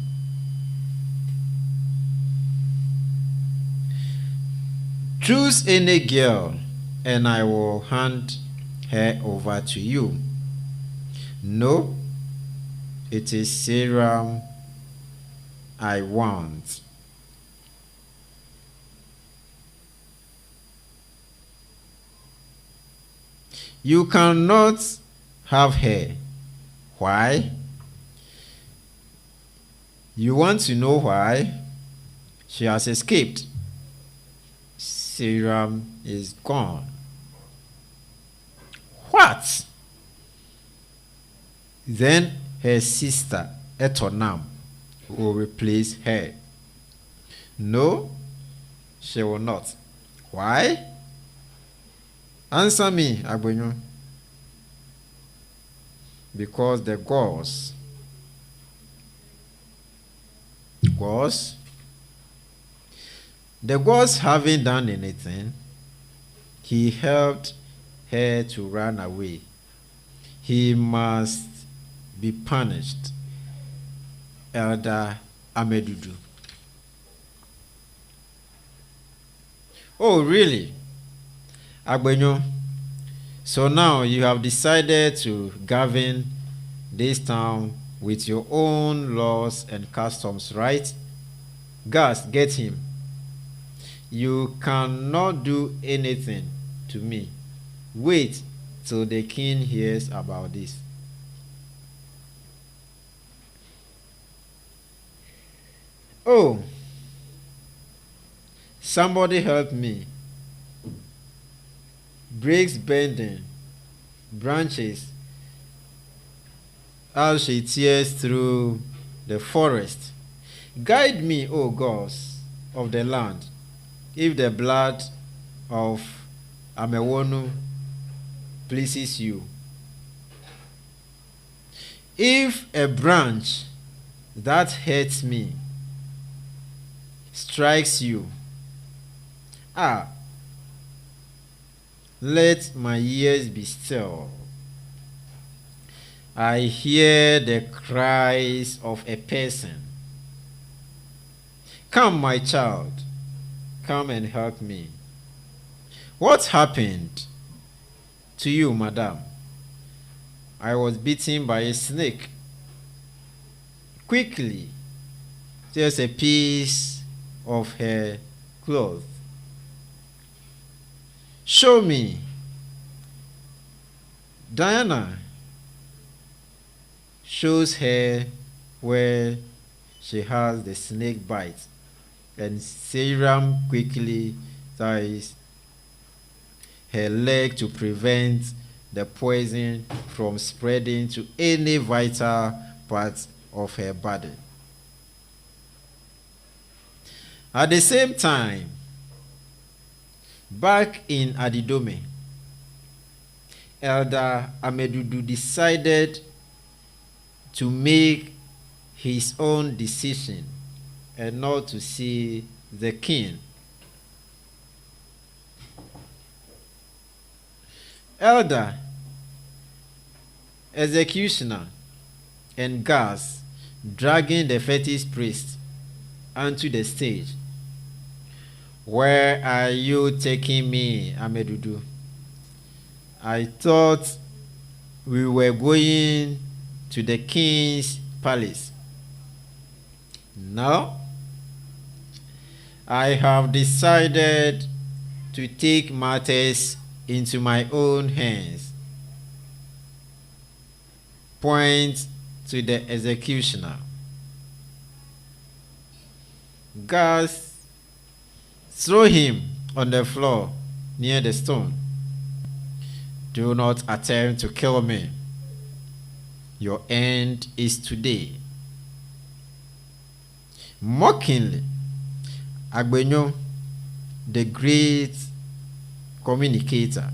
Choose any girl and I will hand her over to you. No, it is Seram I want. You cannot have her. Why? You want to know why? She has escaped. serum is gone. What? Then her sister, Etonam, will replace her. No, she will not. Why? Answer me, Agbonyo. Because the gods, the gods haven't done anything. He helped her to run away. He must be punished. Elder Amedudu. Oh, really? Agbenyo, so now you have decided to govern this town with your own laws and customs, right? Gas, get him. You cannot do anything to me. Wait till the king hears about this. Oh, somebody help me. Breaks bending, branches as she tears through the forest. Guide me, O gods of the land, if the blood of Amewonu pleases you. If a branch that hurts me strikes you, let my ears be still. I hear the cries of a person. Come, my child, come and help me. What happened to you, madam? I was bitten by a snake. Quickly, there's a piece of her cloth. Show me. Diana shows her where she has the snake bite, and Serum quickly ties her leg to prevent the poison from spreading to any vital part of her body. At the same time, back in Adidome, Elder Amedudu decided to make his own decision and not to see the king. Elder, executioner, and guards dragging the fetish priest onto the stage. Where are you taking me, Amedudu? I thought we were going to the king's palace. No, I have decided to take matters into my own hands. Point to the executioner. Guards, throw him on the floor near the stone. Do not attempt to kill me. Your end is today. Mockingly, Agbenyo, the great communicator,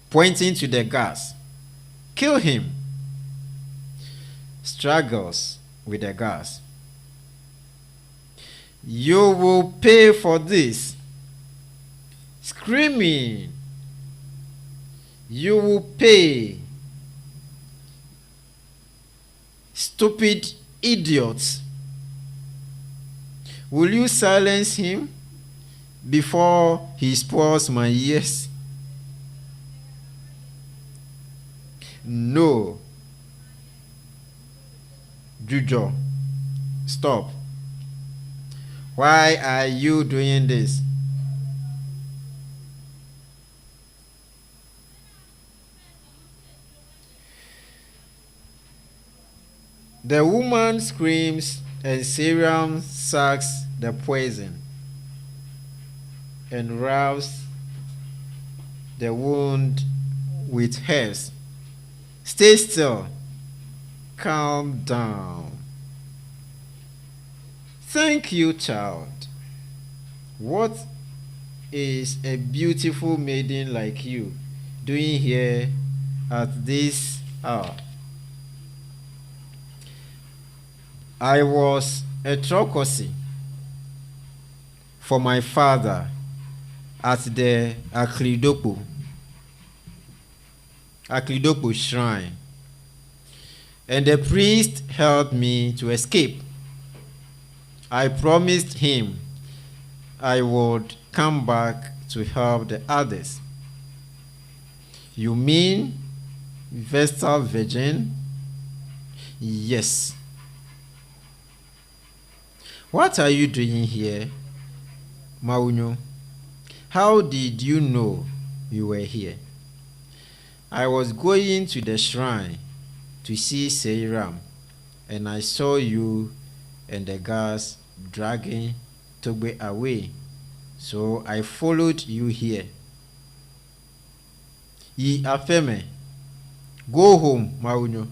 pointing to the guards, kill him, struggles with the guards. You will pay for this. Screaming, you will pay. Stupid idiots. Will you silence him before he spoils my ears? No. Jujo, stop. Why are you doing this? The woman screams and Serum sucks the poison and rubs the wound with herbs. Stay still. Calm down. Thank you, child. What is a beautiful maiden like you doing here at this hour? I was a trokosi for my father at the Aklidopo shrine, and the priest helped me to escape. I promised him I would come back to help the others. You mean Vestal Virgin? Yes. What are you doing here, Maunyo? How did you know you were here? I was going to the shrine to see Seiram, and I saw you and the guards dragging Togbe away, so I followed you here. Ye afeme, go home, Maunyo.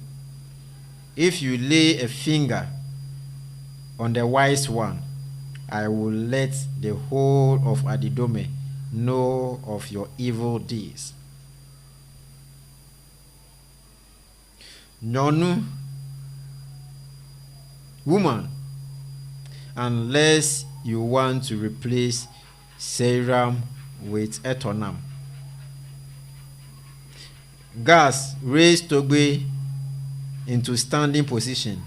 If you lay a finger on the wise one, I will let the whole of Adidome know of your evil deeds. Nonu, woman, unless you want to replace Seiram with Etonam. Gas raised Togbe into standing position.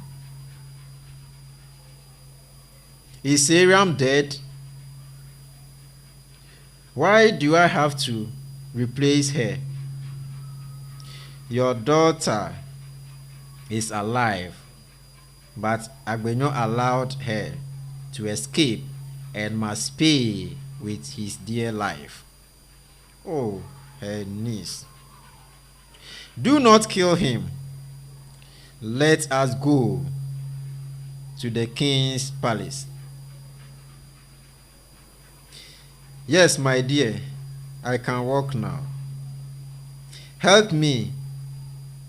Is Seiram dead? Why do I have to replace her? Your daughter is alive, but Agbenyo allowed her to escape and must pay with his dear life. Oh, her niece. Do not kill him. Let us go to the king's palace. Yes, my dear, I can walk now. Help me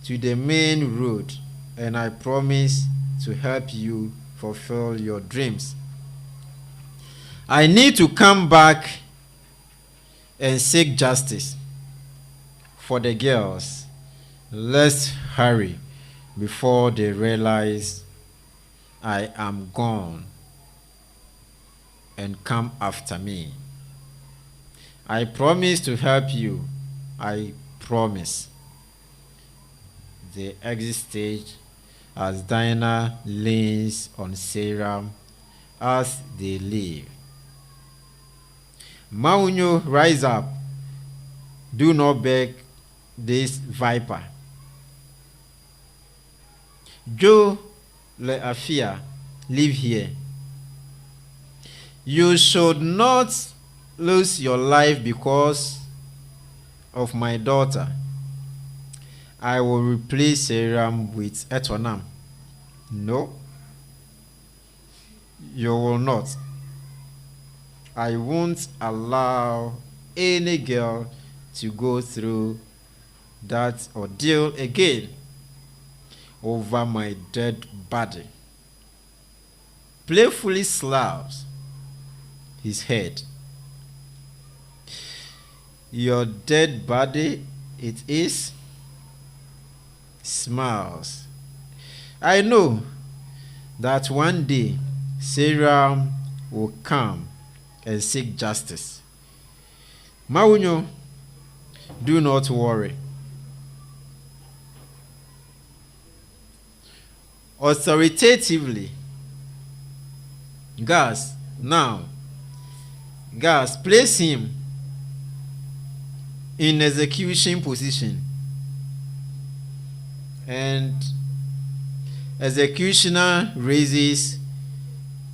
to the main road, and I promise to help you fulfill your dreams. I need to come back and seek justice for the girls. Let's hurry before they realize I am gone and come after me. I promise to help you. I promise. The exit stage as Diana leans on Seiram as they leave. Maunyo, rise up. Do not beg this viper. Joe Le Afia, live here. You should not lose your life because of my daughter. I will replace Seiram with Etonam. No, you will not. I won't allow any girl to go through that ordeal again over my dead body. Playfully slaps his head. Your dead body it is. Smiles. I know that one day Seiram will come and seek justice. Maunyo, do not worry. Authoritatively, Gas, now, Gas, place him in execution position, and executioner raises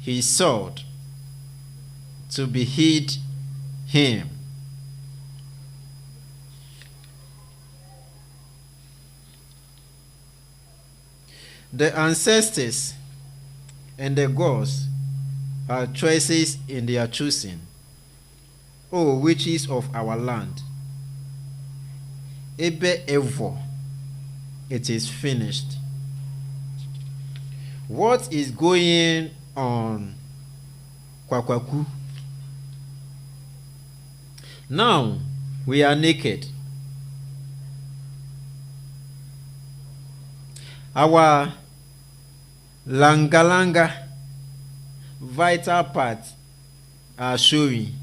his sword to behead him. The ancestors and the gods are choices in their choosing. O witches of our land, ebe evo, it is finished. What is going on, Kwakwaku? Now we are naked. Our langa vital parts are showing.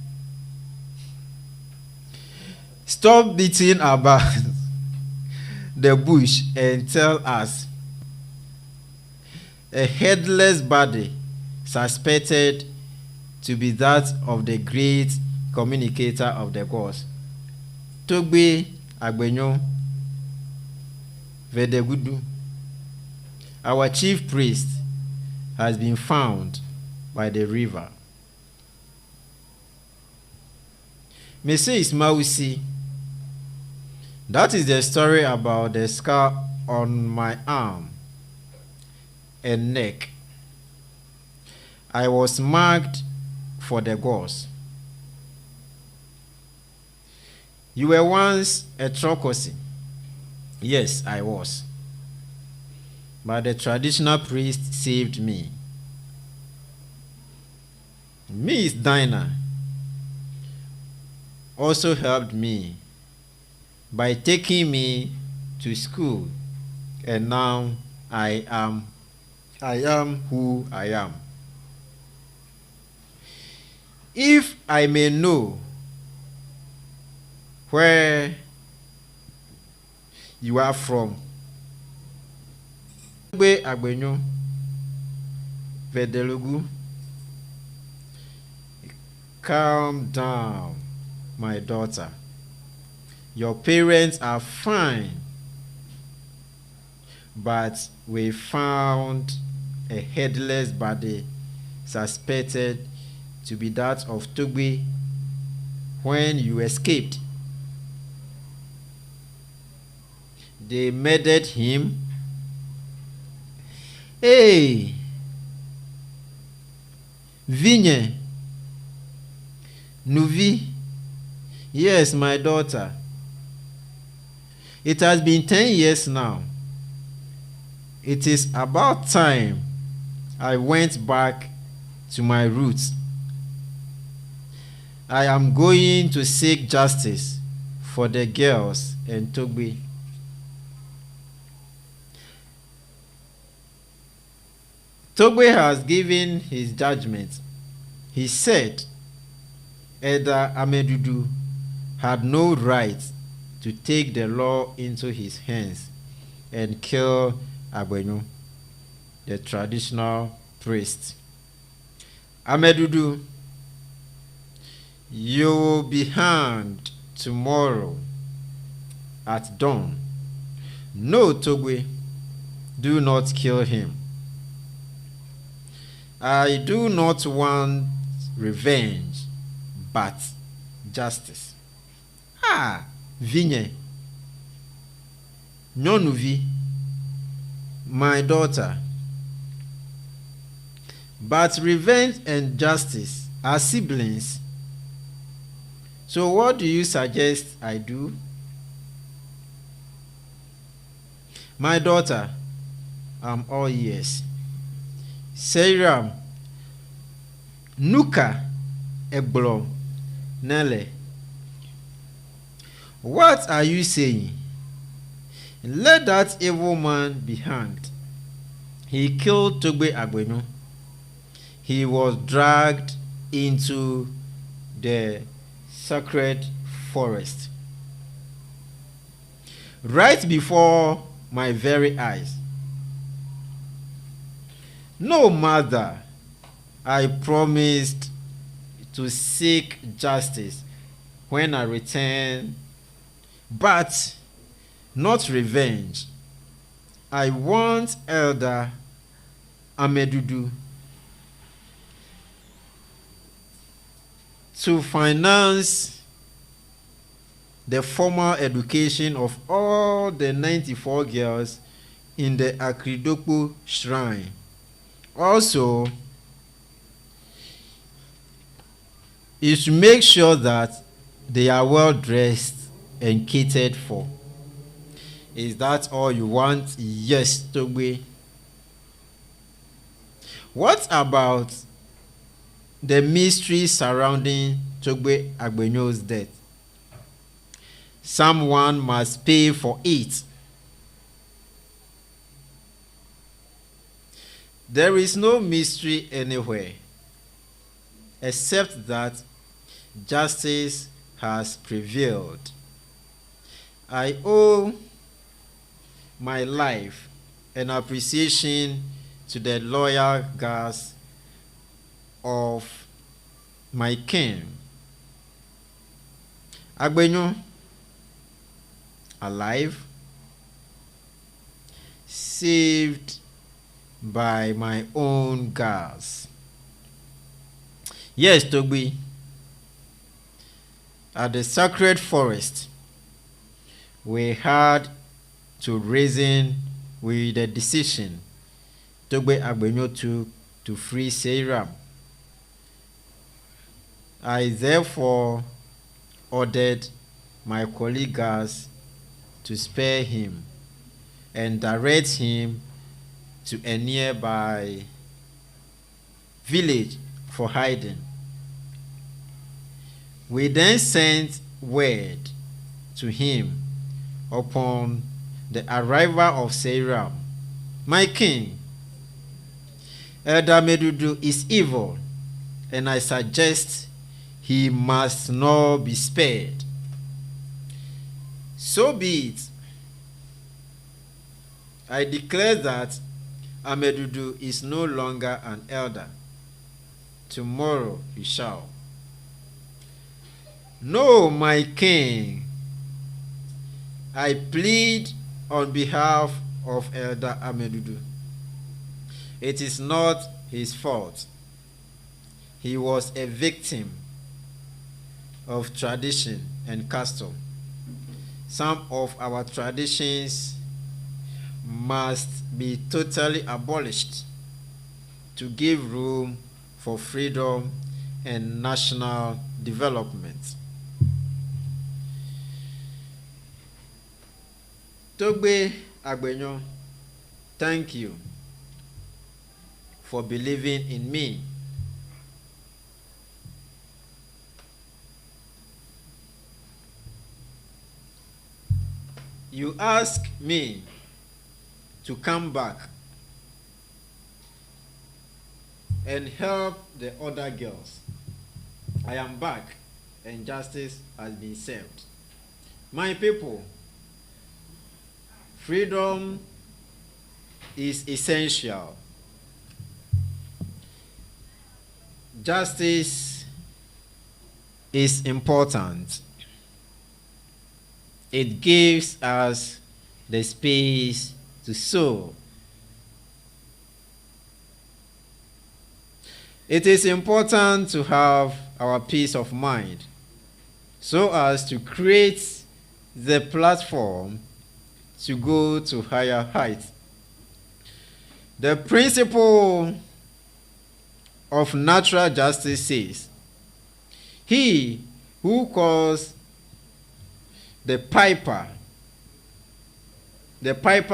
Stop beating about the bush and tell us. A headless body suspected to be that of the great communicator of the gods. Togbe Agbenyo Vedegudu, our chief priest, has been found by the river. Mrs. Mausi, that is the story about the scar on my arm and neck. I was marked for the gods. You were once a Trokosi. Yes, I was. But the traditional priest saved me. Miss Dinah also helped me by taking me to school, and now I am who I am. If I may know where you are from, Agbenyo Vedelugu, calm down, my daughter. Your parents are fine, but we found a headless body suspected to be that of Togbe when you escaped. They murdered him. Hey, Vigne, Nuvi, yes, my daughter. It has been 10 years now. It is about time I went back to my roots. I am going to seek justice for the girls and Togbe. Togbe has given his judgment. He said Elder Amedudu had no right to take the law into his hands and kill Agbenyo, the traditional priest. Amedudu, you will be hanged tomorrow at dawn. No, Togbe, do not kill him. I do not want revenge, but justice. Ah, Vigne, Nyonuvi, my daughter. But revenge and justice are siblings. So what do you suggest I do? My daughter, I'm all ears. Seiram, Nuka, Egblo, Nele. What are you saying? Let that evil man be hanged. He killed Togbe Agbenyo. He was dragged into the sacred forest right before my very eyes. No, mother, I promised to seek justice when I return, but not revenge. I want Elder Amedudu to finance the formal education of all the 94 girls in the Akridokpo shrine. Also, is to make sure that they are well dressed and catered for. Is that all you want? Yes, Togbe. What about the mystery surrounding Togbe Agbenyo's death? Someone must pay for it. There is no mystery anywhere, except that justice has prevailed. I owe my life and appreciation to the loyal guards of my king. Agbenyo, alive, saved by my own guards. Yes, Togbe, at the sacred forest, we had to reason with the decision Togbe Agbenyo took to free Seiram. I therefore ordered my colleagues to spare him and direct him to a nearby village for hiding. We then sent word to him upon the arrival of Seiram. My king, Elder Medudu is evil, and I suggest he must not be spared. So be it. I declare that Amedudu is no longer an elder. Tomorrow he shall. No, my king, I plead on behalf of Elder Amedudu. It is not his fault. He was a victim of tradition and custom. Some of our traditions must be totally abolished to give room for freedom and national development. Togbe Agbenyo, thank you for believing in me. You ask me to come back and help the other girls. I am back and justice has been served. My people, freedom is essential. Justice is important. It gives us the space to sow. It is important to have our peace of mind so as to create the platform to go to higher heights. The principle of natural justice says, he who calls the piper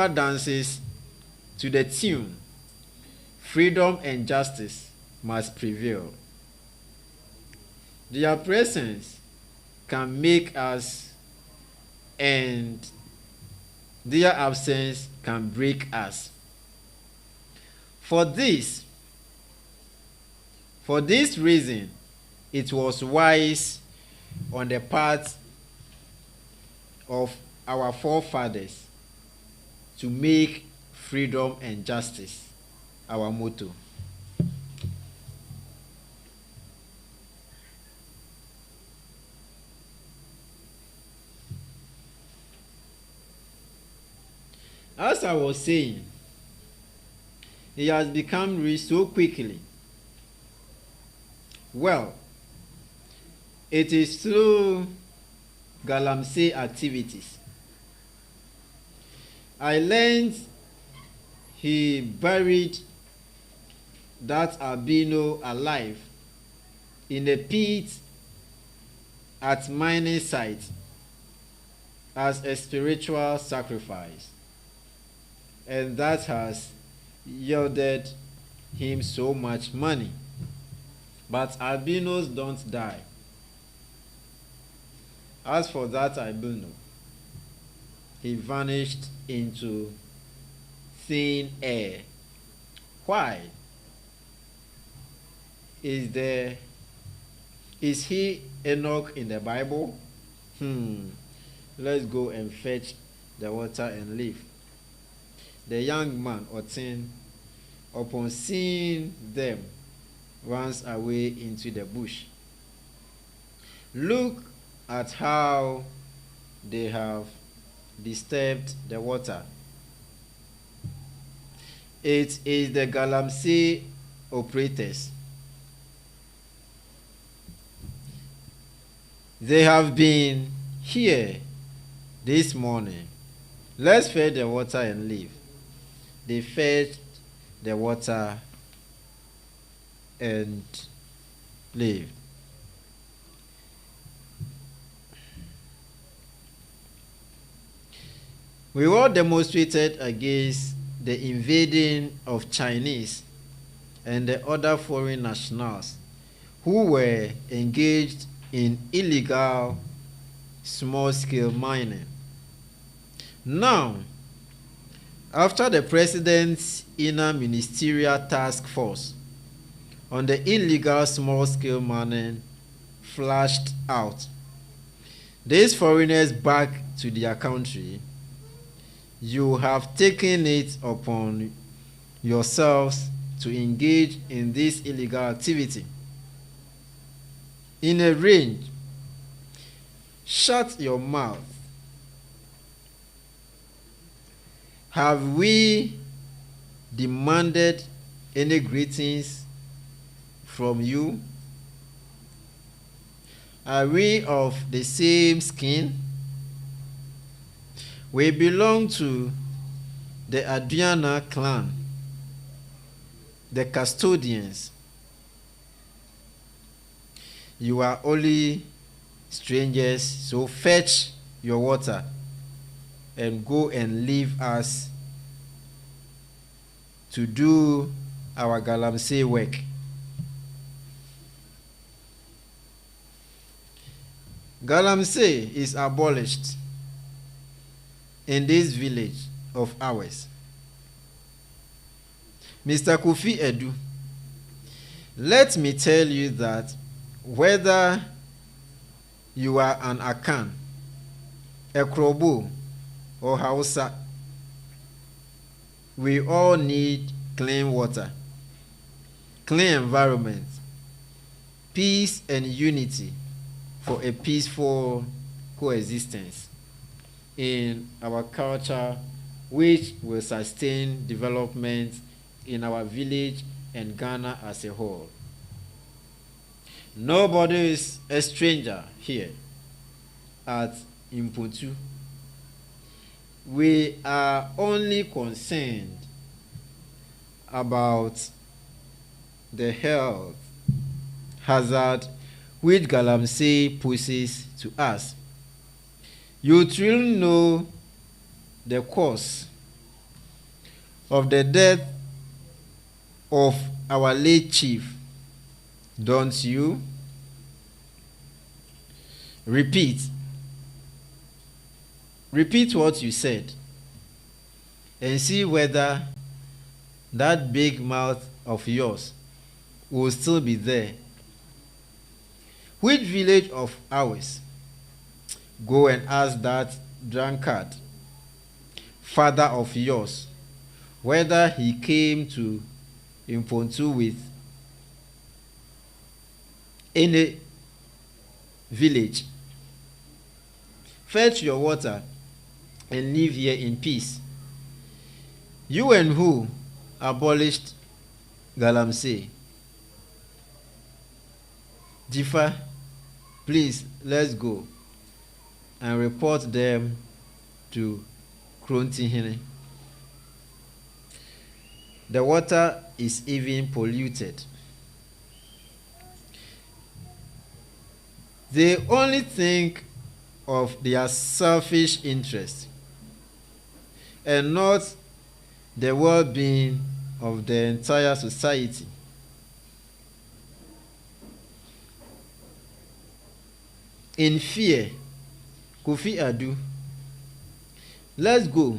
dances to the tune, freedom and justice must prevail. Their presence can make us, and their absence can break us. For this reason, it was wise on the part of our forefathers to make freedom and justice our motto. As I was saying, he has become rich so quickly. Well, it is through Galamsey activities. I learned he buried that albino alive in a pit at mining site as a spiritual sacrifice, and that has yielded him so much money. But albinos don't die. As for that albino, he vanished into thin air. Why? Is he Enoch in the Bible? Let's go and fetch the water and leave. The young man, Otin, upon seeing them, runs away into the bush. Look at how they have disturbed the water. It is the Galamsey operators. They have been here this morning. Let's fetch the water and leave. They fetched the water and leave. We all demonstrated against the invading of Chinese and the other foreign nationals who were engaged in illegal small-scale mining. Now, after the president's inner ministerial task force on the illegal small-scale mining flashed out, these foreigners back to their country, you have taken it upon yourselves to engage in this illegal activity. In a range, shut your mouth. Have we demanded any greetings from you? Are we of the same skin? We belong to the Adriana clan, the custodians. You are only strangers, so fetch your water and go and leave us to do our Galamsey work. Galamsey is abolished in this village of ours. Mr. Kofi Edu, let me tell you that whether you are an Akan, a Krobo, or Hausa, we all need clean water, clean environment, peace and unity for a peaceful coexistence in our culture, which will sustain development in our village and Ghana as a whole. Nobody is a stranger here at Impuntu. We are only concerned about the health hazard which Galamsey poses to us. You truly know the cause of the death of our late chief, don't you? Repeat what you said and see whether that big mouth of yours will still be there. Which village of ours? Go and ask that drunkard, father of yours, whether he came to Impontu with any village. Fetch your water and live here in peace. You and who abolished Galamsey? Jifa, please, let's go and report them to Krontihene. The water is even polluted. They only think of their selfish interest and not the well-being of the entire society. In fear, Kofi Adu, let's go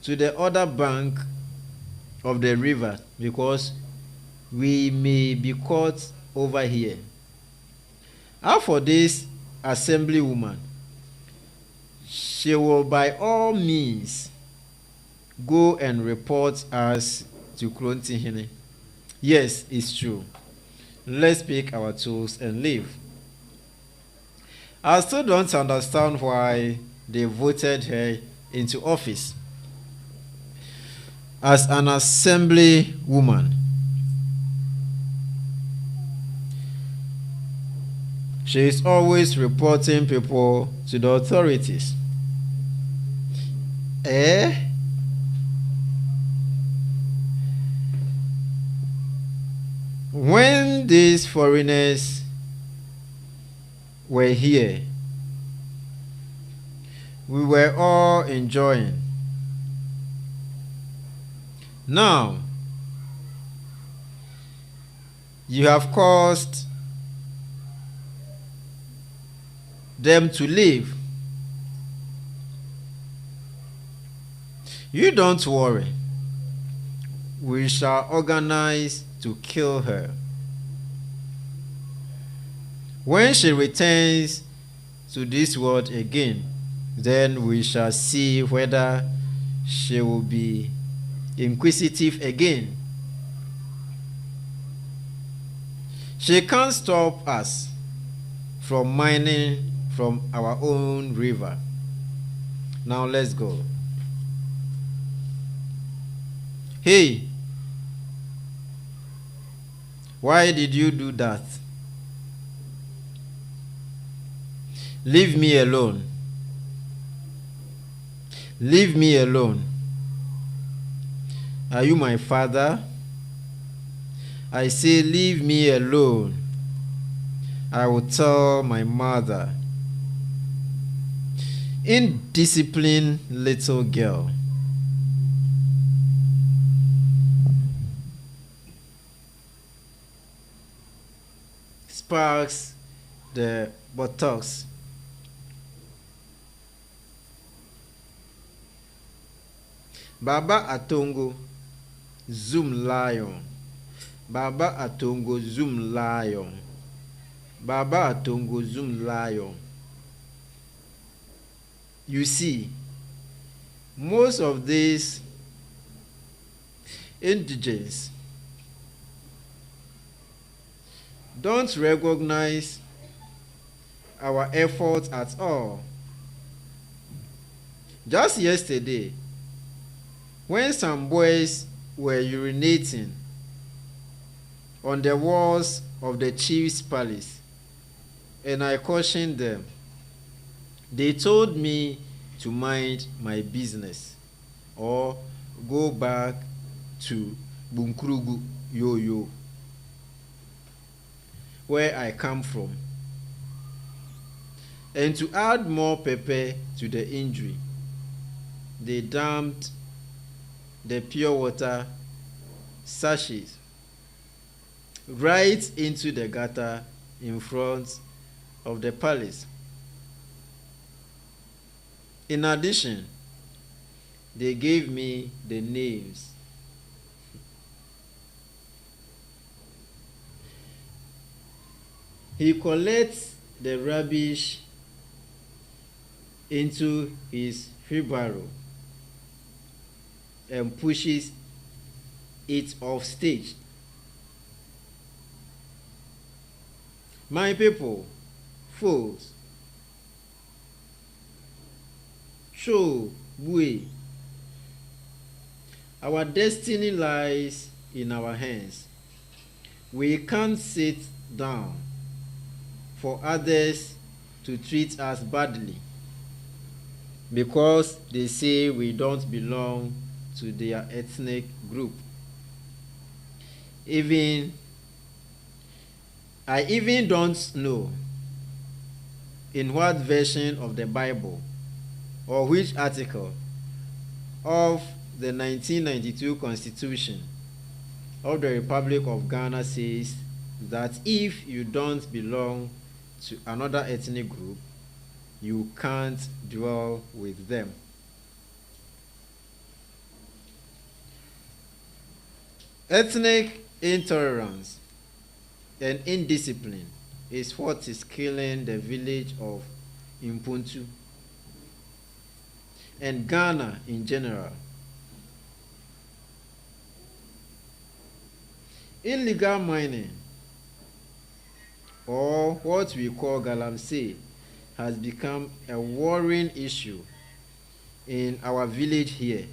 to the other bank of the river because we may be caught over here. As for this assemblywoman, she will by all means go and report us to Krontihene. Yes, it's true. Let's pick our tools and leave. I still don't understand why they voted her into office as an assemblywoman. She is always reporting people to the authorities. When these foreigners were here, we were all enjoying. Now, you have caused them to leave. You don't worry. We shall organize to kill her. When she returns to this world again, then we shall see whether she will be inquisitive again. She can't stop us from mining from our own river. Now let's go. Hey, why did you do that? Leave me alone. Leave me alone. Are you my father? I say, leave me alone. I will tell my mother. Indisciplined little girl. Sparks the buttocks. Baba Atongo, zoom lion. Baba Atongo, zoom lion. Baba Atongo, zoom lion. You see, most of these indigents don't recognize our efforts at all. Just yesterday, when some boys were urinating on the walls of the chief's palace, and I cautioned them, they told me to mind my business or go back to Bunkrugu Yo-Yo, where I come from. And to add more pepper to the injury, they dumped the pure water sachets right into the gutter in front of the palace. In addition, they gave me the names. He collects the rubbish into his wheelbarrow and pushes it off stage. My people, fools, show way. Our destiny lies in our hands. We can't sit down for others to treat us badly because they say we don't belong to their ethnic group. Even I even don't know in what version of the Bible or which article of the 1992 Constitution of the Republic of Ghana says that if you don't belong to another ethnic group, you can't dwell with them. Ethnic intolerance and indiscipline is what is killing the village of Impuntu and Ghana in general. Illegal mining, or what we call galamsey, has become a worrying issue in our village here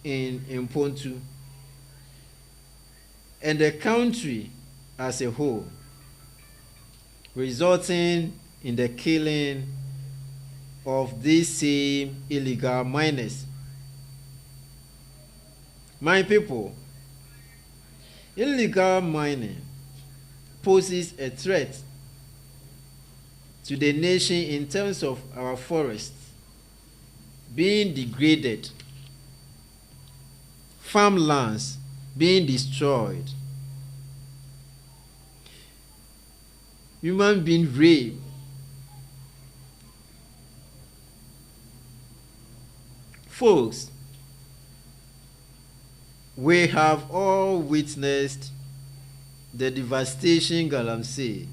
in Impuntu and the country as a whole, resulting in the killing of these same illegal miners. My people, illegal mining poses a threat to the nation in terms of our forests being degraded, farmlands being destroyed, human being raped, folks. We have all witnessed the devastation galamsey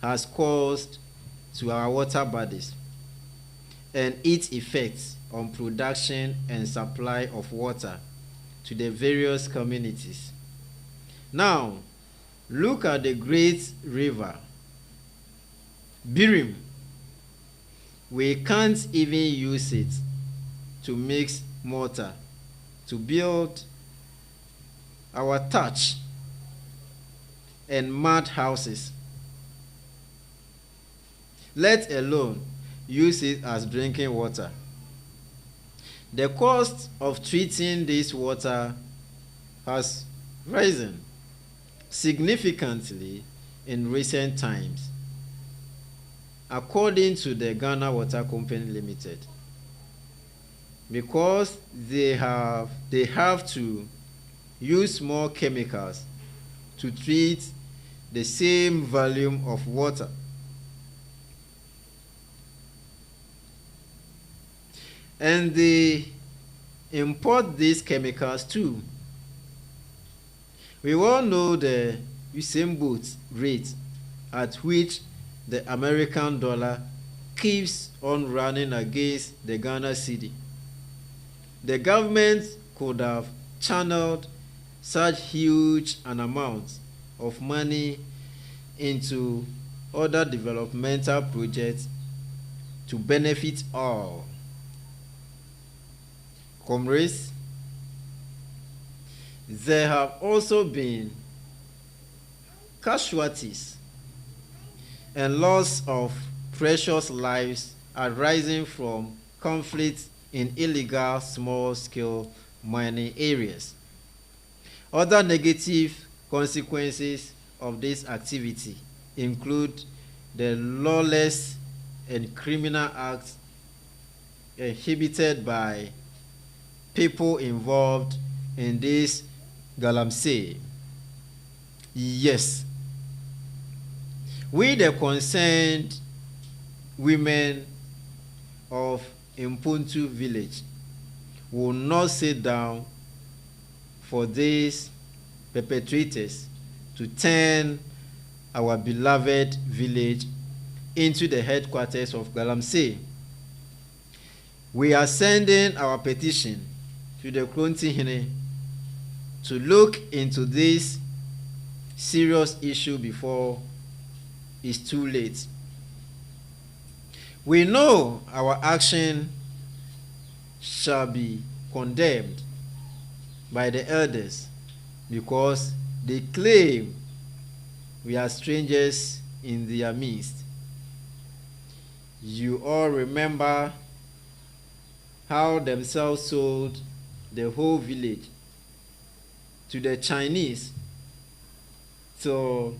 has caused to our water bodies and its effects on production and supply of water to the various communities. Now, look at the great river, Birim. We can't even use it to mix mortar, to build our thatch and mud houses, let alone use it as drinking water. The cost of treating this water has risen significantly in recent times, according to the Ghana Water Company Limited, because they have to use more chemicals to treat the same volume of water. And they import these chemicals too. We all know the Usain Bolt rate at which the American dollar keeps on running against the Ghana cedi. The government could have channeled such huge an amount of money into other developmental projects to benefit all. Comrades, there have also been casualties and loss of precious lives arising from conflicts in illegal small-scale mining areas. Other negative consequences of this activity include the lawless and criminal acts inhibited by people involved in this galamsey. Yes, we the concerned women of Impuntu village will not sit down for these perpetrators to turn our beloved village into the headquarters of galamsey. We are sending our petition to the Kronti to look into this serious issue before it's too late. We know our action shall be condemned by the elders because they claim we are strangers in their midst. You all remember how themselves sold the whole village to the Chinese. So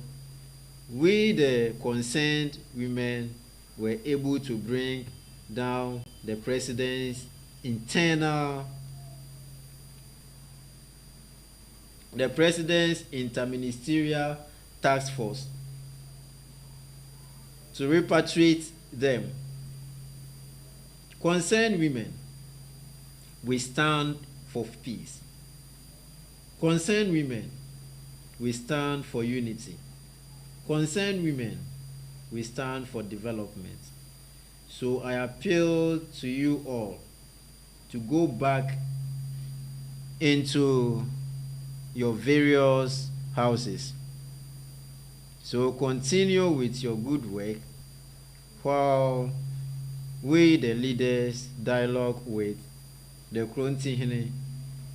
we, the concerned women, were able to bring down the president's interministerial task force to repatriate them. Concerned women, we stand for peace. Concerned women, we stand for unity. Concerned women, we stand for development. So I appeal to you all to go back into your various houses. So continue with your good work while we, the leaders, dialogue with the Krontihene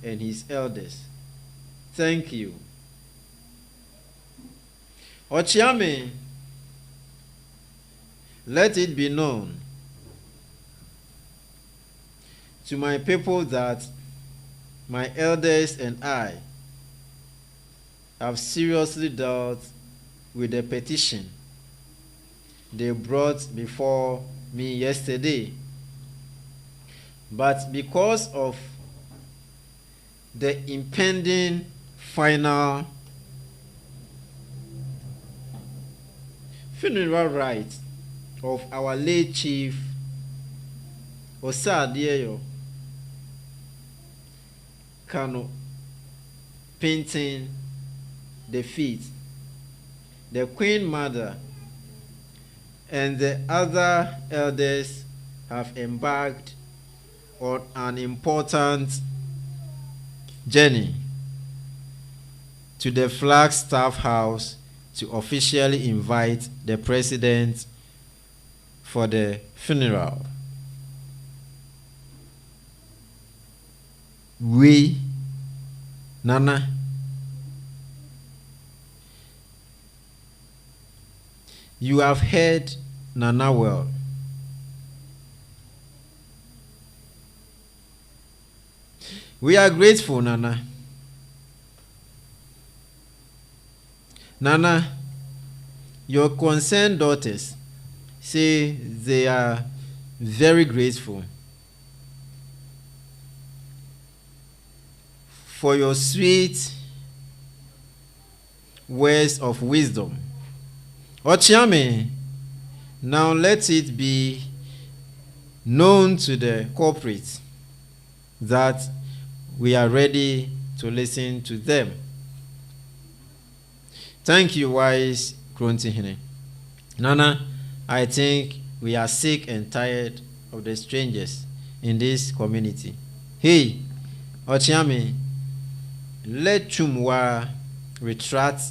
and his elders. Thank you. Ochiame, let it be known to my people that my elders and I have seriously dealt with the petition they brought before me yesterday. But because of the impending final funeral rite of our late chief Osadieyo Kano painting the feet, the Queen Mother and the other elders have embarked on an important journey to the Flagstaff House to officially invite the president for the funeral. We, Nana, you have heard Nana well. We are grateful, Nana. Nana, your concerned daughters say they are very grateful for your sweet words of wisdom. Ochiame, now let it be known to the corporates that we are ready to listen to them. Thank you, wise Krontihene. Nana, I think we are sick and tired of the strangers in this community. Hey, Ochiame, let Chumwa retract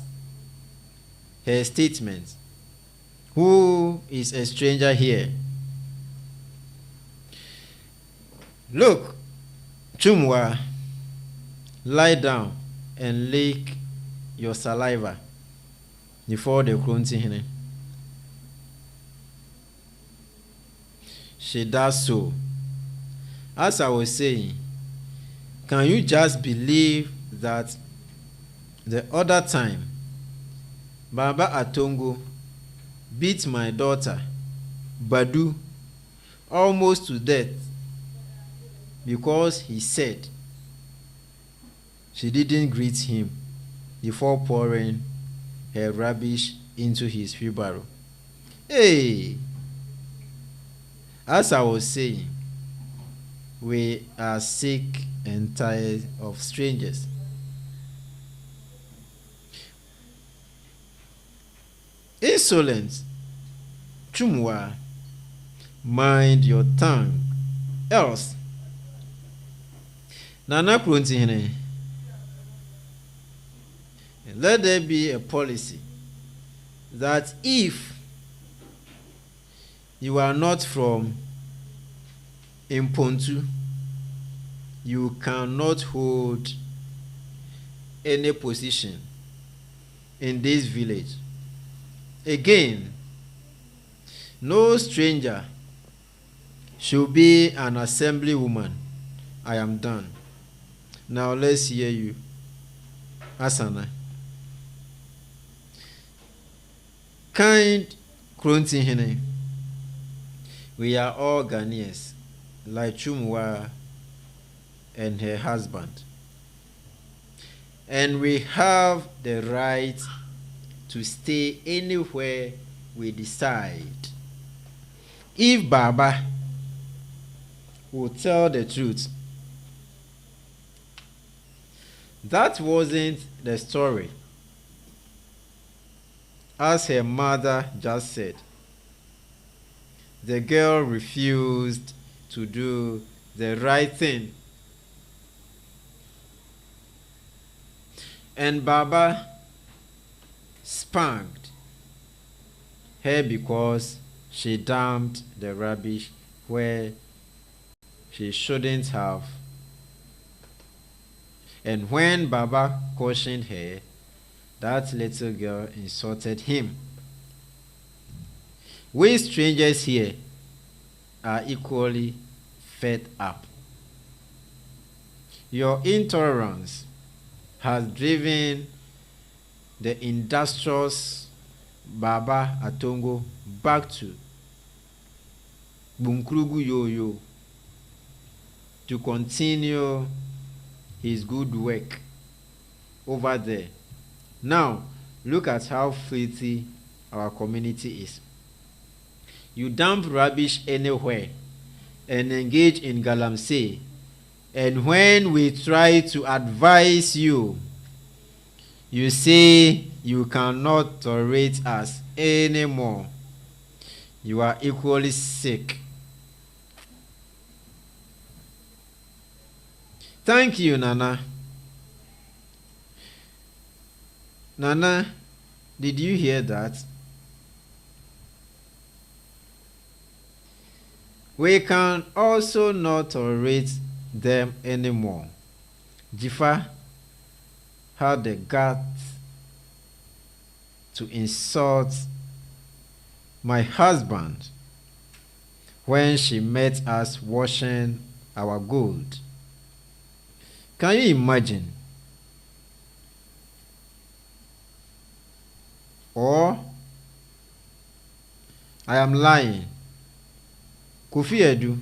her statement. Who is a stranger here? Look, Chumwa, lie down and lick your saliva before the Krontihene. She does so. As I was saying, can you just believe that the other time Baba Atongo beat my daughter, Badu, almost to death because he said she didn't greet him before pouring her rubbish into his wheelbarrow. Hey! As I was saying, we are sick and tired of strangers. Insolent, Chumwa, mind your tongue, else. Nana Krontihene, let there be a policy that if you are not from Impontu, you cannot hold any position in this village. Again, no stranger should be an assemblywoman. I am done. Now let's hear you, Asana. Kind Kronti Hene. We are all Ghanaians, like Chumwa and her husband. And we have the right to stay anywhere we decide. If Baba will tell the truth, that wasn't the story. As her mother just said, the girl refused to do the right thing. And Baba spanked her because she dumped the rubbish where she shouldn't have. And when Baba cautioned her, that little girl insulted him. We strangers here are equally fed up. Your intolerance has driven the industrious Baba Atongo back to Bunkrugu Yoyo to continue his good work over there. Now, look at how filthy our community is. You dump rubbish anywhere and engage in galamsey. And when we try to advise you, you say you cannot tolerate us anymore. You are equally sick. Thank you, Nana. Nana, did you hear that? We can also not tolerate them anymore. Jifa had the guts to insult my husband when she met us washing our gold. Can you imagine? Or I am lying. Kofi Edu,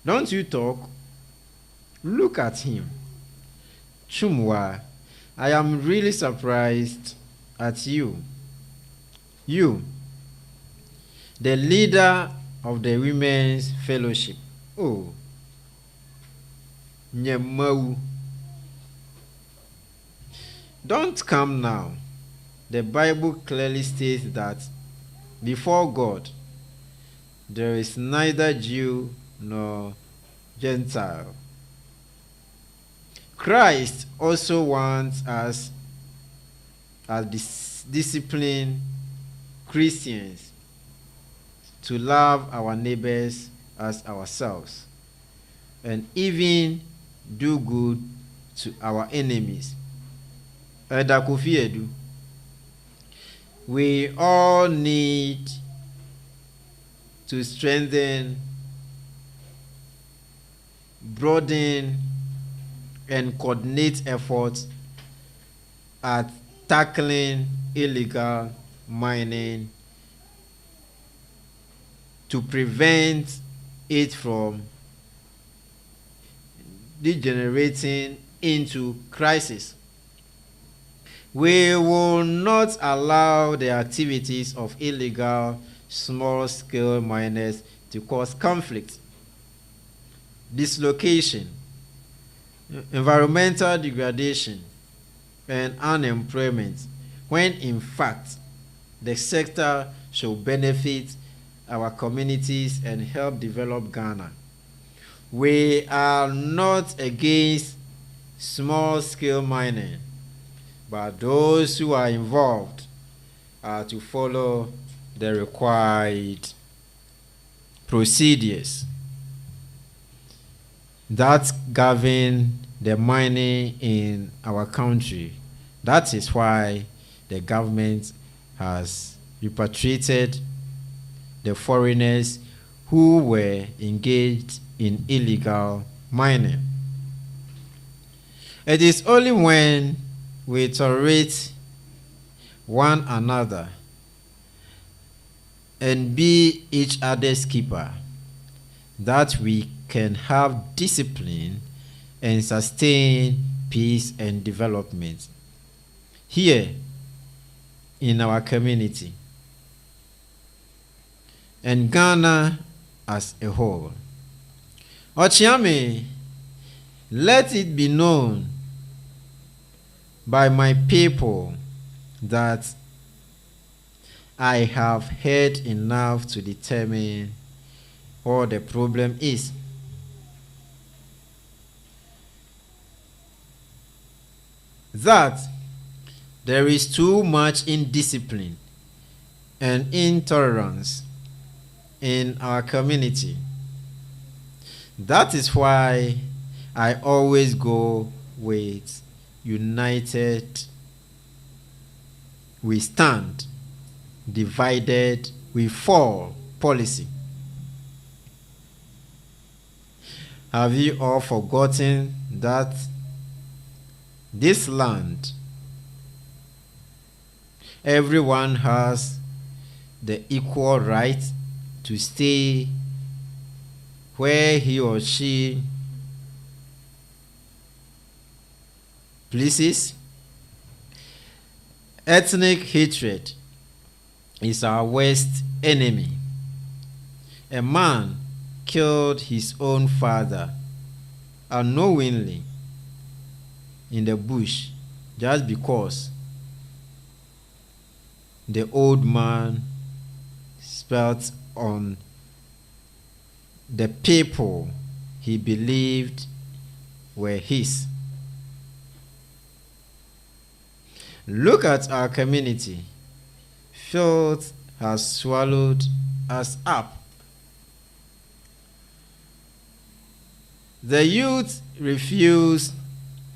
don't you talk? Look at him. Chumwa, I am really surprised at you. You, the leader of the Women's Fellowship. Oh, Nyemau. Don't come now. The Bible clearly states that before God, there is neither Jew nor Gentile. Christ also wants us as disciplined Christians to love our neighbors as ourselves and even do good to our enemies. Elder Kofi Edu, we all need to strengthen, broaden, and coordinate efforts at tackling illegal mining to prevent it from degenerating into crisis. We will not allow the activities of illegal small-scale miners to cause conflict, dislocation, environmental degradation, and unemployment, when in fact the sector should benefit our communities and help develop Ghana. We are not against small-scale mining, but those who are involved are to follow the required procedures that govern the mining in our country. That is why the government has repatriated the foreigners who were engaged in illegal mining. It is only when we tolerate one another and be each other's keeper, that we can have discipline and sustain peace and development here in our community and Ghana as a whole. Ochiame, let it be known by my people that I have heard enough to determine what the problem is. That there is too much indiscipline and intolerance in our community. That is why I always go with united we stand, divided we fall policy. Have you all forgotten that this land, everyone has the equal right to stay where he or she pleases? Ethnic hatred is our worst enemy. A man killed his own father unknowingly in the bush just because the old man spelt on the people he believed were his. Look at our community. Filth has swallowed us up. The youth refuse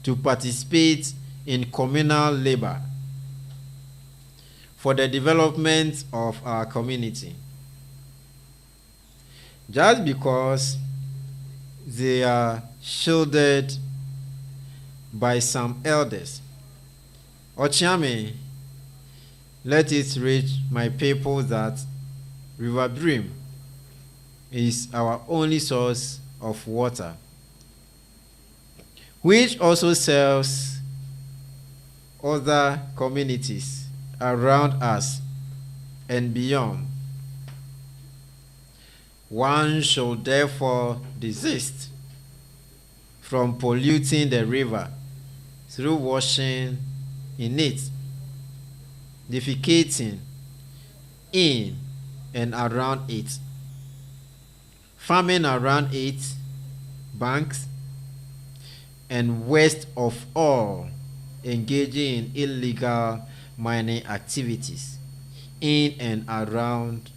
to participate in communal labor for the development of our community just because they are shielded by some elders. Ochiame, let it reach my people that River Brim is our only source of water, which also serves other communities around us and beyond. One should therefore desist from polluting the river through washing in it, defecating in and around it, farming around its banks, and worst of all, engaging in illegal mining activities in and around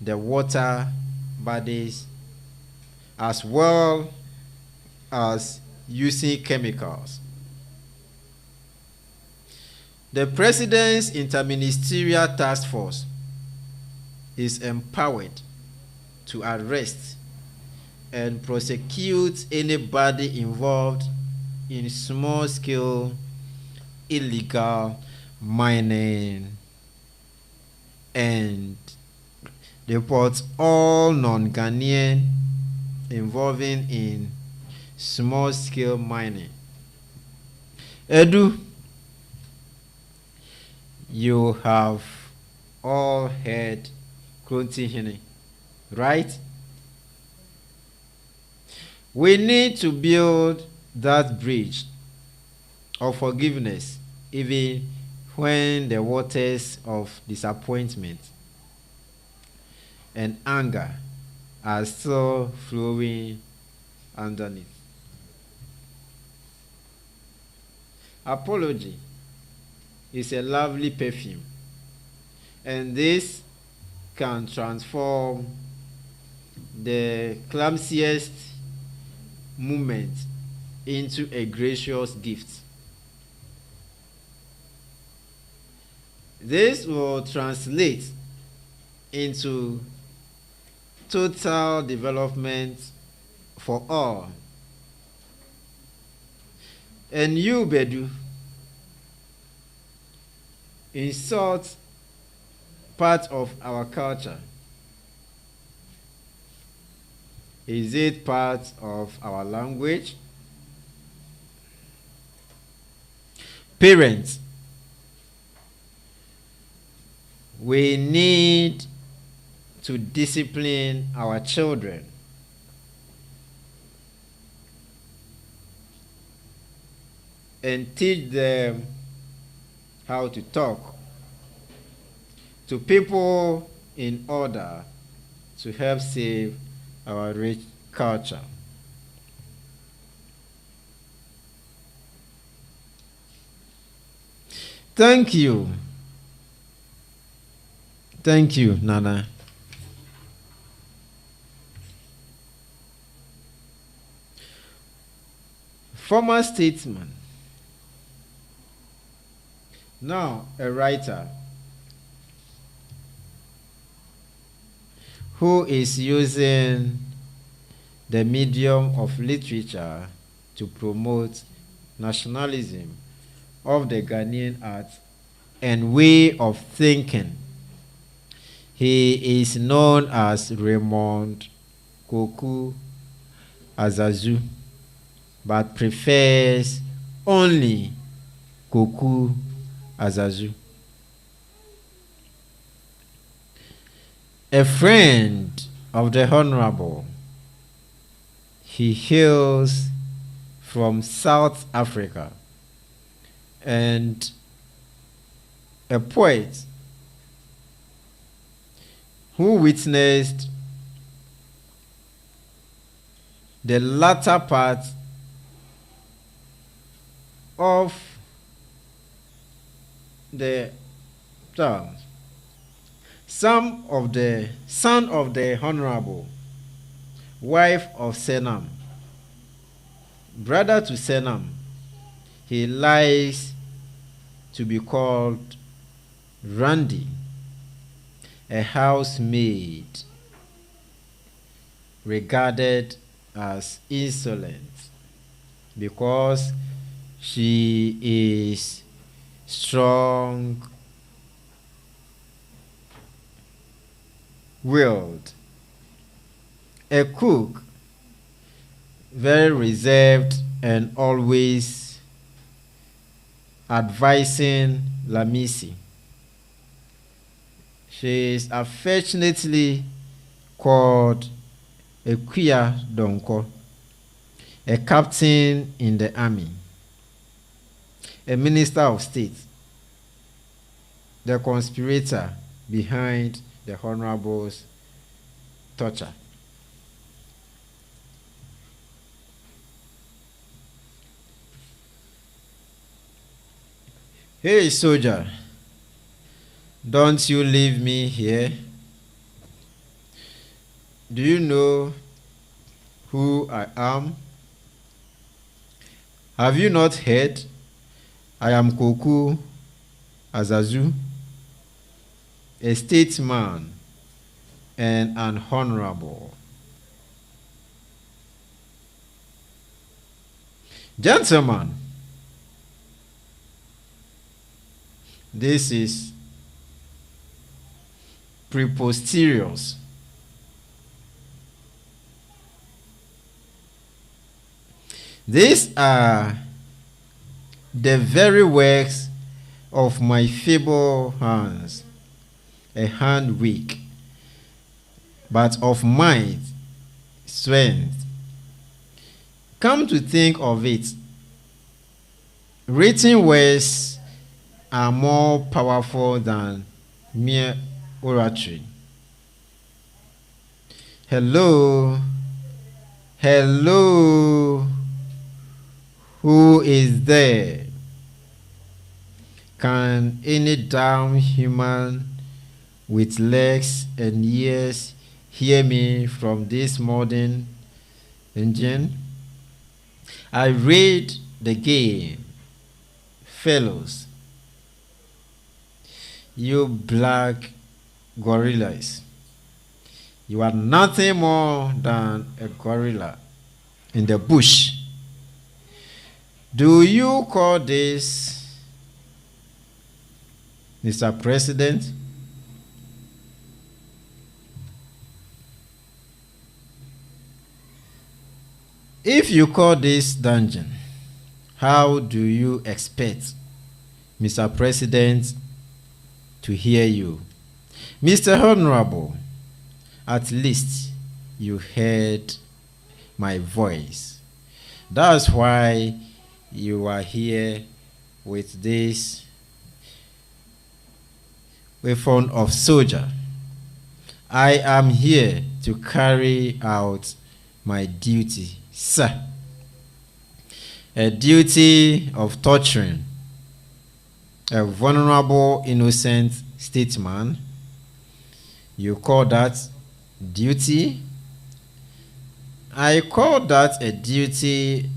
the water bodies, as well as using chemicals. The President's Interministerial Task Force is empowered to arrest and prosecute anybody involved in small-scale illegal mining and deport all non-Ghanaian involving in small-scale mining. Edu, you have all heard Kronti, right? We need to build that bridge of forgiveness even when the waters of disappointment and anger are still flowing underneath. Apology is a lovely perfume, and this can transform the clumsiest moment into a gracious gift. This will translate into total development for all. And you, Bedu, insult part of our culture? Is it part of our language? Parents, we need to discipline our children. And teach them how to talk to people in order to help save our rich culture. Thank you. Thank you, Nana. Former statesman. Now a writer who is using the medium of literature to promote nationalism of the Ghanaian art and way of thinking. He is known as Raymond Koku Azazu, but prefers only Koku Azazu. A friend of the Honorable. He hails from South Africa and a poet who witnessed the latter part of the son of the Honorable, wife of Senam, brother to Senam. He likes to be called Randy, a housemaid regarded as insolent because she is strong-willed. A cook, very reserved and always advising Lamisi. She is affectionately called Ekuya Donko, a captain in the army, a minister of state, the conspirator behind the Honorable's torture. Hey, soldier, don't you leave me here. Do you know who I am? Have you not heard? I am Koku Azazu, a statesman and an honorable. Gentlemen, this is preposterous. These are the very works of my feeble hands, a hand weak, but of might, strength. Come to think of it, written words are more powerful than mere oratory. Hello, hello, who is there? Can any damn human with legs and ears hear me from this modern engine? I read the game, fellows. You black gorillas. You are nothing more than a gorilla in the bush. Do you call this Mr. President, if you call this dungeon, how do you expect Mr. President to hear you? Mr. Honorable, at least you heard my voice. That's why you are here with this weapon of soldier. I am here to carry out my duty, sir. A duty of torturing a vulnerable, innocent statesman. You call that duty? I call that a duty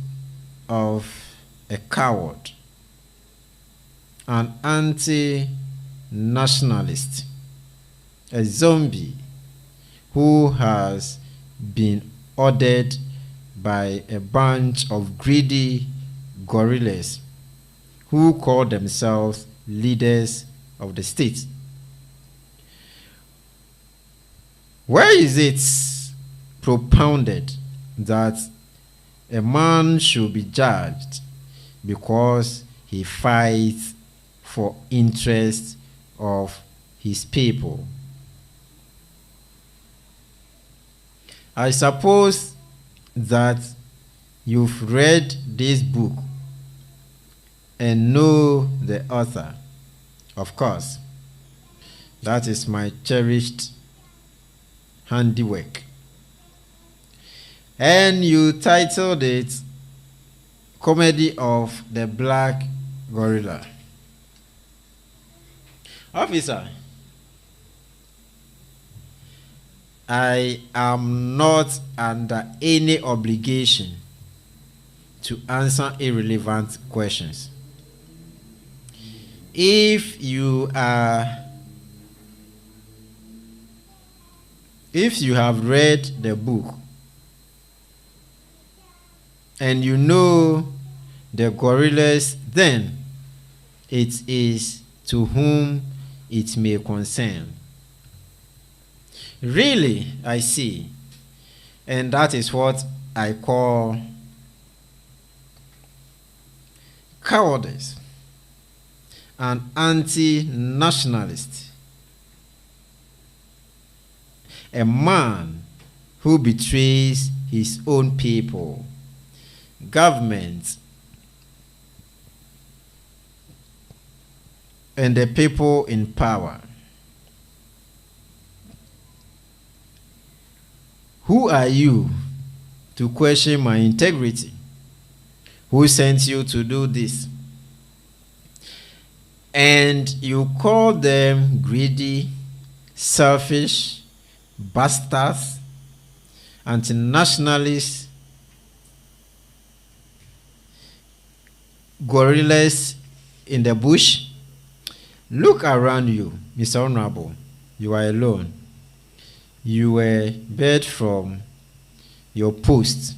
of a coward, an anti-nationalist, a zombie who has been ordered by a bunch of greedy gorillas who call themselves leaders of the state. Where is it propounded that a man should be judged because he fights for interest of his people? I suppose that you've read this book and know the author. Of course, that is my cherished handiwork. And you titled it Comedy of the Black Gorilla. Officer, I am not under any obligation to answer irrelevant questions. If you have read the book and you know the gorillas, then it is to whom it may concern. Really, I see. And that is what I call cowardice. An anti-nationalist. A man who betrays his own people, government, and the people in power. Who are you to question my integrity? Who sent you to do this? And you call them greedy, selfish, bastards, anti-nationalists, gorillas in the bush? Look around you, Mr. Honorable. You are alone. You were barred from your post.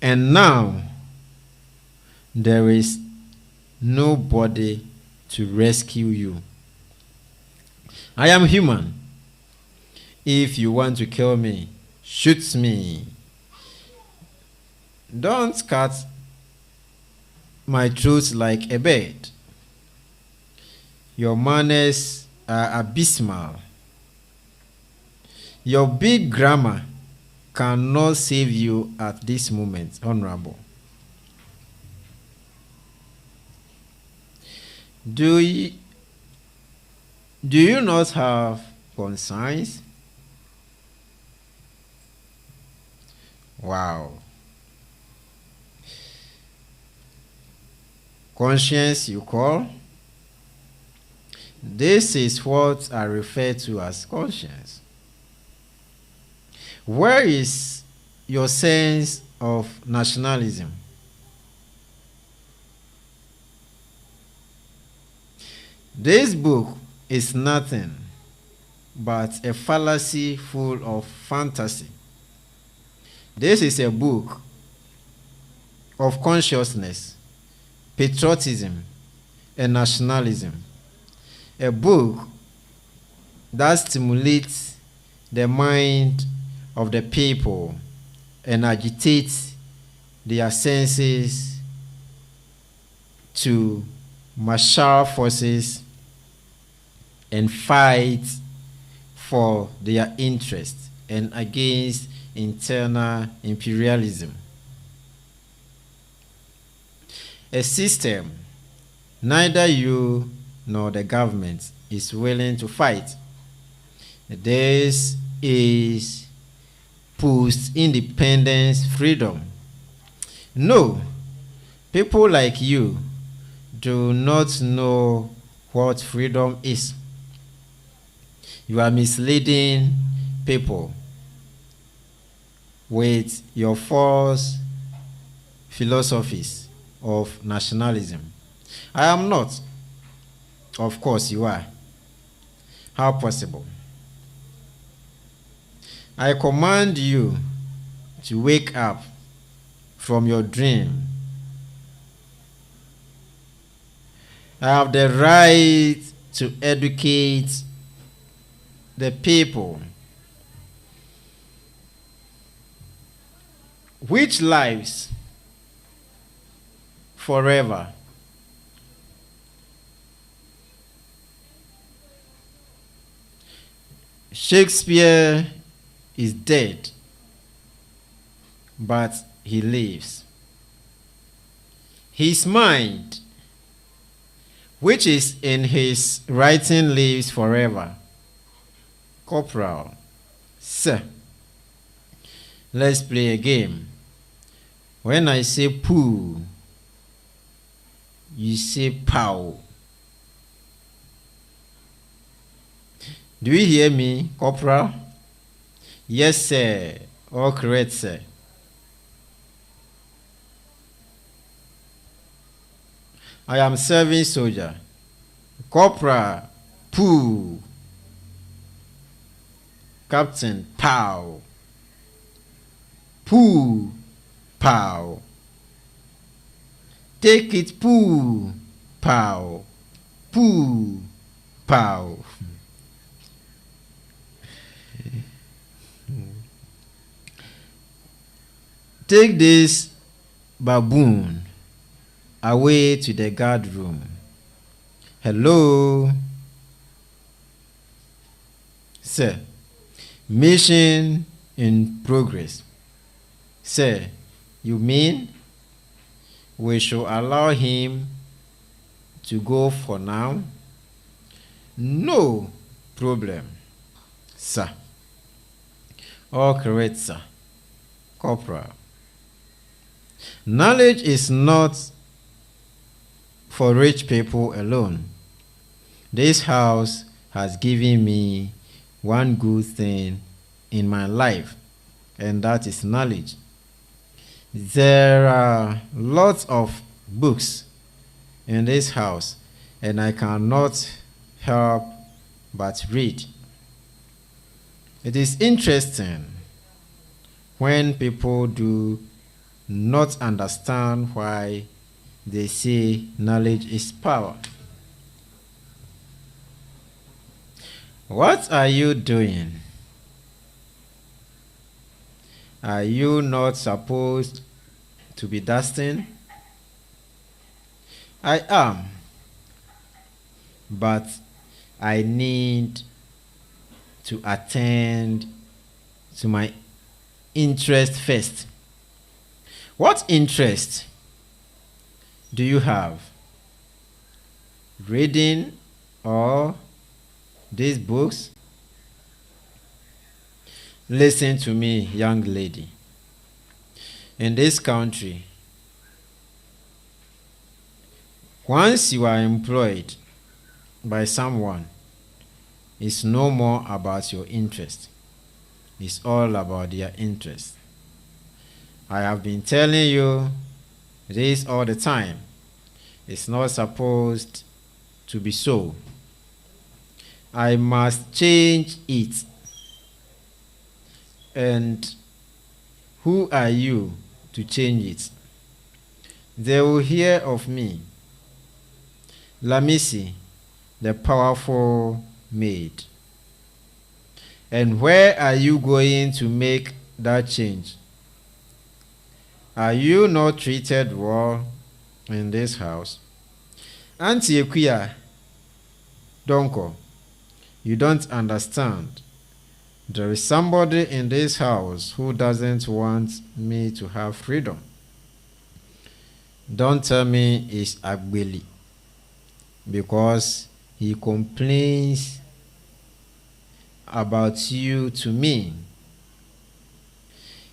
And now there is nobody to rescue you. I am human. If you want to kill me, shoot me. Don't cut my throat like a bird. Your manners are abysmal. Your big grammar cannot save you at this moment, Honorable. Do you not have conscience? Wow. Conscience, you call? This is what I refer to as conscience. Where is your sense of nationalism? This book is nothing but a fallacy full of fantasy. This is a book of consciousness, patriotism, and nationalism. A book that stimulates the mind of the people and agitates their senses to marshal forces and fight for their interests and against internal imperialism. A system neither you nor the government is willing to fight. This is post-independence freedom. No, people like you do not know what freedom is. You are misleading people with your false philosophies of nationalism. I am not. Of course you are. How possible? I command you to wake up from your dream. I have the right to educate the people. Which lives forever? Shakespeare is dead, but he lives. His mind, which is in his writing, lives forever. Corporal, sir, let's play a game. When I say poo, you say pow. Do you hear me, Corporal? Yes, sir. All correct, sir. I am serving soldier. Corporal, poo. Captain, pow. Poo, pow. Take it, poo, pow. Poo, pow. Take this baboon away to the guard room. Hello? Sir, mission in progress. Sir, you mean we should allow him to go for now? No problem, sir. All correct, sir. Corporal. Knowledge is not for rich people alone. This house has given me one good thing in my life, and that is knowledge. There are lots of books in this house, and I cannot help but read. It is interesting when people do not understand why they say knowledge is power. What are you doing? Are you not supposed to be dusting? I am, but I need to attend to my interest first. What interest do you have? Reading or these books? Listen to me, young lady. In this country, once you are employed by someone, it's no more about your interest. It's all about their interest. I have been telling you this all the time. It's not supposed to be so. I must change it. And who are you to change it? They will hear of me. Lamisi, the powerful maid. And where are you going to make that change? Are you not treated well in this house? Auntie Ekuya, Donko, you don't understand. There is somebody in this house who doesn't want me to have freedom. Don't tell me it's Agbeli, because he complains about you to me.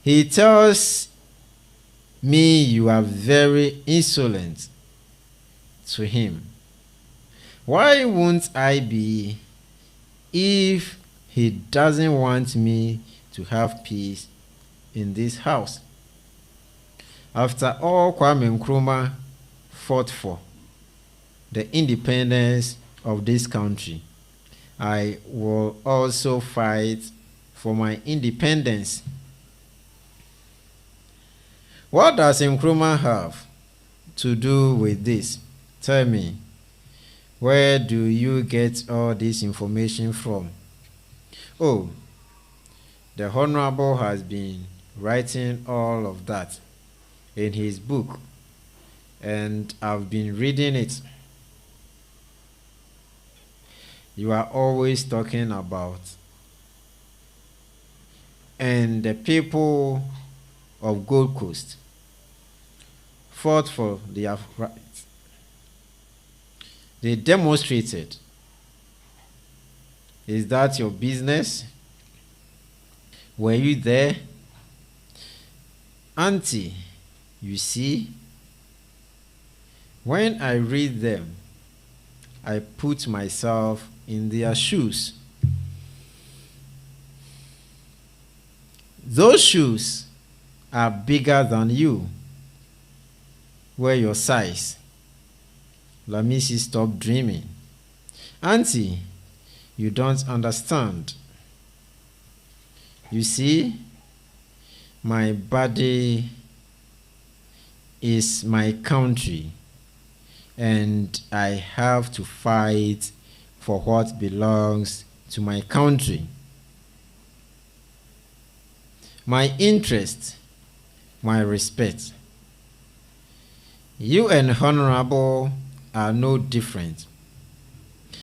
He tells me you are very insolent to him. Why won't I be if he doesn't want me to have peace in this house? After all Kwame Nkrumah fought for, the independence of this country, I will also fight for my independence. What does Nkrumah have to do with this? Tell me, where do you get all this information from? Oh, the Honorable has been writing all of that in his book, and I've been reading it. You are always talking about, and the people of Gold Coast fought for their rights. They demonstrated. Is that your business? Were you there? Auntie, you see, when I read them, I put myself in their shoes. Those shoes are bigger than you. Wear your size. Lamisi, stop dreaming. Auntie, you don't understand. You see, my body is my country, and I have to fight for what belongs to my country. My interest, my respect. You and Honorable are no different.